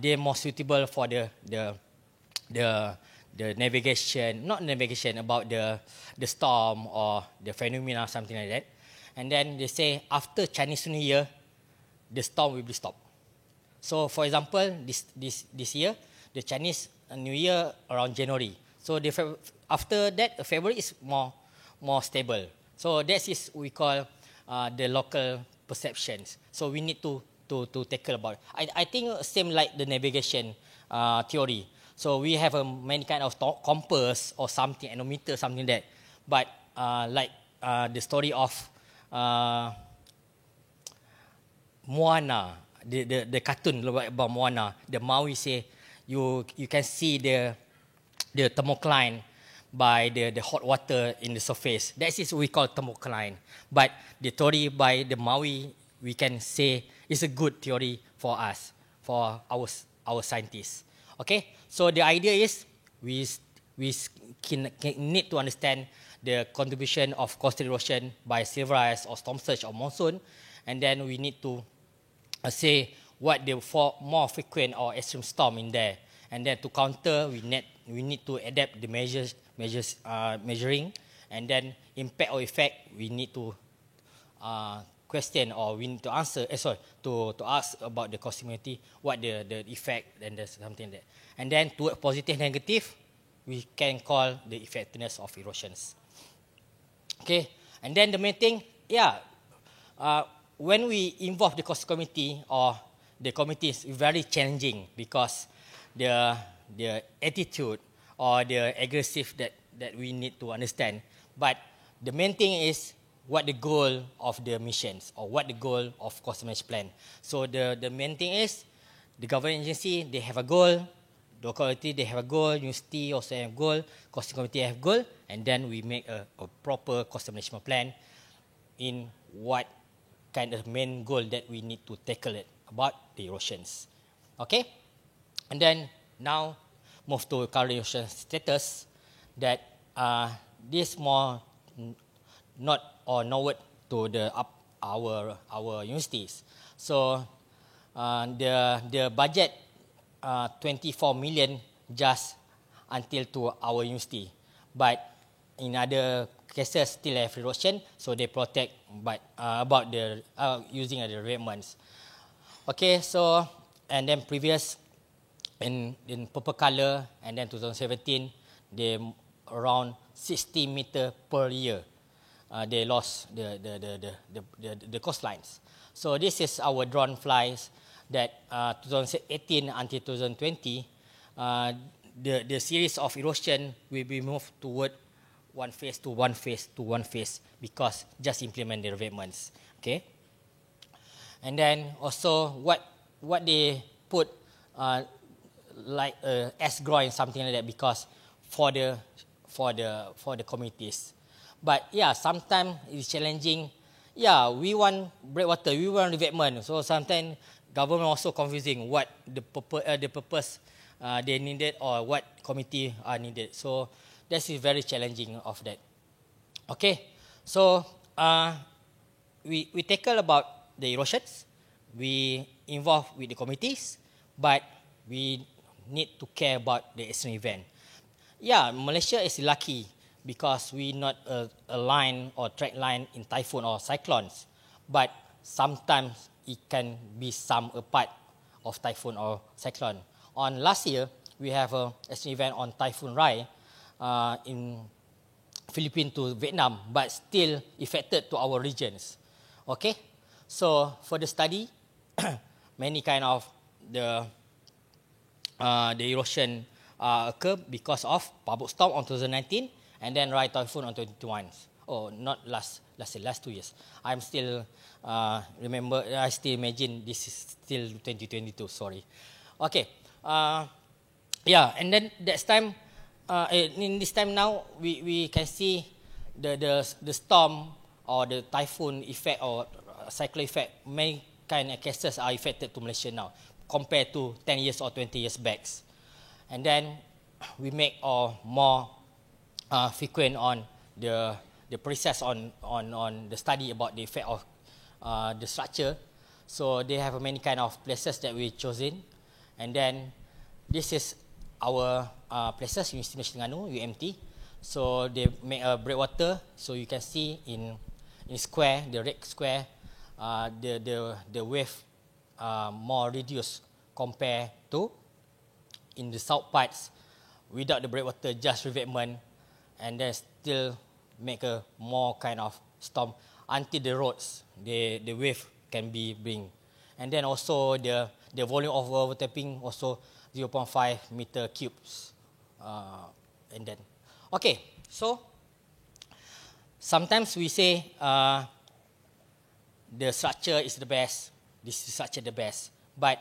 they're more suitable for the navigation, not navigation, about the storm or the phenomena, something like that. And then they say after Chinese New Year, the storm will be stopped. So for example, this year, the Chinese New Year around January. So after that, February is more stable. So that is we call the local perceptions. So we need to tackle about. I think same like the navigation theory. So we have many kind of compass or something, anemometer, something like that. But like the story of Moana, the cartoon about Moana, the Maui say you can see the thermocline by the hot water in the surface. That is what we call thermocline. But the theory by the Maui, we can say is a good theory for us, for our scientists. Okay, so the idea is we need to understand the contribution of coastal erosion by sea rise or storm surge or monsoon, and then we need to say what the more frequent or extreme storm in there, and then to counter we need to adapt the measuring, and then impact or effect we need to question, or we need to answer. To ask about the coastal community what the effect, and there's something like that. And then to positive negative, we can call the effectiveness of erosions. Okay, and then the main thing, when we involve the coastal community or the committee is very challenging, because the attitude or the aggressive that we need to understand. But the main thing is what the goal of the missions or what the goal of coastal management plan. So the main thing is the government agency, they have a goal, the authority, they have a goal, university also have a goal, coastal committee have a goal, and then we make a proper coastal management plan in what kind of main goal that we need to tackle it about the erosions. Okay, and then now move to current erosion status, that this more not or northward to our universities. So the budget 24 million just until to our university, but in other cases still have erosion, so they protect by about the using the requirements. Okay, so and then previous in purple color, and then 2017 they around 60 meter per year. They lost the coastlines. So this is our drone flies that 2018 until 2020, the series of erosion will be moved toward one phase to one phase to one phase because just implement the revetments. Okay. And then also what they put like S groin, something like that, because for the communities. But yeah, sometimes it's challenging. Yeah, we want breakwater, we want revetment. So sometimes government also confusing what the purpose they needed or what committee are needed. So that is very challenging of that. Okay, so we tackle about the erosions. We involve with the committees, but we need to care about the extreme event. Yeah, Malaysia is lucky because we not a line or track line in typhoon or cyclones, but sometimes it can be some a part of typhoon or cyclone. On last year, we have an extreme event on Typhoon Rai in Philippines to Vietnam, but still affected to our regions. Okay, so for the study, many kind of the erosion occur because of Pabuk storm on 2019 and then Rai typhoon on 2021. Oh, not last 2 years. I'm still remember. I still imagine this is still 2022. Sorry. Okay. Yeah, and then that time, in this time now, we can see the storm or the typhoon effect or cyclone effect. Many kind of cases are affected to Malaysia now compared to 10 years or 20 years back. And then we make more frequent on the process on the study about the effect of the structure. So they have many kind of places that we chosen, and then this is our places, Universiti Malaysia Terengganu, UMT. So they make a breakwater, so you can see in square, the red square, the wave more reduced compared to in the south parts without the breakwater, just revetment, and then still make a more kind of storm until the roads, the wave can be bring. And then also the volume of overtapping also 0.5 meter cubes. And then, okay, so sometimes we say the structure is the best, this is structure the best, but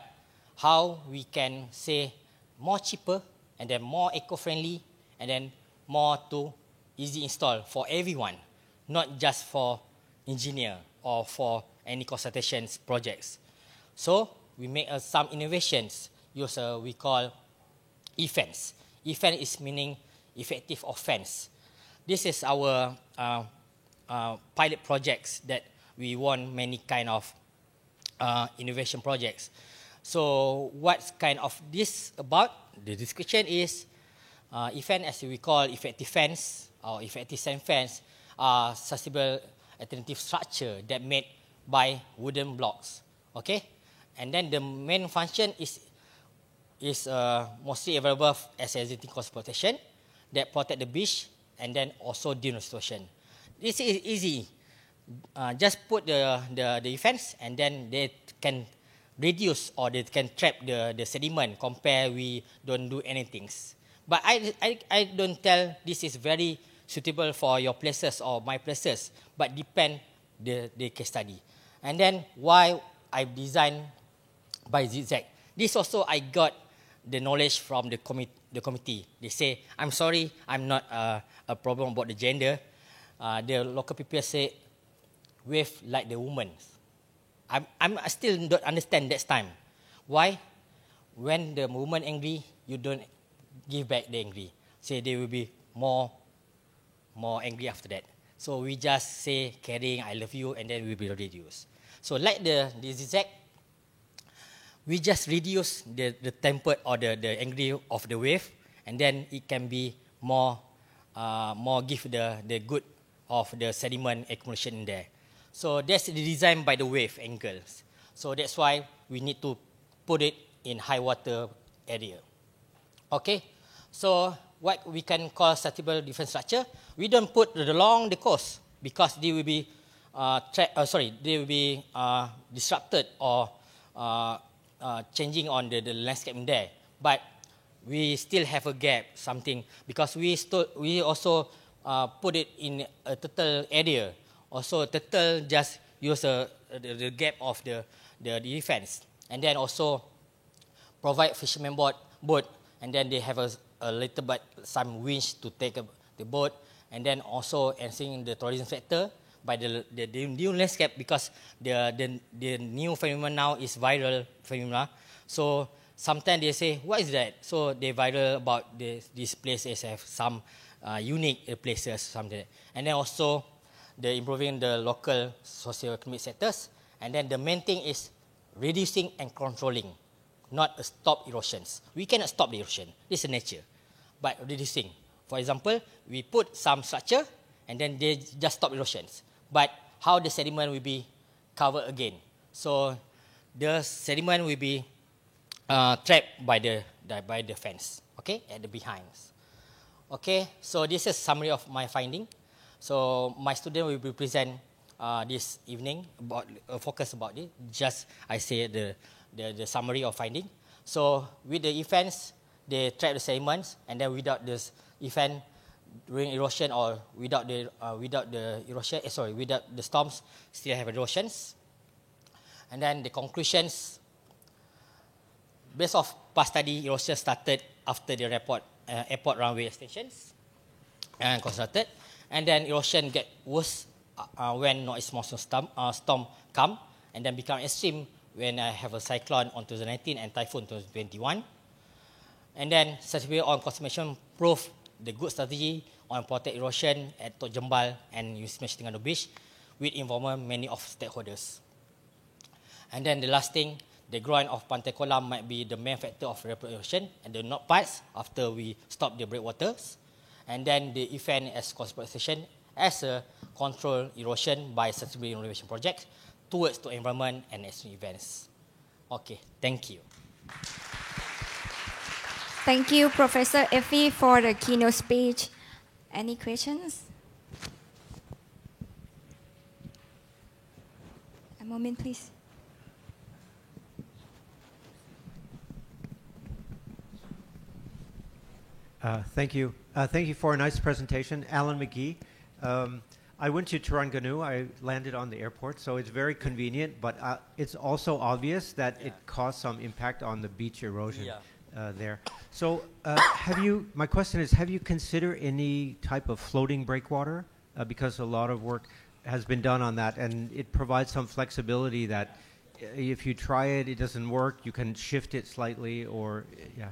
how we can say more cheaper and then more eco-friendly and then more to easy install for everyone, not just for engineer or for any consultation projects. So we make some innovations. Use we call e-fence. E-fence is meaning effective offense. This is our pilot projects that we want many kind of innovation projects. So what kind of this about? The description is e-fence, as we call effective fence or effective sand fence, are sustainable alternative structure that made by wooden blocks. Okay, and then the main function is mostly available as existing coast protection that protect the beach and then also dune restoration. This is easy. Just put the fence and then they can reduce or they can trap the sediment compare we don't do anything. But I don't tell this is very suitable for your places or my places, but depend the case study. And then why I designed by zigzag. This also I got the knowledge from the committee. They say, I'm sorry, I'm not a problem about the gender. The local people say, wave like the woman. I still don't understand that time. Why? When the woman angry, you don't give back the angry. Say they will be more angry after that. So we just say caring, I love you, and then we will reduce. So like the zigzag, we just reduce the temper or the angry of the wave, and then it can be more give the good of the sediment accumulation in there. So that's the design by the wave angles. So that's why we need to put it in high water area. Okay, so what we can call sustainable defense structure, we don't put along the coast because they will be they will be disrupted or changing on the landscape in there. But we still have a gap, something, because we also put it in a turtle area. Also, turtle just use the gap of the defense. And then also provide fisherman boat, and then they have a little bit some winch to take the boat, and then also enhancing the tourism sector by the new landscape, because the new phenomenon now is viral phenomena. So sometimes they say, what is that? So they viral about these places have some unique places, something. And then also the improving the local socio-economic sectors. And then the main thing is reducing and controlling, not stop erosions. We cannot stop the erosion. This is nature. But reducing. For example, we put some structure and then they just stop erosions. But how the sediment will be covered again? So the sediment will be trapped by the fence, okay, at the behinds. Okay, so this is summary of my finding. So my student will be present this evening about focus about it. Just I say the summary of finding. So with the events, they trap the sediments, and then without this event during erosion or without the erosion, without the storms, still have erosions. And then the conclusions, based off past study, erosion started after the airport runway extensions and constructed, and then erosion get worse when northeast monsoon storm come, and then become extreme when I have a cyclone on 2019 and typhoon 2021. And then certificate on conservation proof the good strategy on protect erosion at Tok Jembal and University Terengganu Beach with involvement many of stakeholders. And then the last thing, the groin of Pantai Kolam might be the main factor of erosion and the north parts after we stop the breakwaters. And then the event as conservation as a control erosion by sustainable innovation project towards the environment and extreme events. Okay, thank you. Thank you, Professor Effie, for the keynote speech. Any questions? A moment, please. Thank you. Thank you for a nice presentation. Alan McGee. I went to Terengganu. I landed on the airport, so it's very convenient, but it's also obvious that it caused some impact on the beach erosion there. So my question is, have you considered any type of floating breakwater? Because a lot of work has been done on that, and it provides some flexibility that if you try it, it doesn't work, you can shift it slightly or, yeah.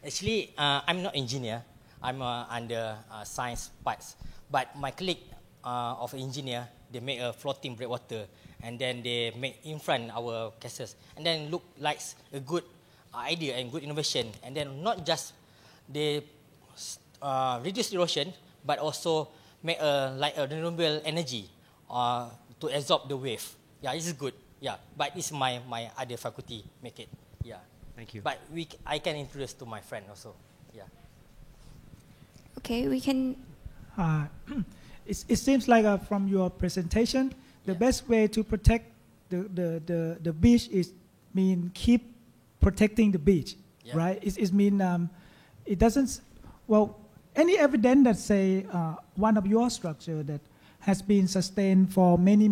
Actually, I'm not engineer. I'm under science parts. But my colleague of engineer, they make a floating breakwater, and then they make in front our cases, and then look like a good idea and good innovation. And then not just they reduce erosion, but also make like a renewable energy to absorb the wave. Yeah, this is good. Yeah, but it's my other faculty make it. Yeah. Thank you. But I can introduce to my friend also. Yeah. Okay, we can. It seems like from your presentation, the best way to protect the beach is keep protecting the beach, right? It mean it doesn't. Well, any evidence that say one of your structure that has been sustained for many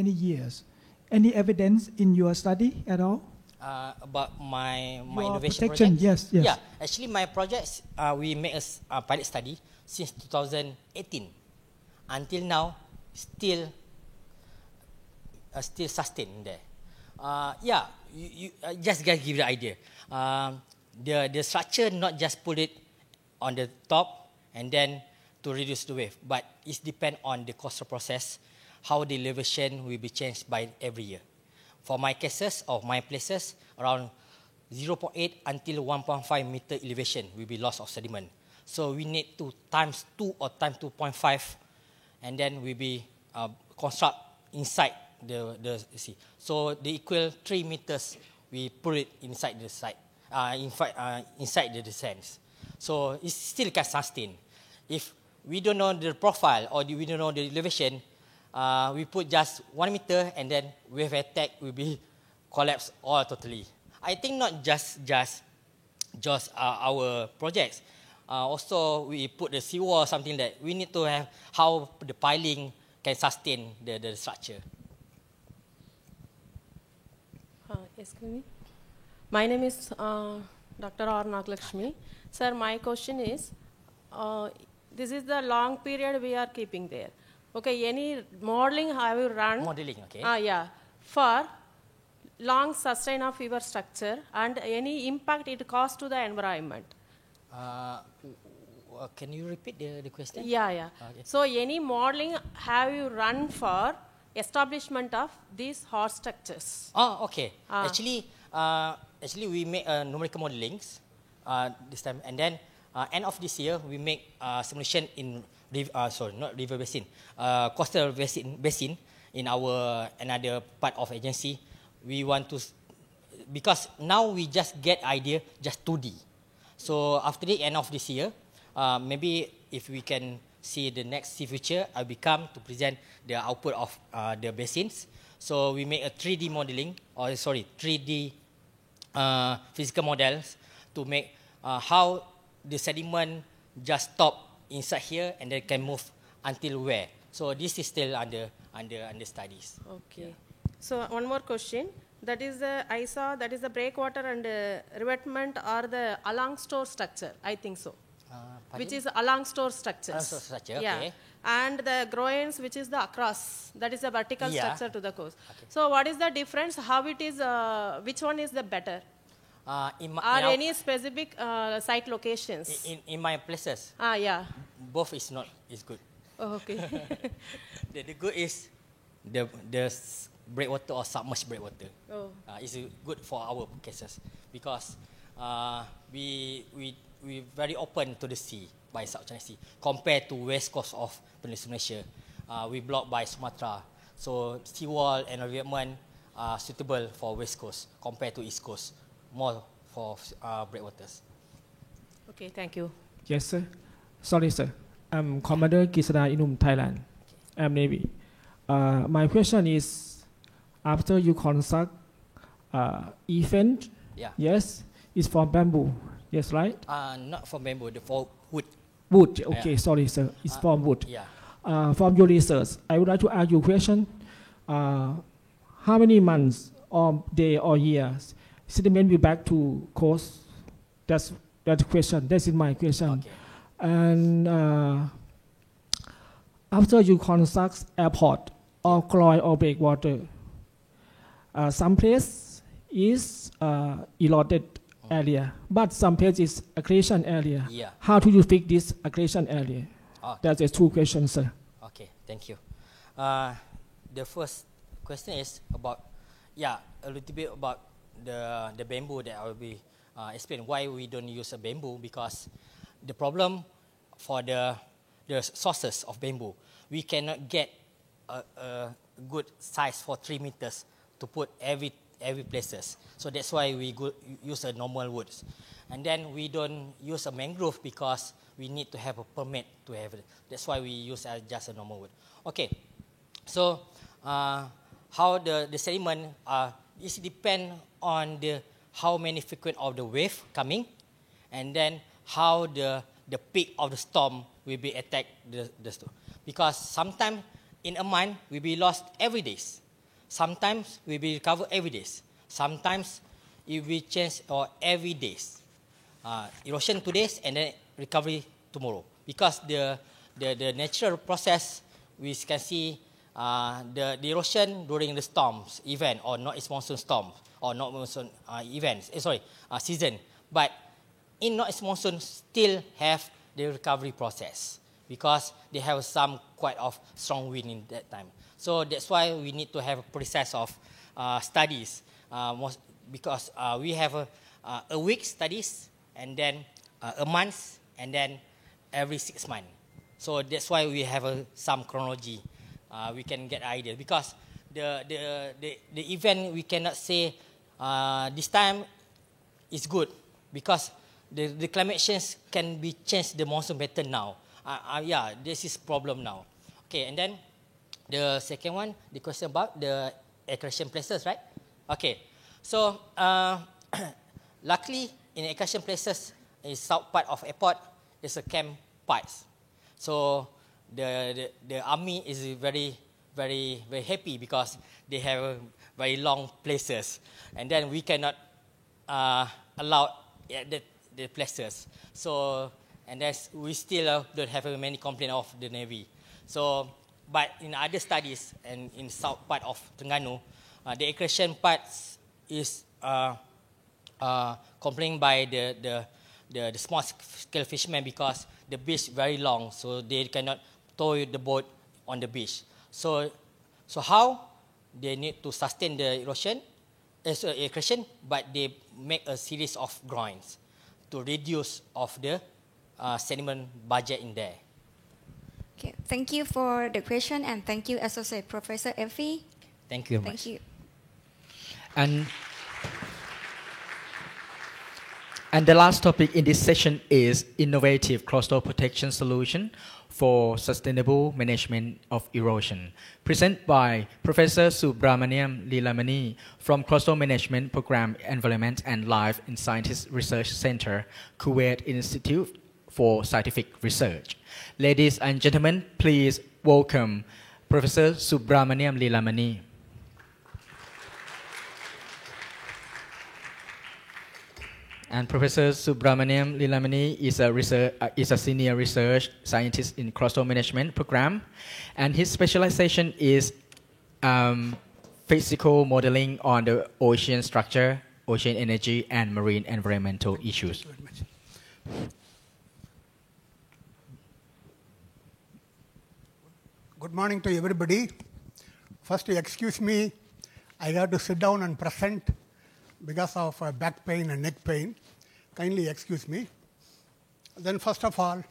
years. Any evidence in your study at all? About my your innovation protection, project? yes. Yeah, actually my projects, we make a pilot study since 2018. Until now, still sustained there. Yeah, you just give the idea. The structure not just put it on the top and then to reduce the wave, but it depends on the coastal process, how the elevation will be changed by every year. For my cases of my places, around 0.8 until 1.5 meter elevation will be loss of sediment. So we need to times 2 or times 2.5, and then we be construct inside the sea. So the equal 3 meters, we put it inside the site, inside the descents. So it still can sustain. If we don't know the profile or we don't know the elevation, we put just 1 meter and then wave attack will be collapse all totally. I think not just our projects. Also, we put the seawall, something that we need to have how the piling can sustain the structure. Excuse me. My name is Dr. R. Naglakshmi. Sir, my question is, this is the long period we are keeping there. Okay, any modeling have you run? Modeling, okay. Yeah, for long sustain of your structure and any impact it causes to the environment. Can you repeat the question? Yeah. Okay. So any modeling have you run for establishment of these hot structures? Oh, okay. Actually, we make numerical modelings this time, and then end of this year we make simulation in not river basin, coastal basin in our another part of agency. We want to, because now we just get idea just 2D. So after the end of this year, maybe if we can see the next future, I will come to present the output of the basins. So we make a 3D modeling, 3D physical models to make how the sediment just stop inside here and then can move until where. So this is still under studies. Okay. So one more question. That is I saw that is the breakwater and revetment or the along store structure. I think so. Which is along store structures. Along store structure, yeah. okay. And the groins, which is the across, that is a vertical Yeah. structure to the coast. Okay. So what is the difference? How it is? Which one is the better? Are any specific site locations? In my places. Yeah. Both is good. Oh, okay. the good is the breakwater or submerged breakwater. Oh. Is good for our cases because we very open to the sea by South China Sea compared to west coast of Peninsular Malaysia. We blocked by Sumatra, so seawall and environment are suitable for west coast compared to east coast, more for breakwaters. Okay, thank you. Yes, sir. Sorry, sir. I'm Commander Kisada Inum, Thailand. I'm Navy. My question is, after you construct event, Yeah. yes, it's for bamboo, yes, right? Not for bamboo, for wood. Wood, okay, Yeah. sorry, sir. It's from wood. Yeah. From your research, I would like to ask you a question. How many months or day or years sediment will back to coast? That's the question. That is my question. Okay. And after you construct airport or cloy or breakwater, some place is eroded area, but some place is accretion area. Yeah. How do you fix this accretion area? Okay. That's the two questions, sir. Okay, thank you. The first question is about, a little bit about the bamboo that I will be explain why we don't use a bamboo, because the problem for the sources of bamboo, we cannot get a good size for 3 meters to put every places. So that's why we use a normal woods. And then we don't use a mangrove because we need to have a permit to have it. That's why we use just a normal wood. Okay, so how the sediment is depend on how many frequent of the wave coming, and then how the peak of the storm will be attack the storm. Because sometimes in a month we be lost every days. Sometimes we be recovered every days. Sometimes it will change or every days. Erosion 2 days and then recovery tomorrow. Because the natural process, we can see the erosion during the storms event or not monsoon storm or not monsoon events. Season. But in not monsoon still have the recovery process because they have some quite of strong wind in that time. So that's why we need to have a process of studies because we have a week studies and then a month and then every 6 months. So that's why we have some chronology. We can get idea because the event we cannot say this time is good because the climate change can be changed the monsoon pattern now. This is problem now. Okay, and then the second one, the question about the accretion places, right? Okay, so luckily, in excursion places, in south part of airport, there's a camp parts. So the army is very happy because they have very long places, and then we cannot allow at the places. So and we still don't have many complaint of the Navy. So but in other studies and in south part of Terengganu, the excursion parts is complained by the small scale fishermen because the beach very long, so they cannot tow the boat on the beach. So how they need to sustain the erosion, but they make a series of groins to reduce of the sediment budget in there. Okay, thank you for the question, and thank you, Associate Professor Effie. Thank you very much. Thank you. And the last topic in this session is innovative coastal protection solution for sustainable management of erosion, presented by Professor Subramaniam Lilamani from Coastal Management Program Environment and Life in Sciences Research Center, Kuwait Institute for Scientific Research. Ladies and gentlemen, please welcome Professor Subramaniam Lilamani. And Professor Subramaniam Lilamani is a senior research scientist in Coastal Management Program, and his specialization is physical modeling on the ocean structure, ocean energy, and marine environmental issues. Good morning to everybody. First, excuse me, I have to sit down and present because of back pain and neck pain. Kindly excuse me. Then first of all,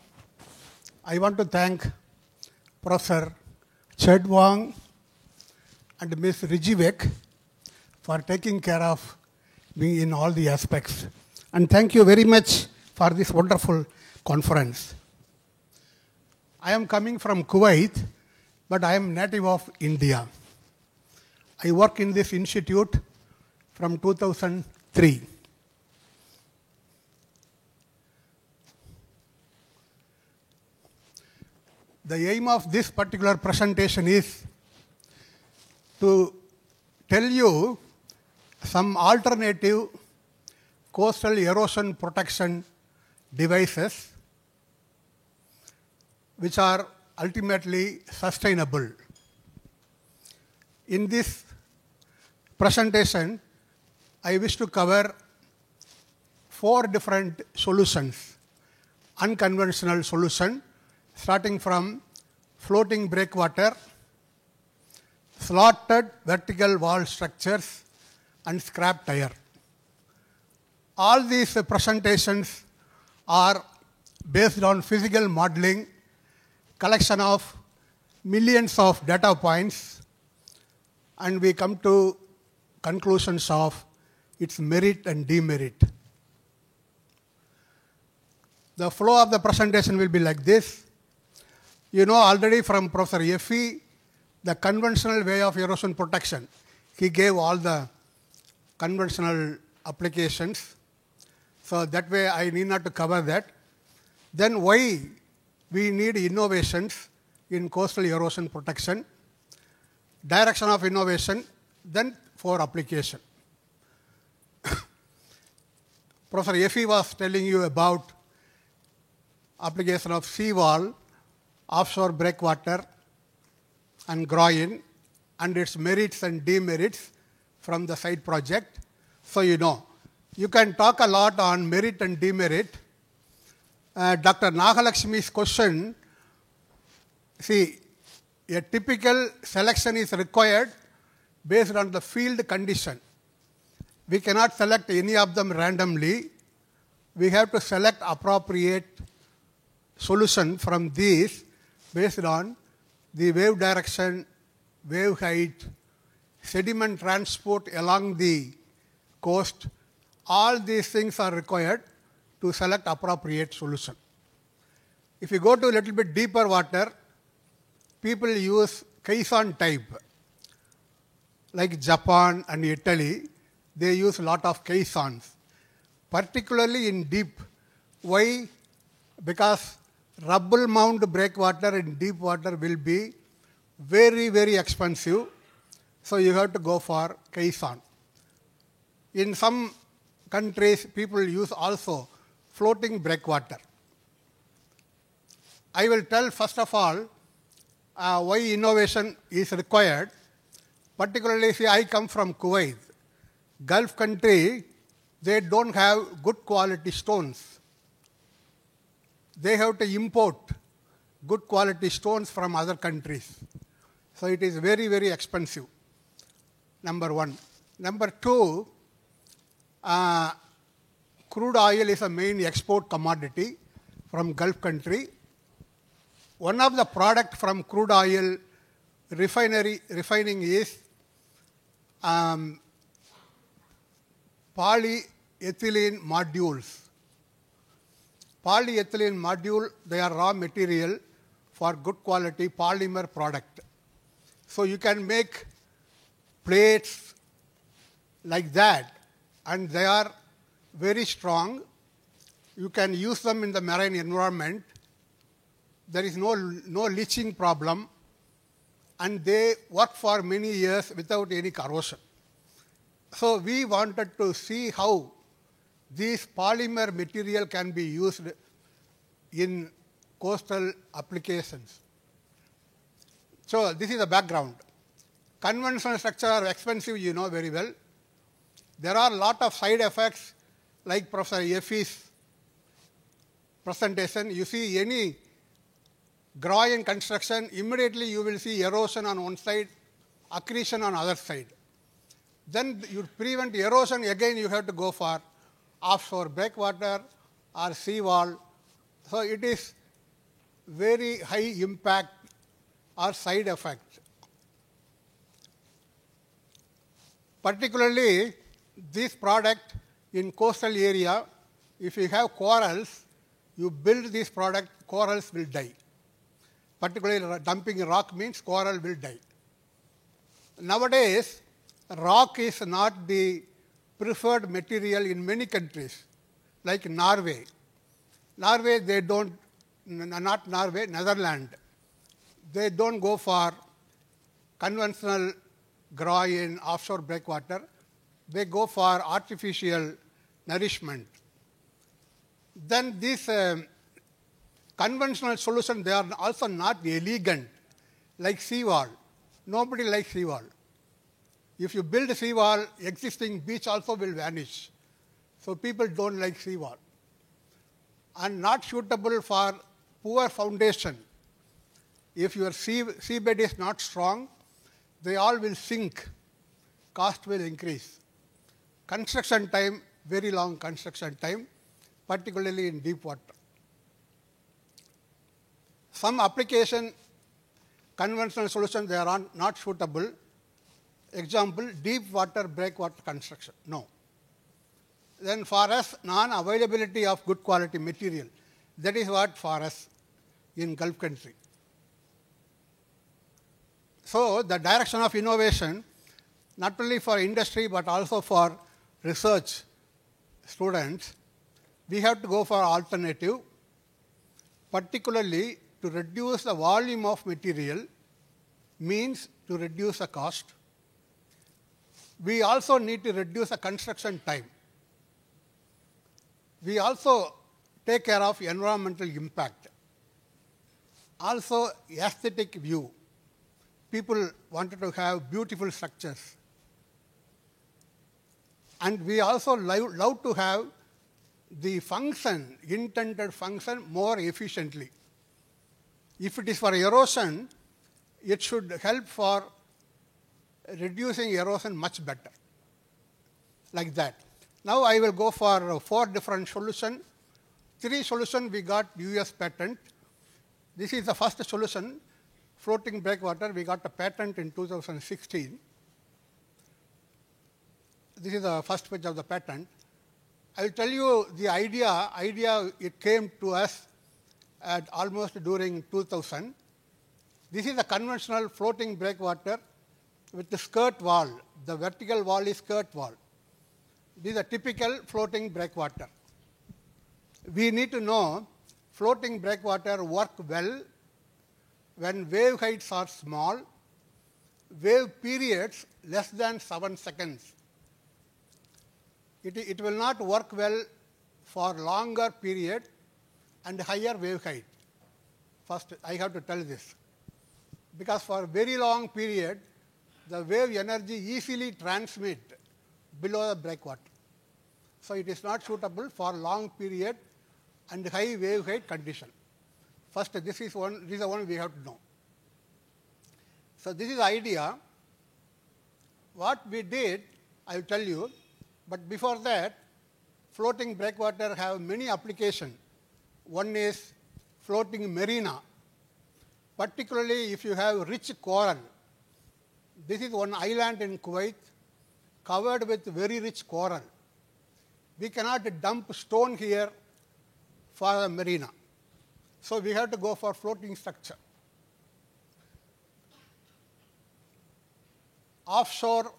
I want to thank Professor Ched Wang and Ms. Rijivek for taking care of me in all the aspects. And thank you very much for this wonderful conference. I am coming from Kuwait, but I am native of India. I work in this institute from 2003. The aim of this particular presentation is to tell you some alternative coastal erosion protection devices which are ultimately sustainable. In this presentation, I wish to cover 4 different solutions. Unconventional solution, starting from floating breakwater, slotted vertical wall structures, and scrap tire. All these presentations are based on physical modeling, collection of millions of data points, and we come to conclusions of its merit and demerit. The flow of the presentation will be like this. You know already from Professor Effie, the conventional way of erosion protection. He gave all the conventional applications. So that way I need not to cover that. Then why we need innovations in coastal erosion protection, direction of innovation, then for application. Professor Effie was telling you about application of seawall, offshore breakwater, and groin, and its merits and demerits from the side project. So you know, you can talk a lot on merit and demerit. Dr. Nagalakshmi's question, see, a typical selection is required based on the field condition. We cannot select any of them randomly. We have to select appropriate solution from these based on the wave direction, wave height, sediment transport along the coast. All these things are required to select appropriate solution. If you go to a little bit deeper water, people use caisson type. Like Japan and Italy, they use a lot of caissons, particularly in deep. Why? Because rubble mount breakwater in deep water will be very, very expensive. So you have to go for caisson. In some countries, people use also floating breakwater. I will tell first of all why innovation is required. Particularly, see, I come from Kuwait. Gulf country, they don't have good quality stones. They have to import good quality stones from other countries. So it is very, very expensive, number one. Number two, crude oil is a main export commodity from Gulf country. One of the product from crude oil refining is polyethylene modules. Polyethylene module, they are raw material for good quality polymer product. So you can make plates like that, and they are very strong. You can use them in the marine environment. There is no leaching problem, and they work for many years without any corrosion. So we wanted to see how this polymer material can be used in coastal applications. So this is the background. Conventional structures are expensive, you know very well. There are a lot of side effects, like Professor Effie's presentation. You see any groin construction, immediately you will see erosion on one side, accretion on other side. Then you prevent erosion, again you have to go for offshore breakwater or seawall. So it is very high impact or side effect. Particularly this product in coastal area, if you have corals, you build this product, corals will die. Particularly dumping rock means coral will die. Nowadays, rock is not the preferred material in many countries, like Norway. Norway, they don't, not Norway, Netherlands. They don't go for conventional groin offshore breakwater. They go for artificial nourishment. Then these conventional solutions, they are also not elegant, like seawall. Nobody likes seawall. If you build a seawall, existing beach also will vanish. So people don't like seawall. And not suitable for poor foundation. If your seabed is not strong, they all will sink. Cost will increase. Construction time, very long construction time, particularly in deep water. Some application, conventional solutions, they are not suitable. Example, deep water breakwater construction, no. Then for us, non-availability of good quality material. That is what for us in Gulf country. So the direction of innovation, not only for industry but also for research students, we have to go for alternative, particularly to reduce the volume of material means to reduce the cost. We also need to reduce the construction time. We also take care of environmental impact. Also, aesthetic view. People wanted to have beautiful structures. And we also love to have the function, intended function, more efficiently. If it is for erosion, it should help for reducing erosion much better, like that. Now I will go for 4 different solutions. 3 solutions we got US patent. This is the first solution, floating breakwater. We got a patent in 2016. This is the first page of the patent. I will tell you the idea. It came to us at almost during 2000. This is a conventional floating breakwater with the skirt wall. The vertical wall is skirt wall. This is a typical floating breakwater. We need to know floating breakwater work well when wave heights are small, wave periods less than 7 seconds. It will not work well for longer period and higher wave height. First, I have to tell this. Because for very long period, the wave energy easily transmit below the breakwater. So it is not suitable for long period and high wave height condition. First, this is the one we have to know. So this is the idea. What we did, I will tell you, but before that, floating breakwater have many applications. One is floating marina, particularly if you have rich coral. This is one island in Kuwait covered with very rich coral. We cannot dump stone here for a marina. So we have to go for floating structure. Offshore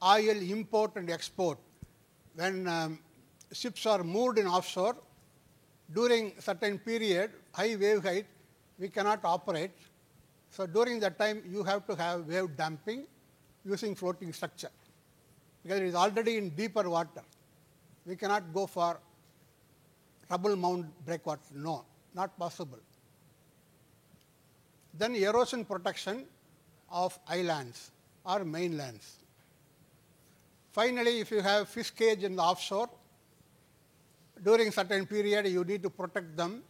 oil import and export. When ships are moved in offshore, during certain period, high wave height, we cannot operate. So during that time, you have to have wave damping using floating structure. Because it is already in deeper water. We cannot go for rubble mound breakwater. No, not possible. Then erosion protection of islands or mainlands. Finally, if you have fish cage in the offshore, during certain period you need to protect them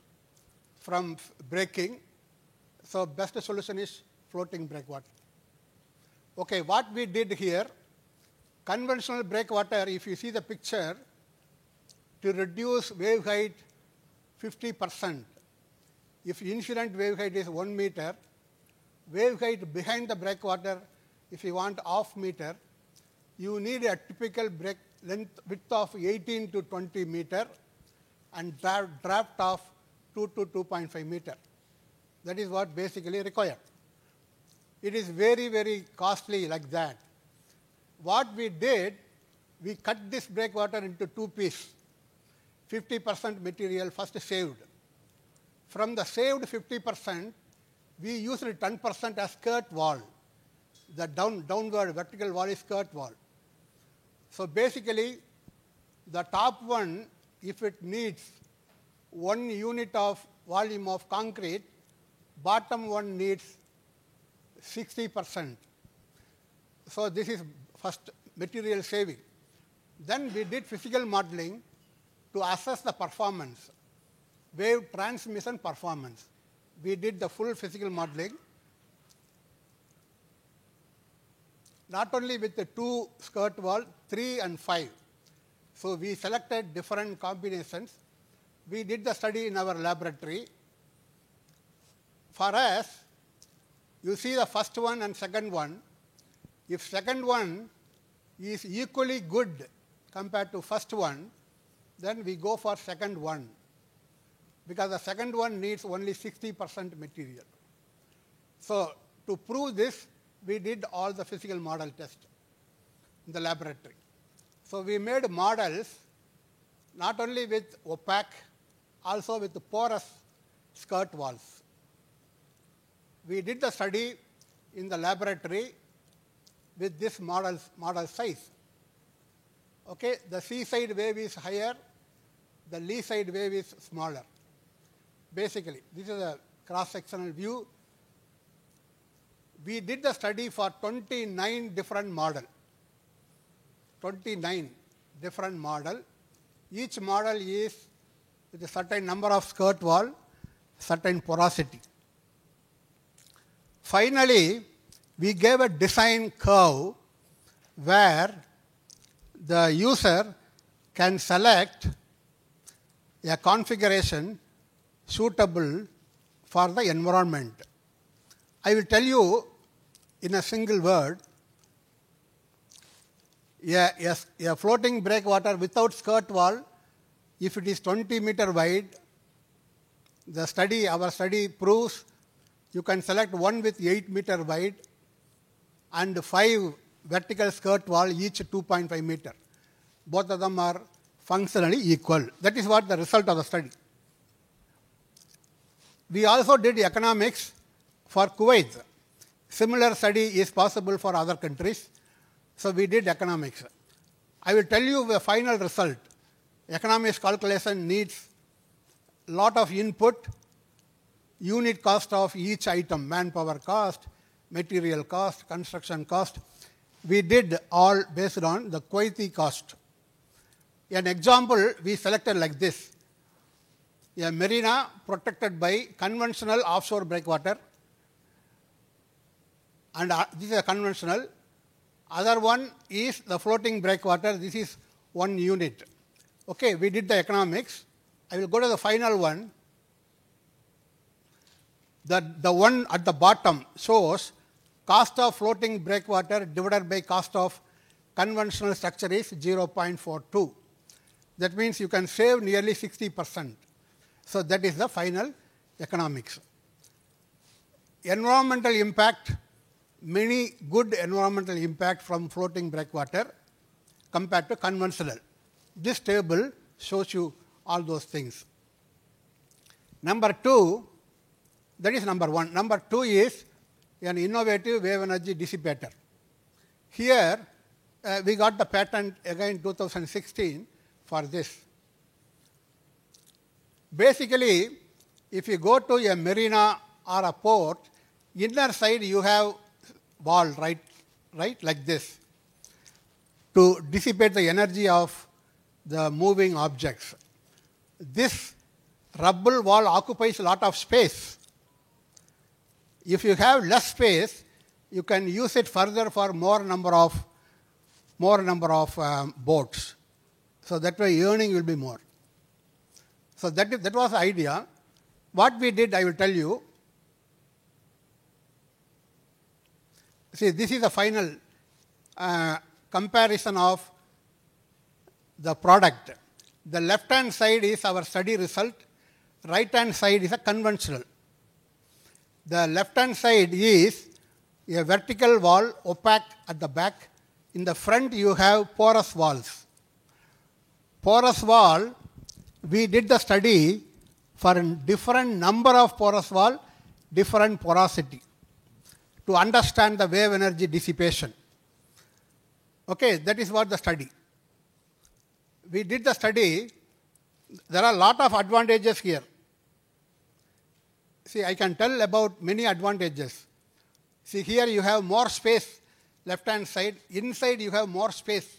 from breaking. So best solution is floating breakwater. Okay, what we did here, conventional breakwater, if you see the picture, to reduce wave height 50%. If incident wave height is 1 meter, wave height behind the breakwater, if you want half meter, you need a typical break length width of 18 to 20 meter and draft of 2 to 2.5 meter. That is what basically required. It is very, very costly like that. What we did, we cut this breakwater into 2 pieces. 50% material first saved. From the saved 50%, we used 10% as skirt wall. The downward vertical wall is skirt wall. So basically, the top one, if it needs 1 unit of volume of concrete, bottom one needs 60%. So this is first material saving. Then we did physical modeling to assess the performance, wave transmission performance. We did the full physical modeling, not only with the 2 skirt wall, 3 and 5. So we selected different combinations. We did the study in our laboratory. For us, you see the first one and second one. If second one is equally good compared to first one, then we go for second one, because the second one needs only 60% material. So to prove this, we did all the physical model test in the laboratory. So we made models not only with opaque, also with porous skirt walls. We did the study in the laboratory with this model size. Okay, the C side wave is higher, the lee side wave is smaller. Basically, this is a cross-sectional view. We did the study for 29 different models. 29 different models. Each model is with a certain number of skirt wall, certain porosity. Finally, we gave a design curve where the user can select a configuration suitable for the environment. I will tell you in a single word, a floating breakwater without skirt wall, if it is 20 meter wide, our study proves you can select one with 8 meter wide and 5 vertical skirt wall, each 2.5 meter. both of them are functionally equal. That is what the result of the study. We also did economics for Kuwait. Similar study is possible for other countries. So we did economics. I will tell you the final result. Economics calculation needs a lot of input, unit cost of each item, manpower cost, material cost, construction cost. We did all based on the Kuwaiti cost. An example we selected like this. A marina protected by conventional offshore breakwater, and this is a conventional. Other one is the floating breakwater. This is 1 unit. Okay, we did the economics. I will go to the final one. The one at the bottom shows cost of floating breakwater divided by cost of conventional structure is 0.42. That means you can save nearly 60%. So that is the final economics. Environmental impact, many good environmental impact from floating breakwater compared to conventional. This table shows you all those things. Number 2, that is number 1. Number 2 is an innovative wave energy dissipator. Here we got the patent again in 2016 for this. Basically, if you go to a marina or a port, inner side you have wall, right, like this, to dissipate the energy of the moving objects. This rubble wall occupies a lot of space. If you have less space, you can use it further for more number of boats. So that way earning will be more. So that was the idea. What we did, I will tell you. See, this is the final comparison of the product. The left-hand side is our study result. Right-hand side is a conventional. The left-hand side is a vertical wall, opaque at the back. In the front, you have porous walls. Porous wall, we did the study for a different number of porous wall, different porosity, to understand the wave energy dissipation. Okay, that is what the study. We did the study. There are a lot of advantages here. See, I can tell about many advantages. See, here you have more space, left-hand side. Inside you have more space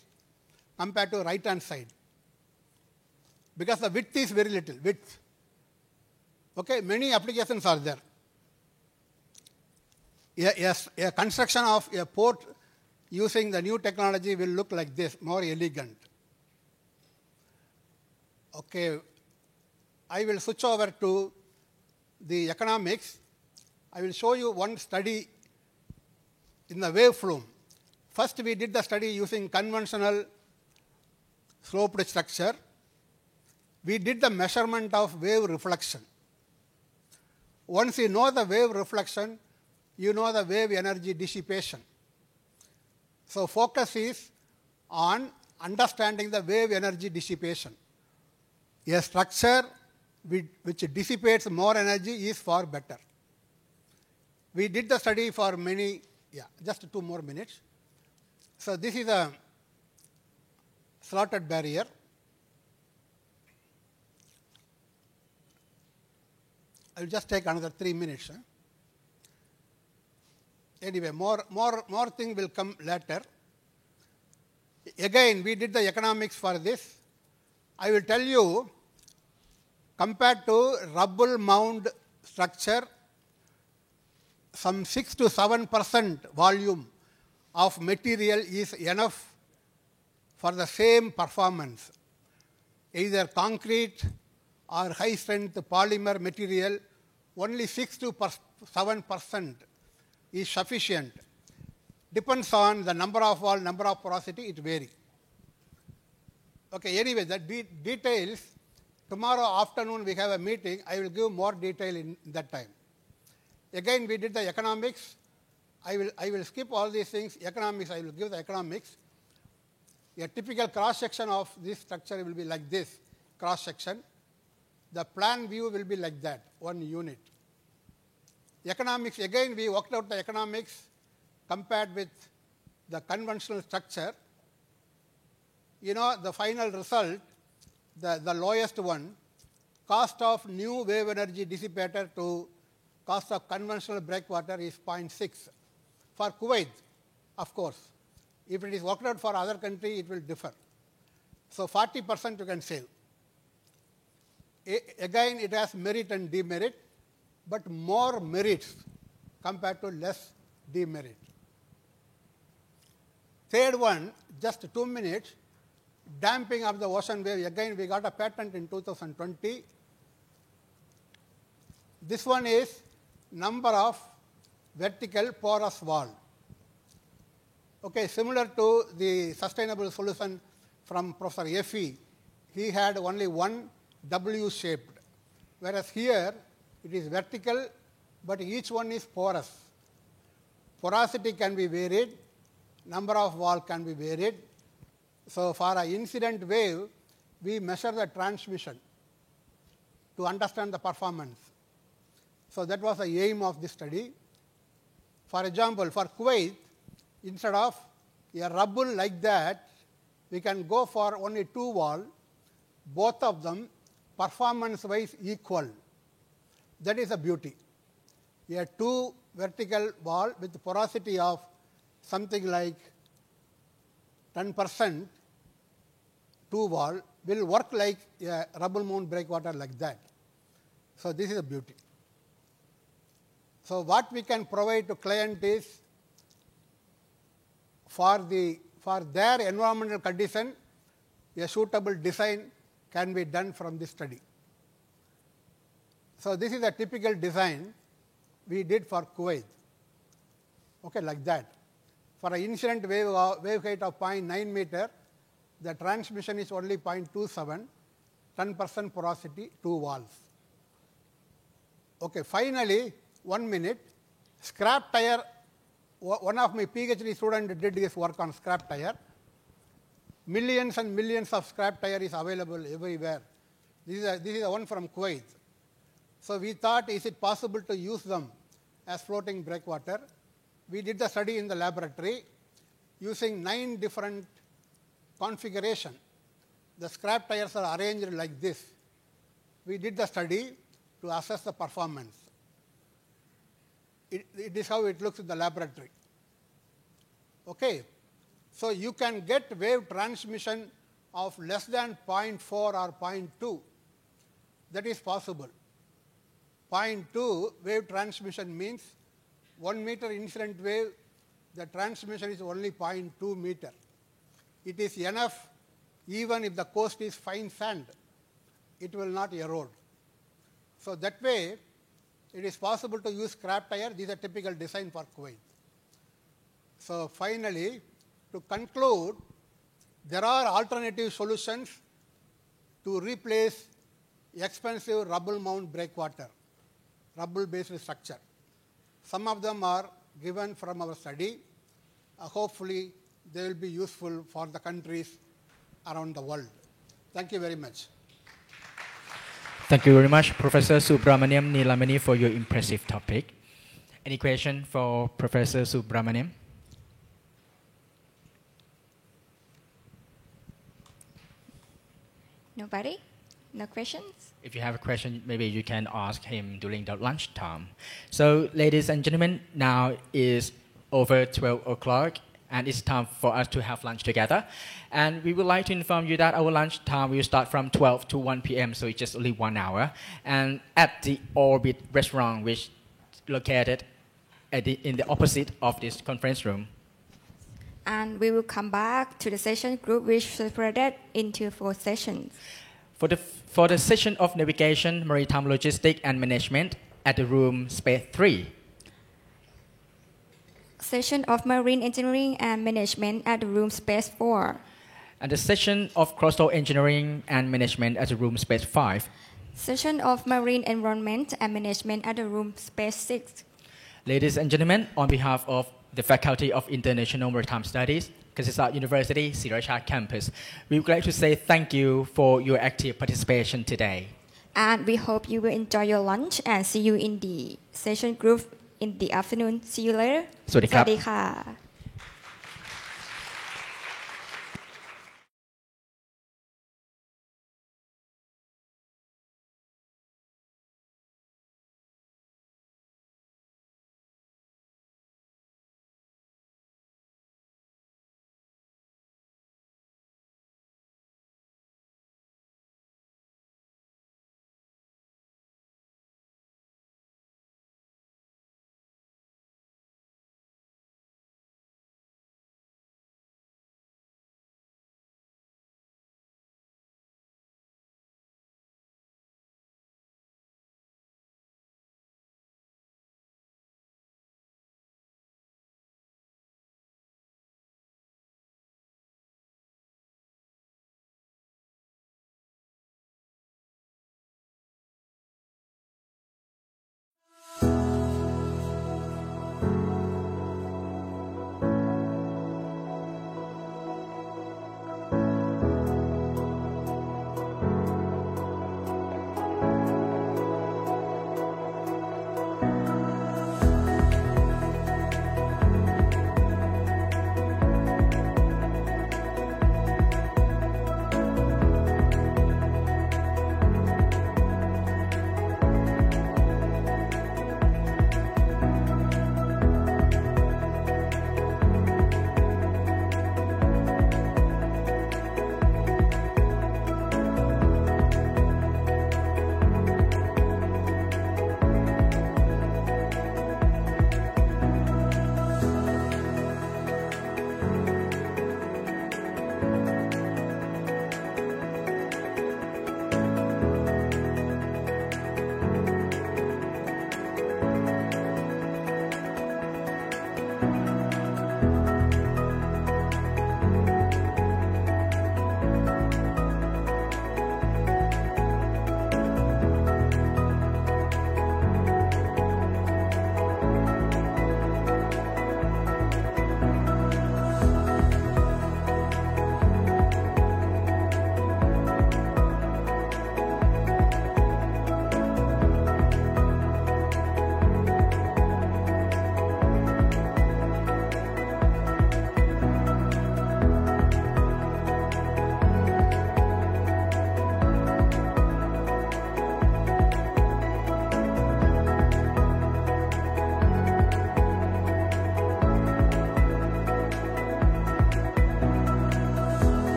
compared to right-hand side. Because the width is very little, width. Okay, many applications are there. A construction of a port using the new technology will look like this, more elegant. Okay, I will switch over to the economics. I will show you one study in the wave flume. First, we did the study using conventional sloped structure. We did the measurement of wave reflection. Once you know the wave reflection, you know the wave energy dissipation. So focus is on understanding the wave energy dissipation. A structure which dissipates more energy is far better. We did the study for many, just 2 more minutes. So this is a slotted barrier. I will just take another 3 minutes. Anyway, more thing will come later. Again, we did the economics for this. I will tell you, compared to rubble mound structure, some 6 to 7% volume of material is enough for the same performance. Either concrete or high strength polymer material, only 6 to 7% is sufficient. Depends on the number of wall, number of porosity, it varies. Okay, anyway, the details, tomorrow afternoon we have a meeting, I will give more detail in that time. Again, we did the economics. I will skip all these things. Economics, I will give the economics. A typical cross-section of this structure will be like this, cross-section. The plan view will be like that, 1 unit. Economics, again we worked out the economics compared with the conventional structure. You know, the final result, the lowest one, cost of new wave energy dissipator to cost of conventional breakwater is 0.6. For Kuwait, of course. If it is worked out for other country, it will differ. So 40% you can save. Again, it has merit and demerit, but more merits compared to less demerit. Third one, just 2 minutes, damping of the ocean wave. Again, we got a patent in 2020. This one is number of vertical porous wall. Okay, similar to the sustainable solution from Professor Effie, he had only one W-shaped, whereas here it is vertical, but each one is porous. Porosity can be varied, number of wall can be varied. So for an incident wave, we measure the transmission to understand the performance. So that was the aim of this study. For example, for Kuwait, instead of a rubble like that, we can go for only 2 wall, both of them performance-wise equal. That is a beauty. A 2 vertical wall with porosity of something like 10%, 2 wall will work like a rubble mount breakwater like that. So this is a beauty. So what we can provide to client is for their environmental condition, a suitable design can be done from this study. So this is a typical design we did for Kuwait. Okay, like that. For an incident wave height of 0.9 meter, the transmission is only 0.27, 10% porosity, 2 walls. Okay, finally, 1 minute, scrap tire. One of my PhD students did this work on scrap tire. Millions and millions of scrap tire is available everywhere. This is a one from Kuwait. So we thought, is it possible to use them as floating breakwater? We did the study in the laboratory using 9 different configurations. The scrap tires are arranged like this. We did the study to assess the performance. It is how it looks in the laboratory. Okay. So you can get wave transmission of less than 0.4 or 0.2. That is possible. 0.2 wave transmission means 1 meter incident wave, the transmission is only 0.2 meter. It is enough even if the coast is fine sand. It will not erode. So that way, it is possible to use scrap tire. These are typical design for Kuwait. So finally, to conclude, there are alternative solutions to replace expensive rubble mount breakwater, rubble-based structure. Some of them are given from our study. Hopefully, they will be useful for the countries around the world. Thank you very much. Thank you very much, Professor Subramaniam Nilamani, for your impressive topic. Any question for Professor Subramaniam? Nobody? No questions? If you have a question, maybe you can ask him during the lunchtime. So, ladies and gentlemen, now is over 12 o'clock, and it's time for us to have lunch together. And we would like to inform you that our lunch time will start from 12 to 1 p.m., so it's just only 1 hour. And at the Orbit restaurant, which is located in the opposite of this conference room. And we will come back to the session group, which is separated into 4 sessions. For the session of navigation, maritime logistics and management at the room space 3. Session of marine engineering and management at the room space 4. And the session of coastal engineering and management at the room space 5. Session of marine environment and management at the room space 6. Ladies and gentlemen, on behalf of the Faculty of International Maritime Studies, Kasetsart University, Sirachart campus. We would like to say thank you for your active participation today. And we hope you will enjoy your lunch and see you in the session group in the afternoon. See you later. สวัสดีครับ สวัสดีค่ะ